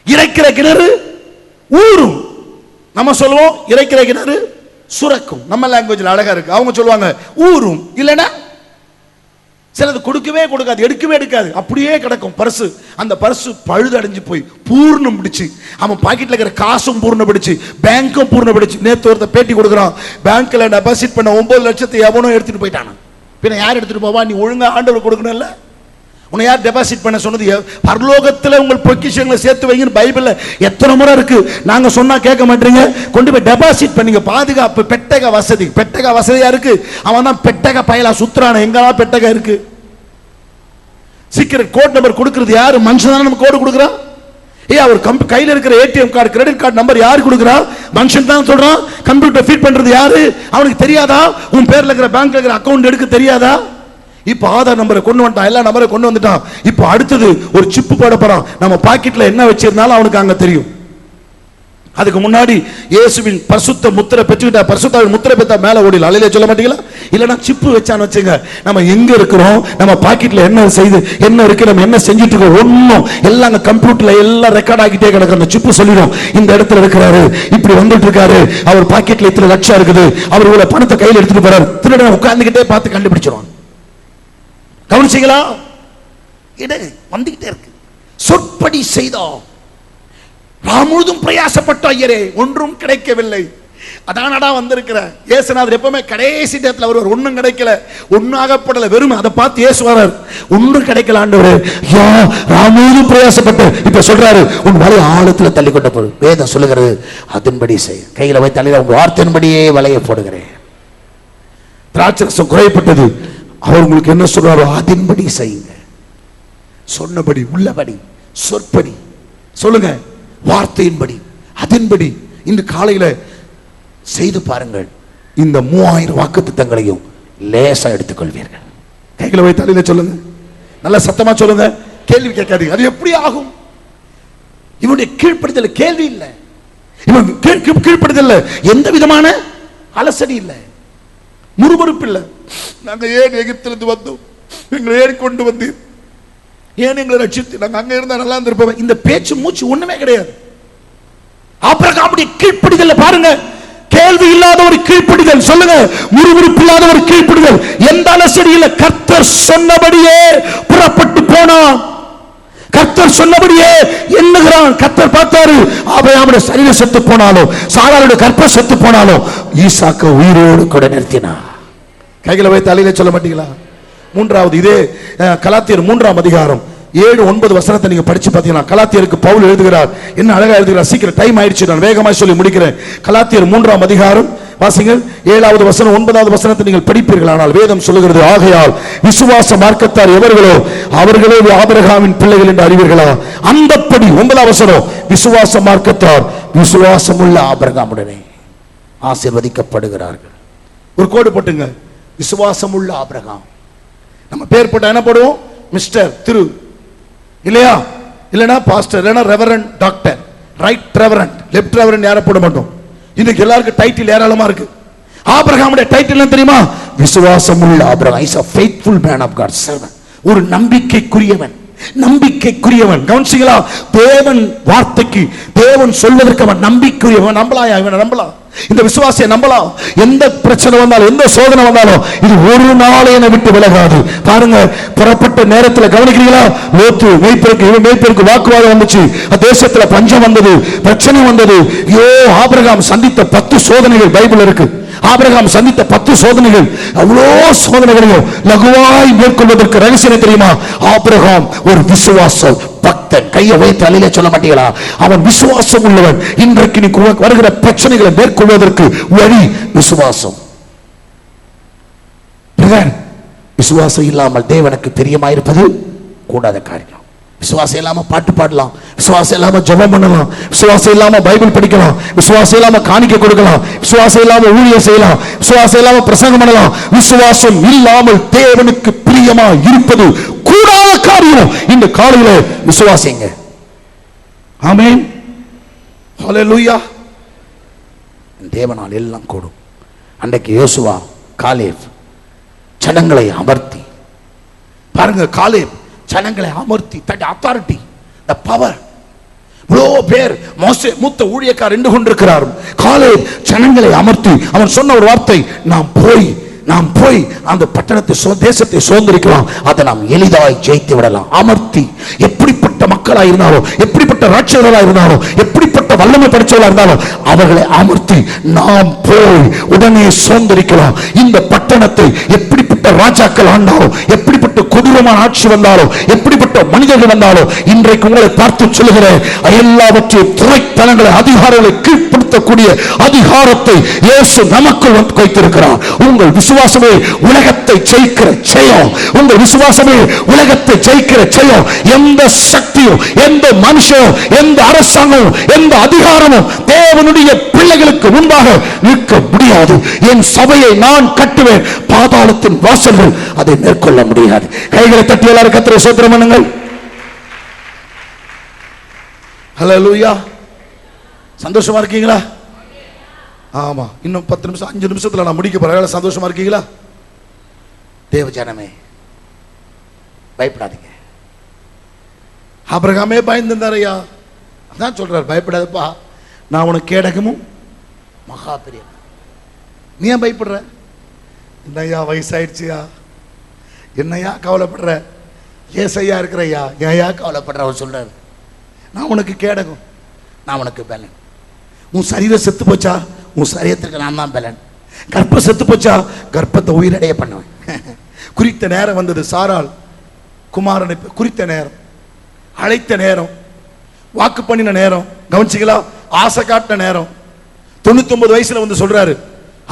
இறைக்கிற கிணறு ஊரும். நம்ம சொல்லுவோம் இறைக்கிற கிணறு சுரக்கும். நம்ம லாங்குவேஜ்ல அழகா இருக்கு. அவங்க சொல்லுவாங்க ஊரும். இல்லனா சிலது கொடுக்கவே கொடுக்காது, எடுக்கவே எடுக்காது, அப்படியே கிடக்கும் பர்சு. அந்த பர்சு பழுது அடைஞ்சு போய் பூர்ணம் பிடிச்சு, அவன் பாக்கெட்ல இருக்கிற காசும் பூர்ணம் பிடிச்சு, பேங்க்கும் பூர்ணம் பிடிச்சு. நேத்து ஒருத்த பேட்டி கொடுக்குறான், பேங்க்ல டெபாசிட் பண்ண 9 லட்சத்தை எவனோ எடுத்துட்டு போயிட்டான். பின்ன யார் எடுத்துட்டு போவா? நீ ஒழுங்கா ஆண்டவர் கொடுக்கணும்ல. உன்னை யார் டெபாசிட் பண்ண சொன்னது? பரலோகத்தில் உங்கள் பொக்கிஷங்களை சேர்த்து வைங்கன்னு பைபிள்ல எத்தனை முறை இருக்கு. நாங்க சொன்னா கேட்க மாட்டீங்க. கொண்டு போய் டெபாசிட் பண்ணீங்க. பாதுகாப்பு, பெட்டக வசதி. பெட்டக வசதியா இருக்கு. அவன் தான் பெட்டக பயலா சுத்துறான. எங்கெல்லாம் பெட்டக இருக்கு? சீக்கிரம் கோட் நம்பர் கொடுக்கிறது யாரு? மனுஷன் தானே நம்ம கோடு கொடுக்குறான். அவர் கையில இருக்கிற ATM card, credit card number யாரு கொடுக்குறா? மனுஷன் தான் சொல்றான். கம்ப்யூட்டர் ஃபீட் பண்றது யாரு? அவனுக்கு தெரியாதா? உன் பேர்ல இருக்கிற பேங்க்ல இருக்கிற அக்கவுண்ட் எடுக்க தெரியாதா? இப்ப ஆதார் நம்பரை கொண்டு வந்துட்டான், எல்லா நம்பரை கொண்டு வந்துட்டான். இப்ப அடுத்தது ஒரு சிப்பு போட போறான். நம்ம பாக்கெட்ல என்ன வச்சிருந்தாலும் அவனுக்கு அங்க தெரியும். அதுக்கு முன்னாடி இயேசுவின் பரிசுத்த முத்திரை பெற்றுக்கிட்டா, பரிசுத்தாவின் முத்திரை பெற்றா மேல ஓடில. அலையில சொல்ல மாட்டீங்களா? இல்லனா சிப்பு வச்சான்னு வச்சுங்க, நம்ம எங்க இருக்கிறோம், நம்ம பாக்கெட்ல என்ன செய்து என்ன இருக்கு, நம்ம என்ன செஞ்சுட்டு இருக்கோம், ஒண்ணும் எல்லாம் கம்ப்யூட்டர்ல எல்லாம் ரெக்கார்ட் ஆகிட்டே கிடக்கு. அந்த சிப்பு சொல்லிடும், இந்த இடத்துல இருக்கிறாரு, இப்படி வந்துட்டு இருக்காரு, அவர் பாக்கெட்ல இத்தனை லட்சம் இருக்குது, அவர் இவ்வளவு பணத்தை கையில் எடுத்துட்டு போறாரு. திருடன் உட்கார்ந்துகிட்டே பார்த்து கண்டுபிடிச்சிருவான். கவனிச்சீங்களா? வந்துகிட்டே இருக்கு. சொற்படி செய்தோம். நான் முழுதும் பிரயாசப்பட்ட ஐயரே, ஒன்றும் கிடைக்கவில்லை. அதானடா வந்திருக்கிற இயேசுநாதர். எப்பவுமே கடைசி நேரத்தில் அவர் ஒன்றும் கிடைக்கல, ஒன்னும் ஆகப்படல, வெறும் அதை பார்த்து இயேசு வரார். ஒன்றும் கிடைக்கல ஆண்டவரே, யா நான் முழுதும் பிரயாசப்பட்டு. இப்ப சொல்றாரு, உன் வலை ஆழத்துல தள்ளி கொண்ட போது வேதம் சொல்லுகிறது, அதன்படி செய். கையில வை தலையில உங்க வார்த்தையின்படியே வலையை போடுகிறேன். திராட்சரசம் குறைப்பட்டது. அவர் உங்களுக்கு என்ன சொல்றாரோ அதன்படி செய்யுங்க. சொன்னபடி, உள்ளபடி, சொற்படி. சொல்லுங்க, வார்த்தையின்படி, அதன்படி. இன்று காலையில செய்து பாருங்கள். இந்த 3000 வாக்குத்தத்தங்களையும் லேசா எடுத்துக்கொள்வீர்கள். கைகளை வை தலையில சொல்லுங்க, நல்ல சத்தமா சொல்லுங்க. கேள்வி கேட்காதீங்க. அது எப்படி ஆகும்? இவனுடைய கீழ்ப்படுதல் கேள்வி இல்லை, இவன் கீழ்ப்படுதல் எந்த விதமான அலசடி இல்லை, முறுமுறுப்பு இல்லை. நாங்க ஏன் எகிப்திலிருந்து வந்தோம், எங்களை ஏன் கொண்டு வந்தீர், ஏன் எங்களை ரட்சித்து, நாங்க அங்க இருந்தா நல்லா இருந்திருப்போம். இந்த பேச்சு மூச்சு ஒண்ணுமே கிடையாது. ஆபிரகாமுடைய கீழ்ப்படிதல் பாருங்க, கேள்வி இல்லாத ஒரு கீழ்ப்படிதல். சொல்லுங்க, முறுமுறுப்பு இல்லாத ஒரு கீழ்ப்படிதல். எந்த அலசடி இல்லை. கர்த்தர் சொன்னபடியே புறப்பட்டு போனான். கர்த்தர் சொன்னபடியே எண்ணுகிறான். கர்த்தர் பார்த்தாரு, ஆபிரகாமுடைய சரீரம் செத்து போனாலும், சாராளுடைய கற்பம் செத்து போனாலும், ஈசாக்க உயிரோடு கூட நிறுத்தினார். கைகளை வைத்து தலையில சொல்ல மாட்டீங்களா? மூன்றாவது, இதே கலாத்தியர் 3ஆம் அதிகாரம் 7-9 வசனத்தை நீங்க படிச்சு பார்த்தீங்கன்னா, கலாத்தியருக்கு பவுல் எழுதுகிறார். என்ன அழகா எழுதுகிறார். சீக்கிரம் டைம் ஆயிடுச்சு, நான் வேகமாக சொல்லி முடிக்கிறேன். கலாத்தியர் 3ஆம் அதிகாரம் வாசிங்கள். 7வது வசனம் 9வது வசனத்தை நீங்கள் படிப்பீர்கள். ஆனால் வேதம் சொல்லுகிறது, ஆகையால் விசுவாச மார்க்கத்தார் எவர்களோ அவர்களே ஆபிரகாமின் பிள்ளைகள் என்று அறிவீர்களா? அந்தப்படி 9வது வசனம், விசுவாச மார்க்கத்தார் விசுவாசமுள்ள ஆபிரகாமுடனே ஆசீர்வதிக்கப்படுகிறார்கள். ஒரு கோடு போட்டுங்க, விசுவாசமுள்ள ஆபிரகாம். நம்ம பேர் போட்டா என்ன போடுவோம்? மிஸ்டர், திரு, இல்லையா? இல்லைனா பாஸ்டர், இல்லைனா reverend, doctor, right reverend, left reverend யாரை போட மாட்டோம். இன்னைக்கு எல்லாருக்கும் டைட்டில் ஏராளமா இருக்கு. ஆபிரகாமுடைய டைட்டில் என்ன தெரியுமா? விசுவாசமுள்ள ஆபிரகாம். Is a faithful man of God, servant. ஒரு நம்பிக்கைக்குரியவன். நம்பிக்கைக்குரியவன். கவனிச்சீங்களா? தேவன் வார்த்தைக்கு, தேவன் சொல்வதற்கு அவன் நம்பிக்கைக்குரியவன். நம்பலாயா? இவனை நம்பலாம், இந்த விசுவாசியை நம்பலாம். எந்த பிரச்சனை வந்தாலும், எந்த சோதனை வந்தாலும் இது ஒரு நாள் என்னை விட்டு விலகாது. பாருங்க, புறப்பட்ட நேரத்தில் கவனிக்கிறீங்களா? லோத்து மேய்ப்பருக்கு வாக்குவாதம் வந்துச்சு, தேசத்துல பஞ்சம் வந்தது, பிரச்சனை வந்தது. ஆபிரகாம் சந்தித்த 10 சோதனைகள் பைபிள் இருக்கு. ஆபிரகாம் சந்தித்த 10 சோதனைகள், அவ்வளோ சோதனைகளையும் லகுவாய் மேற்கொள்வதற்கு ரகசியம் தெரியுமா? ஆபிரகாம் ஒரு விசுவாச பக்தன். கையை வைத்து அலையில சொல்ல மாட்டீங்களா? அவன் விசுவாசம் உள்ளவன். இன்றைக்கு நீ வருகிற பிரச்சனைகளை மேற்கொள்வதற்கு வழி விசுவாசம். விசுவாசம் இல்லாமல் தேவனுக்கு பிரியமாயிருப்பது கூடாத காரியம். விசுவாசம் இல்லாம பாட்டு பாடலாம், விசுவாசம் இல்லாம ஜெபம் பண்ணலாம், விசுவாசம் இல்லாம பைபிள் படிக்கலாம், விசுவாசம் இல்லாம காணிக்கை கொடுக்கலாம், விசுவாசம் இல்லாம ஊழியம் செய்யலாம், விசுவாசம் இல்லாம பிரசங்கம் பண்ணலாம். விசுவாசம் இல்லாமல் தேவனுக்கு பிரியமா இருப்பது கூடாத காரியம். இந்த காலையில விசுவாசிங்க. ஆமென், ஹல்லேலூயா. தேவனால் எல்லாம் கூடும். அன்றைக்கு யோசுவா, காலேப் ஜனங்களை அமர்த்தி, பாருங்க, காலேப் ஜனங்களை அமர்த்தி, அத்தாரிட்டி, தி பவர். இவ்வளோ பேர் மோசே மூத்த ஊழியக்காரர் நின்று கொண்டிருக்கிறார். காலேப் ஜனங்களை அமர்த்தி அவன் சொன்ன ஒரு வார்த்தை, நாம் போய் அந்த பட்டணத்தை, தேசத்தை சுதந்திரிக்கலாம், அதை நாம் எளிதாய் ஜெயித்து விடலாம். அமர்த்தி, எப்படிப்பட்ட மக்களா இருந்தாலும், எப்படிப்பட்ட ராட்சர்களா இருந்தாலும், எப்படிப்பட்ட வல்லமை படைச்சவர்களா இருந்தாலும் அவர்களை அமர்த்தி நாம் போய் உடனே சுதந்திரிக்கலாம். இந்த பட்டணத்தை எப்படிப்பட்ட ராஜாக்கள் ஆண்டாலும், எப்படிப்பட்ட கொடூரமான ஆட்சி வந்தாலும், எப்படிப்பட்ட மனிதர்கள் வந்தாலும், இன்றைக்கு உங்களை பார்த்து சொல்லுகிறேன், எல்லாவற்றையும் துறைத்தனங்களை, அதிகாரங்களை கீழ்ப்படுத்தக்கூடிய அதிகாரத்தை இயேசு நமக்குள் வைத்திருக்கிறார். உங்கள் விசுவாசமே உலகத்தை ஜெயிக்கிற ஜெயம். உங்கள் விசுவாசமே உலகத்தை ஜெயிக்கிற ஜெயம். எந்த சக்தியும், எந்த மனுஷனும், எந்த அரசாங்கமும், எந்த அதிகாரமும் தேவனுடைய பிள்ளைகளுக்கு முன்பாக நிற்க முடியாது. என் சபையை நான் கட்டுவேன், பாதாளத்தின் வாசல்கள் அதை மேற்கொள்ள முடியாது. கைகளை தட்டி எல்லாரும் கர்த்தரை ஸ்தோத்திரம் பண்ணுங்கள். ஹல்லேலூயா. சந்தோஷமா இருக்கீங்களா? ஆமா, இன்னும் 10 நிமிஷம், 5 நிமிஷத்துல நான் முடிக்க போறேன். சந்தோஷமா இருக்கீங்களா? தேவ ஜனமே, பயப்படாதீங்க. ஆபிரகாமே பயந்திருந்தாரையா, அதான் சொல்றாரு, பயப்படாதப்பா, நான் உனக்கு கேடகமும் மகா பெரிய. நீ ஏன் பயப்படுற? என்னையா வயசாயிடுச்சியா, என்னையா கவலைப்படுற? ஏசையா இருக்கிறையா, ஏயா கவலைப்படுற? அவர் சொல்றாரு, நான் உனக்கு கேடகம், நான் உனக்கு பலன். உன் சரீரம் செத்து போச்சா, உன் சரீரத்துக்கு நான் தான் பலன். கர்ப்பம் செத்து போச்சா, கர்ப்பத்தை உயிரடைய பண்ணுவேன். குறித்த நேரம் வந்தது. சாராள் குமாரனை குறித்த நேரம், அழைத்த நேரம், வாக்கு பண்ணின நேரம், கவனிச்சிங்களா? ஆசை காட்டின நேரம். 99 வயசுல வந்து சொல்றாரு,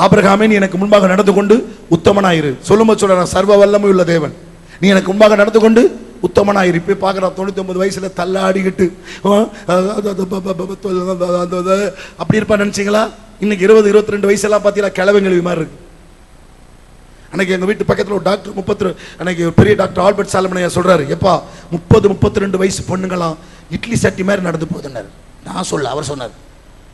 ஆபிரகாமே, நீ எனக்கு முன்பாக நடந்து கொண்டு உத்தமனாயிரு. சொல்லும்போது சொல்ற, சர்வ வல்லமை உள்ள தேவன், நீ எனக்கு முன்பாக நடந்து கொண்டு உத்தமனாயிரு. போய் பார்க்குறான், 99 வயசுல தள்ளாடிக்கிட்டு அப்படி இருப்பா நினைச்சீங்களா? இன்னைக்கு 20, 22 வயசெல்லாம் பார்த்தீங்களா, கிழவங்கழுவி மாதிரி இருக்கு. அன்னைக்கு எங்க வீட்டு பக்கத்தில் ஒரு டாக்டர் 32, அன்னைக்கு ஒரு பெரிய டாக்டர் ஆல்பர்ட் சாலமனையா சொல்றாரு, எப்பா 30, 32 வயசு பொண்ணுங்களாம் இட்லி சட்டி மாதிரி நடந்து போகுதுன்னாரு. நான் சொல்ல, அவர் சொன்னார்,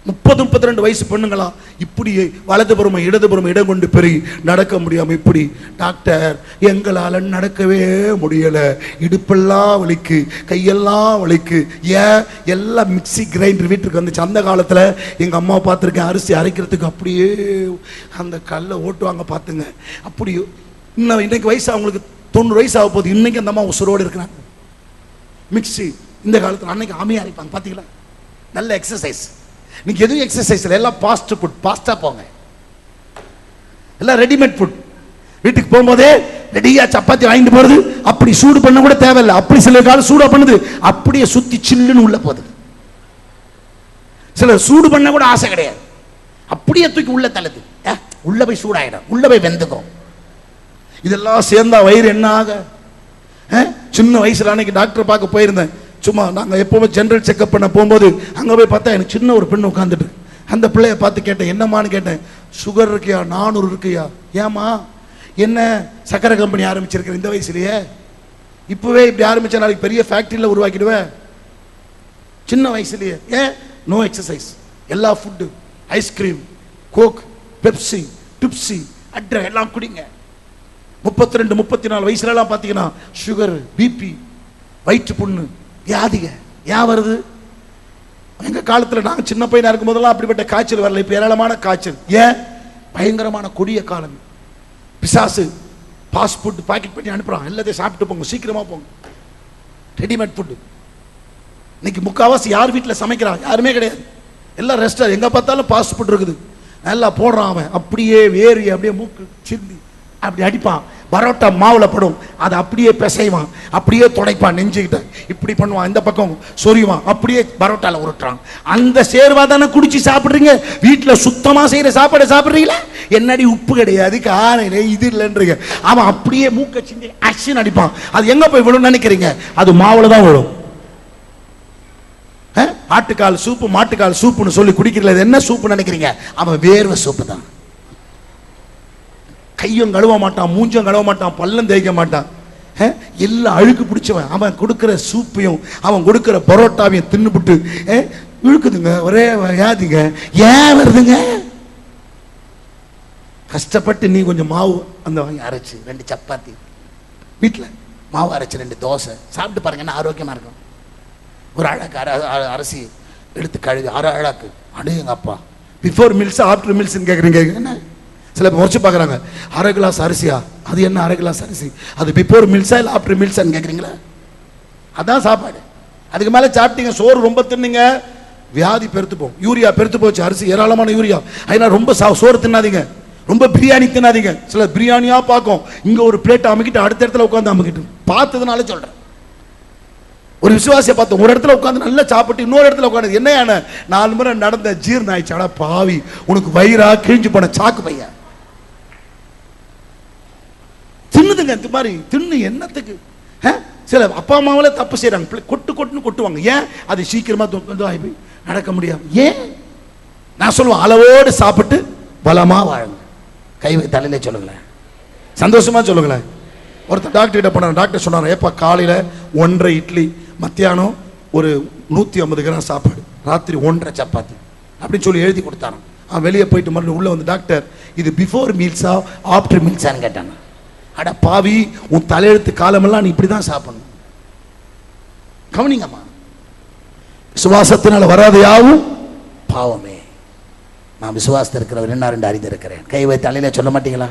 30, 32 வயசு பொண்ணுங்களாம் இப்படி வலதுபுறம் இடதுபுறம் இடம் கொண்டு பெருகி நடக்க முடியாம இப்படி. டாக்டர், எங்களால நடக்கவே முடியல, இடுப்பெல்லாம் வலிக்கு, கையெல்லாம் வலிக்கு. ஏன்? எல்லாம் மிக்சி கிரைண்டர் வீட்டுக்கு வந்துச்சு. அந்த காலத்துல எங்க அம்மா பார்த்துருக்கேன், அரிசி அரைக்கிறதுக்கு அப்படியே அந்த கல்லை ஓட்டுவாங்க பார்த்துங்க. அப்படி இன்னைக்கு வயசு அவங்களுக்கு 90 வயசு ஆக போகுது, இன்னைக்கு அந்த அம்மா உசுரோடு இருக்கிறாங்க. மிக்சி இந்த காலத்துல, அன்னைக்கு ஆமையா அரைப்பாங்க பார்த்தீங்களா? நல்ல எக்ஸசைஸ். இன்னைக்கு எதுவும் எக்ஸசைஸ் இல்லை, எல்லாம் ஃபாஸ்ட் ஃபுட். ஃபாஸ்டா போங்க, எல்லாம் ரெடிமேட் ஃபுட். வீட்டுக்கு போகும்போதே ரெடியா சப்பாத்தி வாங்கிட்டு போறது, அப்படி சூடு பண்ண கூட தேவையில்லை. அப்படி சில காலம் சூடா பண்ணுது, அப்படியே சுத்தி சில்லுன்னு உள்ள போகுது. சில சூடு பண்ண கூட ஆசை கிடையாது, அப்படியே தூக்கி உள்ள தள்ளுது. உள்ள போய் சூடாயிடும், உள்ள போய் வெந்துக்கும். இதெல்லாம் சேர்ந்தா வயிறு என்ன ஆக? சின்ன வயசுல அன்னைக்கு டாக்டர் பார்க்க போயிருந்தேன். சும்மா நாங்கள் எப்போவுமே ஜென்ரல் செக்அப் பண்ண போகும்போது அங்கே போய் பார்த்தா எனக்கு சின்ன ஒரு பெண்ணு உட்காந்துட்டு. அந்த பிள்ளைய பார்த்து கேட்டேன், என்னம்மான்னு கேட்டேன். சுகர் இருக்கியா? 400 இருக்குயா. ஏமா, என்ன சக்கரை கம்பெனி ஆரம்பிச்சிருக்கிற இந்த வயசுலயே? இப்போவே இப்படி ஆரம்பிச்சா நாளைக்கு பெரிய ஃபேக்ட்ரியில் உருவாக்கிடுவேன். சின்ன வயசுலயே. ஏன்? நோ எக்ஸசைஸ், எல்லா ஃபுட்டு, ஐஸ்கிரீம், கோக், பெப்சி, டிப்ஸி, அட்ரா எல்லாம் குடிங்க. 32, 34 வயசுலலாம் பார்த்தீங்கன்னா சுகர், பிபி வயிற்று புண்ணு, வியாதிக ஏன் வருது? எங்க காலத்துல நாங்க சின்ன பையனா இருக்கும் போதெல்லாம் அப்படிப்பட்ட காய்ச்சல் வரல. இப்ப ஏராளமான காய்ச்சல். ஏன்? பயங்கரமான கொடிய காலம். பிசாசு ஃபாஸ்ட் ஃபுட் பாக்கெட் பண்ணி அனுப்புறான். எல்லாத்தையும் சாப்பிட்டு போங்க, சீக்கிரமா போங்க. Readymade food. இன்னைக்கு முக்காவாசி யார் வீட்டில் சமைக்கிறான்? யாருமே கிடையாது. எல்லாம் ரெஸ்டாரண்ட். எங்க பார்த்தாலும் ஃபாஸ்ட் ஃபுட் இருக்குது. நல்லா போடுறான் அவன். அப்படியே வேரி அப்படியே மூக்கு சிந்தி அப்படி அடிப்பான். பரோட்டா மாவுல படும், அதை அப்படியே பிசைவான், அப்படியே துடைப்பான், நெஞ்சுக்கிட்ட இப்படி பண்ணுவான், இந்த பக்கம் சொரிவான், அப்படியே பரோட்டால உருட்டுறான். அந்த சேர்வா தானே குடிச்சு சாப்பிடுறீங்க. வீட்டில் சுத்தமா செய்யற சாப்பாடு சாப்பிடுறீங்களா? என்னடி உப்பு கிடையாது, காலையில இது இல்லைன்றீங்க. அவன் அப்படியே மூக்க சிந்தி அக்ஷன் அடிப்பான். அது எங்க போய் விழும் நினைக்கிறீங்க? அது மாவுல தான் விழும். ஆட்டுக்கால் சூப்பு, மாட்டுக்கால் சூப்புன்னு சொல்லி குடிக்கிறது என்ன சூப்பு நினைக்கிறீங்க? அவன் வேர்வை சூப்பு தான். கையும் கழுவ மாட்டான், மூஞ்சும் கழுவ மாட்டான், பல்லும் தேய்க்க மாட்டான். எல்லாம் அழுக்கு பிடிச்சவன். அவன் கொடுக்கிற சூப்பையும் அவன் கொடுக்கிற பரோட்டாவையும் தின்னுபிட்டு இழுக்குதுங்க, ஒரே வியாதிங்க. ஏன் வருதுங்க? கஷ்டப்பட்டு நீ கொஞ்சம் மாவு அந்த வாங்கி அரைச்சு 2 சப்பாத்தி, வீட்டில் மாவு அரைச்சு 2 தோசை சாப்பிட்டு பாருங்க, என்ன ஆரோக்கியமா இருக்கும். ஒரு அழகு அரிசி எடுத்து கழுவி அழகு அடையுங்க அப்பா. பிஃபோர் மீல்ஸ் ஆஃப்டர் மீல்ஸ் கேட்குறீங்க. என்ன சில முறைச்சு பார்க்குறாங்க, 1/2 கிளாஸ் அரிசியா? அது என்ன 1/2 கிளாஸ் அரிசி? அது பிஃபோர் மீல்ஸா இல்லை ஆஃப்டர் மீல்ஸான்னு கேட்குறீங்களா? அதான் சாப்பாடு. அதுக்கு மேலே சாப்பிட்டீங்க, சோறு ரொம்ப தின்னீங்க, வியாதி பெருத்து போகும். யூரியா பெருத்து போச்சு, அரிசி ஏராளமான யூரியா. அதனால் ரொம்ப சோறு தின்னாதீங்க, ரொம்ப பிரியாணி தின்னாதீங்க. சில பிரியாணியா பார்க்கும், இங்கே ஒரு பிளேட் அமுக்கிட்டு அடுத்த இடத்துல உட்காந்து அமுக்கிட்டு பார்த்ததுனால சொல்கிறேன். ஒரு விசுவாசியை பார்த்தோம், ஒரு இடத்துல உட்காந்து நல்லா சாப்பிட்டு இன்னொரு இடத்துல உட்காந்து என்ன 4 முறை நடந்த ஜீர்ண ஆயிடுச்சாடா பாவி, உனக்கு வயிறா கிழிஞ்சு போன சாக்கு பையன் தின்னுதுங்க. இந்த மாதிரி தின்னு என்னத்துக்கு? சில அப்பா அம்மாவில தப்பு செய்யறாங்க, கொட்டுன்னு கொட்டுவாங்க. ஏன்? அது சீக்கிரமா நடக்க முடியாது. ஏன்? நான் சொல்லுவேன், அளவோடு சாப்பிட்டு பலமா வாழுங்க. கை தலையில சொல்லுங்களேன், சந்தோஷமா சொல்லுங்களேன். ஒருத்தர் டாக்டர் கிட்ட போனார். டாக்டர் சொன்னார், ஏப்பா காலையில 1.5 இட்லி, மத்தியானம் ஒரு 150 கிராம் சாப்பாடு, ராத்திரி 1.5 சப்பாத்தி அப்படின்னு சொல்லி எழுதி கொடுத்தாங்க. அவன் வெளியே போயிட்டு மறுபடியும் உள்ள வந்து, டாக்டர் இது பிஃபோர் மீல்ஸா ஆஃப்டர் மீல்ஸான்னு கேட்டாங்க. அட பாவி, உன் தலையெழுத்து காலமெல்லாம் நீ இப்படிதான் சாப்பிடணும். கவனிங்கம்மா, விசுவாசத்தினால வராது யாவும் பாவமே. நான் விசுவாசத்தில் இருக்கிறவர் என்ன 2 அறிந்திருக்கிறேன். கை வைத்து தலையில சொல்ல மாட்டீங்களா?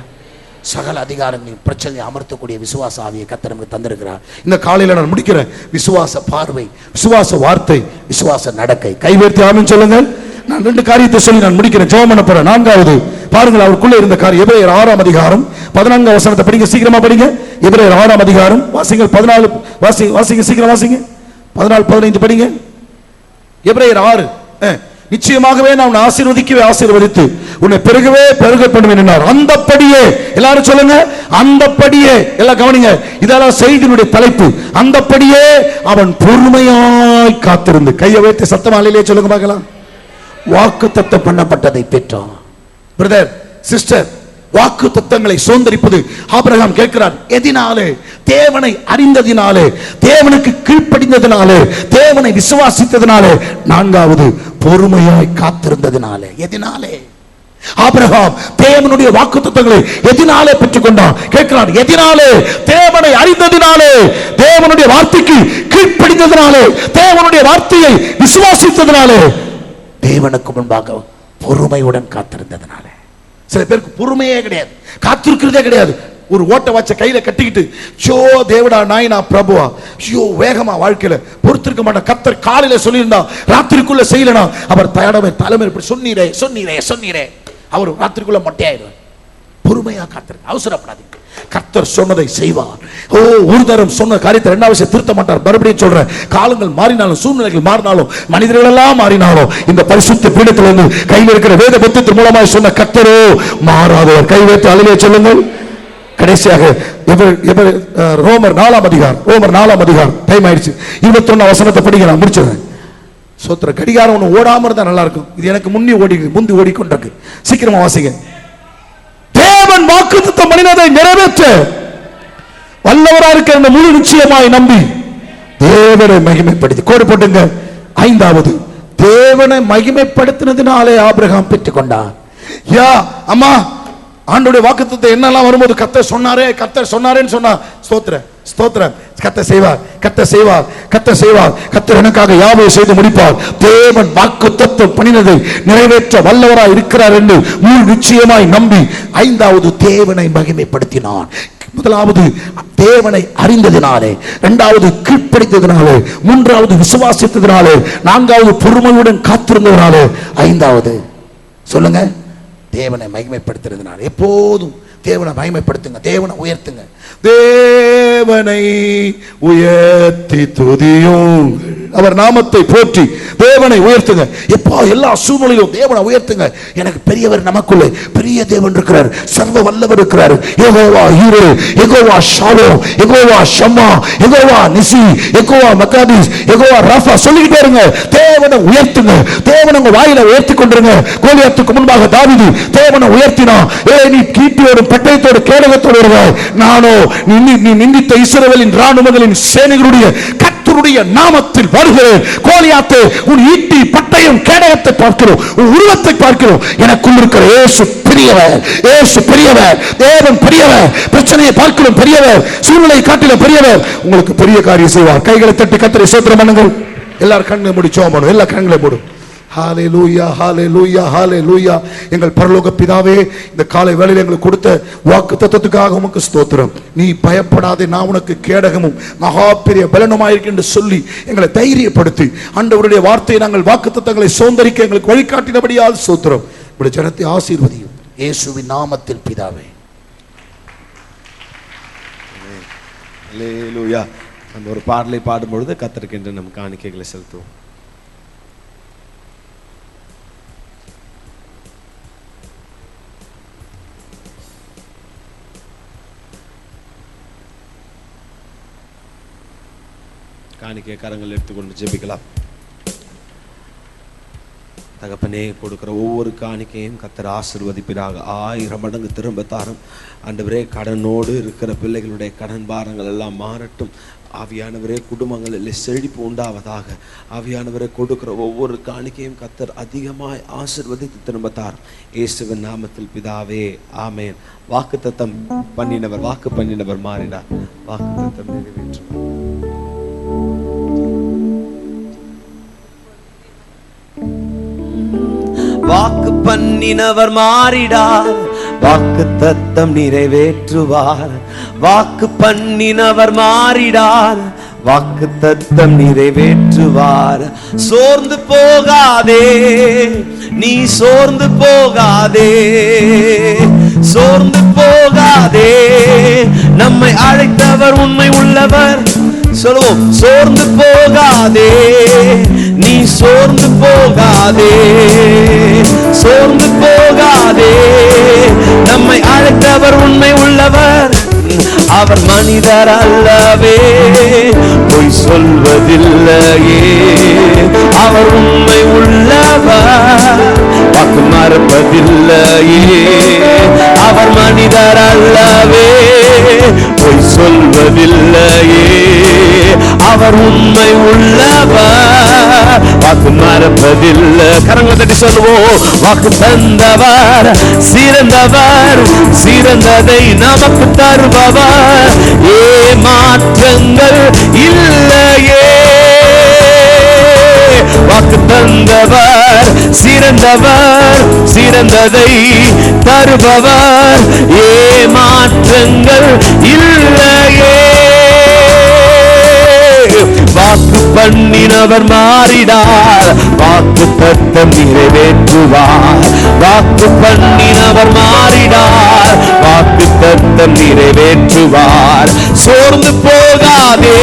சகல அதிகாரங்களையும் பிரச்சனையை அமர்த்தக்கூடிய விசுவாச ஆவியை கர்த்தர் நமக்கு தந்திருக்கிறார். இந்த காலையில நான் முடிக்கிறேன். விசுவாச பார்வை, விசுவாச வார்த்தை, விசுவாச நடக்கை. கை வைத்து ஆமென் சொல்லுங்கள். நான் 2 காரியத்தை சொல்லி நான் முடிக்கிறேன். ஜெபம் பண்ண போறேன். 4வது பாருங்கள், அவருக்குள்ள இருந்த காரியம். எபிரேயர் 6ஆம் அதிகாரம் 14ஆம் வசனத்தை படிங்க, சீக்கிரமா படிங்க. எபிரேயர் 6ஆம் அதிகாரம் வாசிங்க. 14 வாசிங்க, சீக்கிரம் வாசிங்க. 14, 15 படிங்க. எபிரேயர் 6. நிச்சயமாகவே நான் உன்னை ஆசீர்வதிக்கவே ஆசீர்வதித்து உன்னை பெருகவே பெருக பண்ணுவேன் என்றார். அந்தப்படியே, எல்லாரும் சொல்லுங்க, அந்தப்படியே. எல்லாம் கவனிங்க, இதெல்லாம் செய்தியினுடைய தலைப்பு. அந்தப்படியே அவன் பொறுமையாய் காத்திருந்து. கையை வைத்து சத்தமா அல்லேலூயா சொல்லுங்க பார்க்கலாம். வாக்குத்தத்தம் பண்ணப்பட்டதை பெற்றான். பிரதர், சிஸ்டர், வாக்கு தத்தங்களை சுதந்தரிப்பது ஆபிரகாம் கேட்கிறார். எதினாலே? தேவனை அறிந்ததினாலே, தேவனுக்கு கீழ்ப்படிந்ததினாலே, தேவனை விசுவாசித்ததினாலே, 4வது பொறுமையாய் காத்திருந்ததினாலே. எதினாலே? ஆபிரகாம் தேவனுடைய வாக்கு தத்தங்களை எதினாலே பெற்றுக்கொண்டான்? கேட்கிறார், எதினாலே? தேவனை அறிந்ததினாலே, தேவனுடைய வார்த்தைக்கு கீழ்ப்படிந்ததினாலே, தேவனுடைய வார்த்தையை விசுவாசித்ததினாலே, தேவனுக்கு முன்பாக பொறுமையுடன் காத்திருந்ததினாலே. சில பேருக்கு பொறுமையே கிடையாது, காத்திருக்கிறதே கிடையாது. ஒரு ஓட்ட வாட்ச கையில கட்டிக்கிட்டு ஷோ தேவடா நாயனா பிரபுவா ஷோ வேகமா வாழ்க்கையில பொறுத்திருக்க மாட்டான். கர்த்தர் காலையில சொல்லியிருந்தா ராத்திரிக்குள்ள செய்யலனா அவர் தலைமை இப்படி சொன்னீரே அவர் ராத்திரிக்குள்ள மொட்டையாயிடுவார். பொறுமையா காத்திருக்க, அவசரப்படாதீங்க. கர்த்தர் சொன்னதை செய்வார். ஒரு தரம் சொன்ன காரியத்தை 2வது விஷயம் திருத்த மாட்டார். மறுபடியும் சொல்றேன், காலங்கள் மாறினாலும், சூழ்நிலைகள் மாறினாலும், மனிதர்கள் எல்லாம் மாறினாலும், இந்த பரிசுத்த பீடத்திலிருந்து கையில் இருக்கிற வேத புத்தகத்தின் மூலமாய் சொன்ன கர்த்தரோ மாறாதவர். கை வைத்து அல்லேலூயா சொல்லுங்கள். கடைசியாக ரோமர் 4ஆம் அதிகாரம் டைம் ஆயிடுச்சு. 21 வசனத்தை படிக்க நான் முடிச்சிடுறேன். சோத்திர கடிகாரம் ஒன்று ஓடாம இருந்தா நல்லா இருக்கும். இது எனக்கு முந்தி ஓடிக்கொண்டிருக்கு. சீக்கிரமா வாசிங்க. தேவன் வாக்குத்தத்தம் பண்ணினதை நிறைவேற்ற வல்லவராக இருக்கிற அந்த முழு நிச்சயமாய் நம்பி தேவனை மகிமைப்படுத்தி கோடு போட்டுங்க. 5வது தேவனை மகிமைப்படுத்தினதினாலே ஆபிரகாம் பெற்றுக்கொண்டார். யா அம்மா, ஆண்டவருடைய வாக்குத்தத்தத்தை என்னெல்லாம் வரும்போது கர்த்தர் சொன்னாரேன்னு சொன்னா ஸ்தோத்திரம். கர்த்தர் செய்வார், கர்த்தர் செய்வார், கர்த்தர் செய்வார். கர்த்தர் எனக்காக யாவை செய்து முடிப்பார். தேவன் வாக்குத்தத்தம் பண்ணினதை நிறைவேற்ற வல்லவராய் இருக்கிறார் என்று முழு நிச்சயமாய் நம்பி 5வது தேவனை மகிமைப்படுத்தினான். முதலாவது தேவனை அறிந்ததினாலே, 2வது கீழ்ப்படித்ததினாலே, 3வது விசுவாசித்ததினாலே, 4வது பொறுமையுடன் காத்திருந்ததினாலே, 5வது சொல்லுங்க தேவனை மகிமைப்படுத்துறதுனால. எப்போதும் தேவனை மகிமைப்படுத்துங்க, தேவனை உயர்த்துங்க. தேவனை உயர்த்தி துதியுங்கள், அவர் நாமத்தை போற்றி தேவனை உயர்த்துங்க. எப்போ எல்லா சூழ்நிலையிலும் தேவனை உயர்த்துங்க. எனக்கு பெரியவர், நமக்குள்ளே பெரிய தேவன் இருக்கிறார், சர்வ வல்லவர் இருக்கிறார். யெகோவா ஈரே, யெகோவா ஷாலோம், யெகோவா ஷம்மா, யெகோவா நிசி, யெகோவா மக்காதீஸ், யெகோவா ராஃபா சொல்லிக்கிட்டே இருங்க. தேவனை உயர்த்துங்க, தேவனை உங்க வாயில உயர்த்தி கொண்டிருங்க. கோலியாத்துக்கு முன்பாக தாவீது தேவனை உயர்த்தினா, நீ கீட்டியோடு பட்டயத்தோடு கேடகத்தோடு வருவாய், நானோ நீ நிந்தித்த இஸ்ரவேலின் ராணுவங்களின் சேனைகளுடைய கர்த்தருடைய நாமத்தில் வருகிறேன். கோலியாத்தே, உன் ஈட்டி பட்டயம் கேடகத்தை பார்க்கிறோம், உன் உருவத்தை பார்க்கிறோம். எனக்குள் இருக்கிற இயேசு பெரியவர், இயேசு பெரியவர், தேவன் பெரியவர். பிரச்சனையை பார்க்கிறோம் பெரியவர், சூழ்நிலையை காட்டிலும் பெரியவர். உங்களுக்கு பெரிய காரியம் செய்வார். கைகளை தட்டி கர்த்தரை ஸ்தோத்திரம் பண்ணுங்கள். எல்லாரும் கண்ணை மூடி ஜெபம் பண்ணுங்க. எல்லா கண்களை மூடும். ஹalleluya ஹalleluya ஹalleluya. எங்கள் பரலோக பிதாவே, இந்த காலை வேளையில் எங்களுக்கு கொடுத்த வாக்குத்தத்தத்துக்காக உமக்கு ஸ்தோத்திரம். நீ பயப்படாதே, நான் உனக்கு கேடகமும் மகா பெரிய பலனுமாயிருக்கேன் என்று சொல்லி எங்களை தைரியப்படுத்தி ஆண்டவருடைய வார்த்தையை நாங்கள் வாக்குத்தத்தங்களை சுதந்தரிக்க எங்களுக்கு வழிகாட்டினபடியால் ஸ்தோத்திரம். உங்களுடைய ஜனத்தை ஆசீர்வதியும் இயேசுவின் நாமத்தில் பிதாவே. ஹalleluya. நம்ம ஒரு பாடலை பாடும்பொழுது கர்த்தருக்கு நம்ம காணிக்கைகளை செலுத்துவோம். காணிக்கை கரங்கள் எடுத்துக்கொண்டு ஜெபிக்கலாம். தகப்பனே, கொடுக்கிற ஒவ்வொரு காணிக்கையும் கர்த்தர் ஆசீர்வதிப்பீராக. 1000 மடங்கு திரும்ப தாரும் ஆண்டவரே. கடனோடு இருக்கிற பிள்ளைகளுடைய கடன் பாரங்கள் எல்லாம் மாறட்டும். ஆவியானவரே, குடும்பங்களில் செழிப்பு உண்டாவதாக. ஆவியானவரே, கொடுக்கிற ஒவ்வொரு காணிக்கையும் கர்த்தர் அதிகமாய் ஆசீர்வதித்து திரும்ப தாரும் இயேசுவின் நாமத்தில் பிதாவே, ஆமேன். வாக்குத்தத்தம் பண்ணினவர் மாறினார். வாக்குத்தத்தம் நிறைவேற்றுவார். வாக்கு பண்ணினவர் மாறிடார், வாக்கு தத்தம் நிறைவேற்றுவார். வாக்கு பண்ணினவர் மாறிடார், வாக்கு தத்தம் நிறைவேற்றுவார். சோர்ந்து போகாதே, நீ சோர்ந்து போகாதே, சோர்ந்து போகாதே. நம்மை அழைத்தவர் உண்மை உள்ளவர். சொல்லுவோம், சோர்ந்து போகாதே, நீ சோர்ந்து போகாதே, சோர்ந்து போகாதே. நம்மை அழைத்தவர் உண்மை உள்ளவர். அவர் மனிதர் அல்லவே, பொய் சொல்வதில்லையே. அவர் உண்மை உள்ளவர், வாக்கு மறப்பதில்லையே. அவர் மனிதர் அல்லவே, பொய் சொல்வதில்லையே. அவர் உண்மை உள்ளவர், வாக்கு மறப்பதில்லை. கரங்களை தட்டி சொல்லுவோம், வாக்கு தந்தவர் சிறந்தவர், சிறந்ததை நமக்கு தருபவர். ஏமாற்றங்கள் இல்லையே. வாக்கு தந்தவர் சிறந்தவர், சிறந்ததை தருபவர். ஏமாற்றங்கள் இல்லையே. வாக்கு பண்ணினவர் மாறினார், வாக்கு தத்தம் நிறைவேற்றுவார். வாக்கு பண்ணினவர் மாறினார், வாக்கு தத்தம் நிறைவேற்றுவார். சோர்ந்து போகாதே,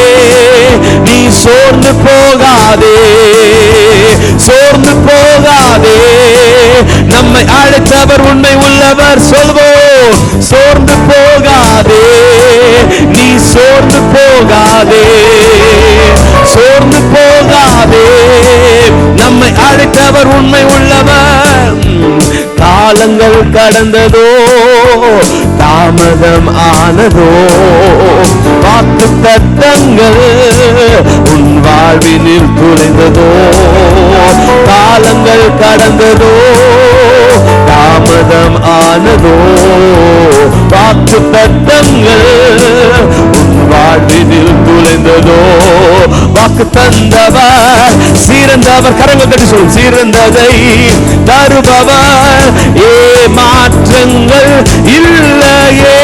நீ சோர்ந்து போகாதே, சோர்ந்து போகாதே. நம்மை அழைத்தவர் உண்மை உள்ளவர். சொல்வோம், சோர்ந்து போகாதே, நீ சோர்ந்து போகாதே, சோர்ந்து போகாதே. நம்மை அழைத்தவர் உண்மை உள்ளவர். காலங்கள் கடந்ததோ, தாமதம் ஆனதோ, வாக்கு தத்தங்கள் உன் வாழ்வினில் துளைந்ததோ. காலங்கள் கடந்ததோ, தாமதம் ஆனதோ, வாக்கு தந்தவர் சிறந்தவர். கரங்கள் தட்டி சொல்லும் சிறந்ததை தருபவர், மாற்றங்கள் இல்லையே.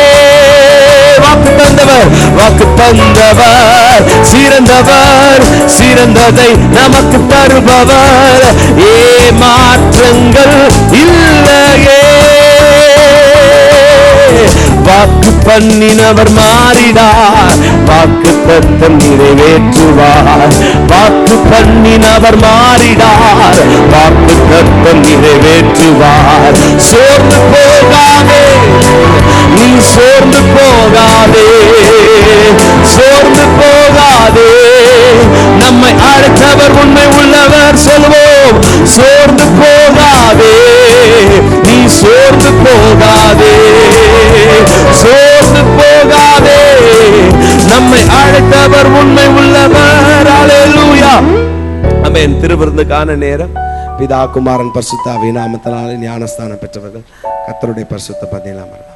வாக்கு தந்தவர், வாக்கு தந்தவர் சிறந்தவர், சிறந்ததை நமக்கு தருபவர், மாற்றங்கள் இல்லையே. வாக்கு பண்ணினவர் மாறிடார், வாக்கு தத்தம் நிறைவேற்றுவார். வாக்கு பண்ணினவர் மாறிடார், வாக்கு தத்தம் நிறைவேற்றுவார். சோர்ந்து போகாதே, நீ சோர்ந்து போகாதே, சோர்ந்து போகாதே. நம்மை அழைத்தவர் உண்மை உள்ளவர், சொல்வோம் சோர்ந்து போகாதே, நீ சோர்ந்து போகாதே, சோர்ந்து போகாதே. நம்மை அழைத்தவர் உண்மை உள்ளவர். அல்லேலூயா. ஆமென். திருவிருந்துக்கான நேரம். பிதா குமாரன் பரிசுத்த ஆவியின் நாமத்தினாலே ஞானஸ்தானம் பெற்றவர்கள் கர்த்தருடைய பரிசுத்த பந்தியில் அமரலாம்.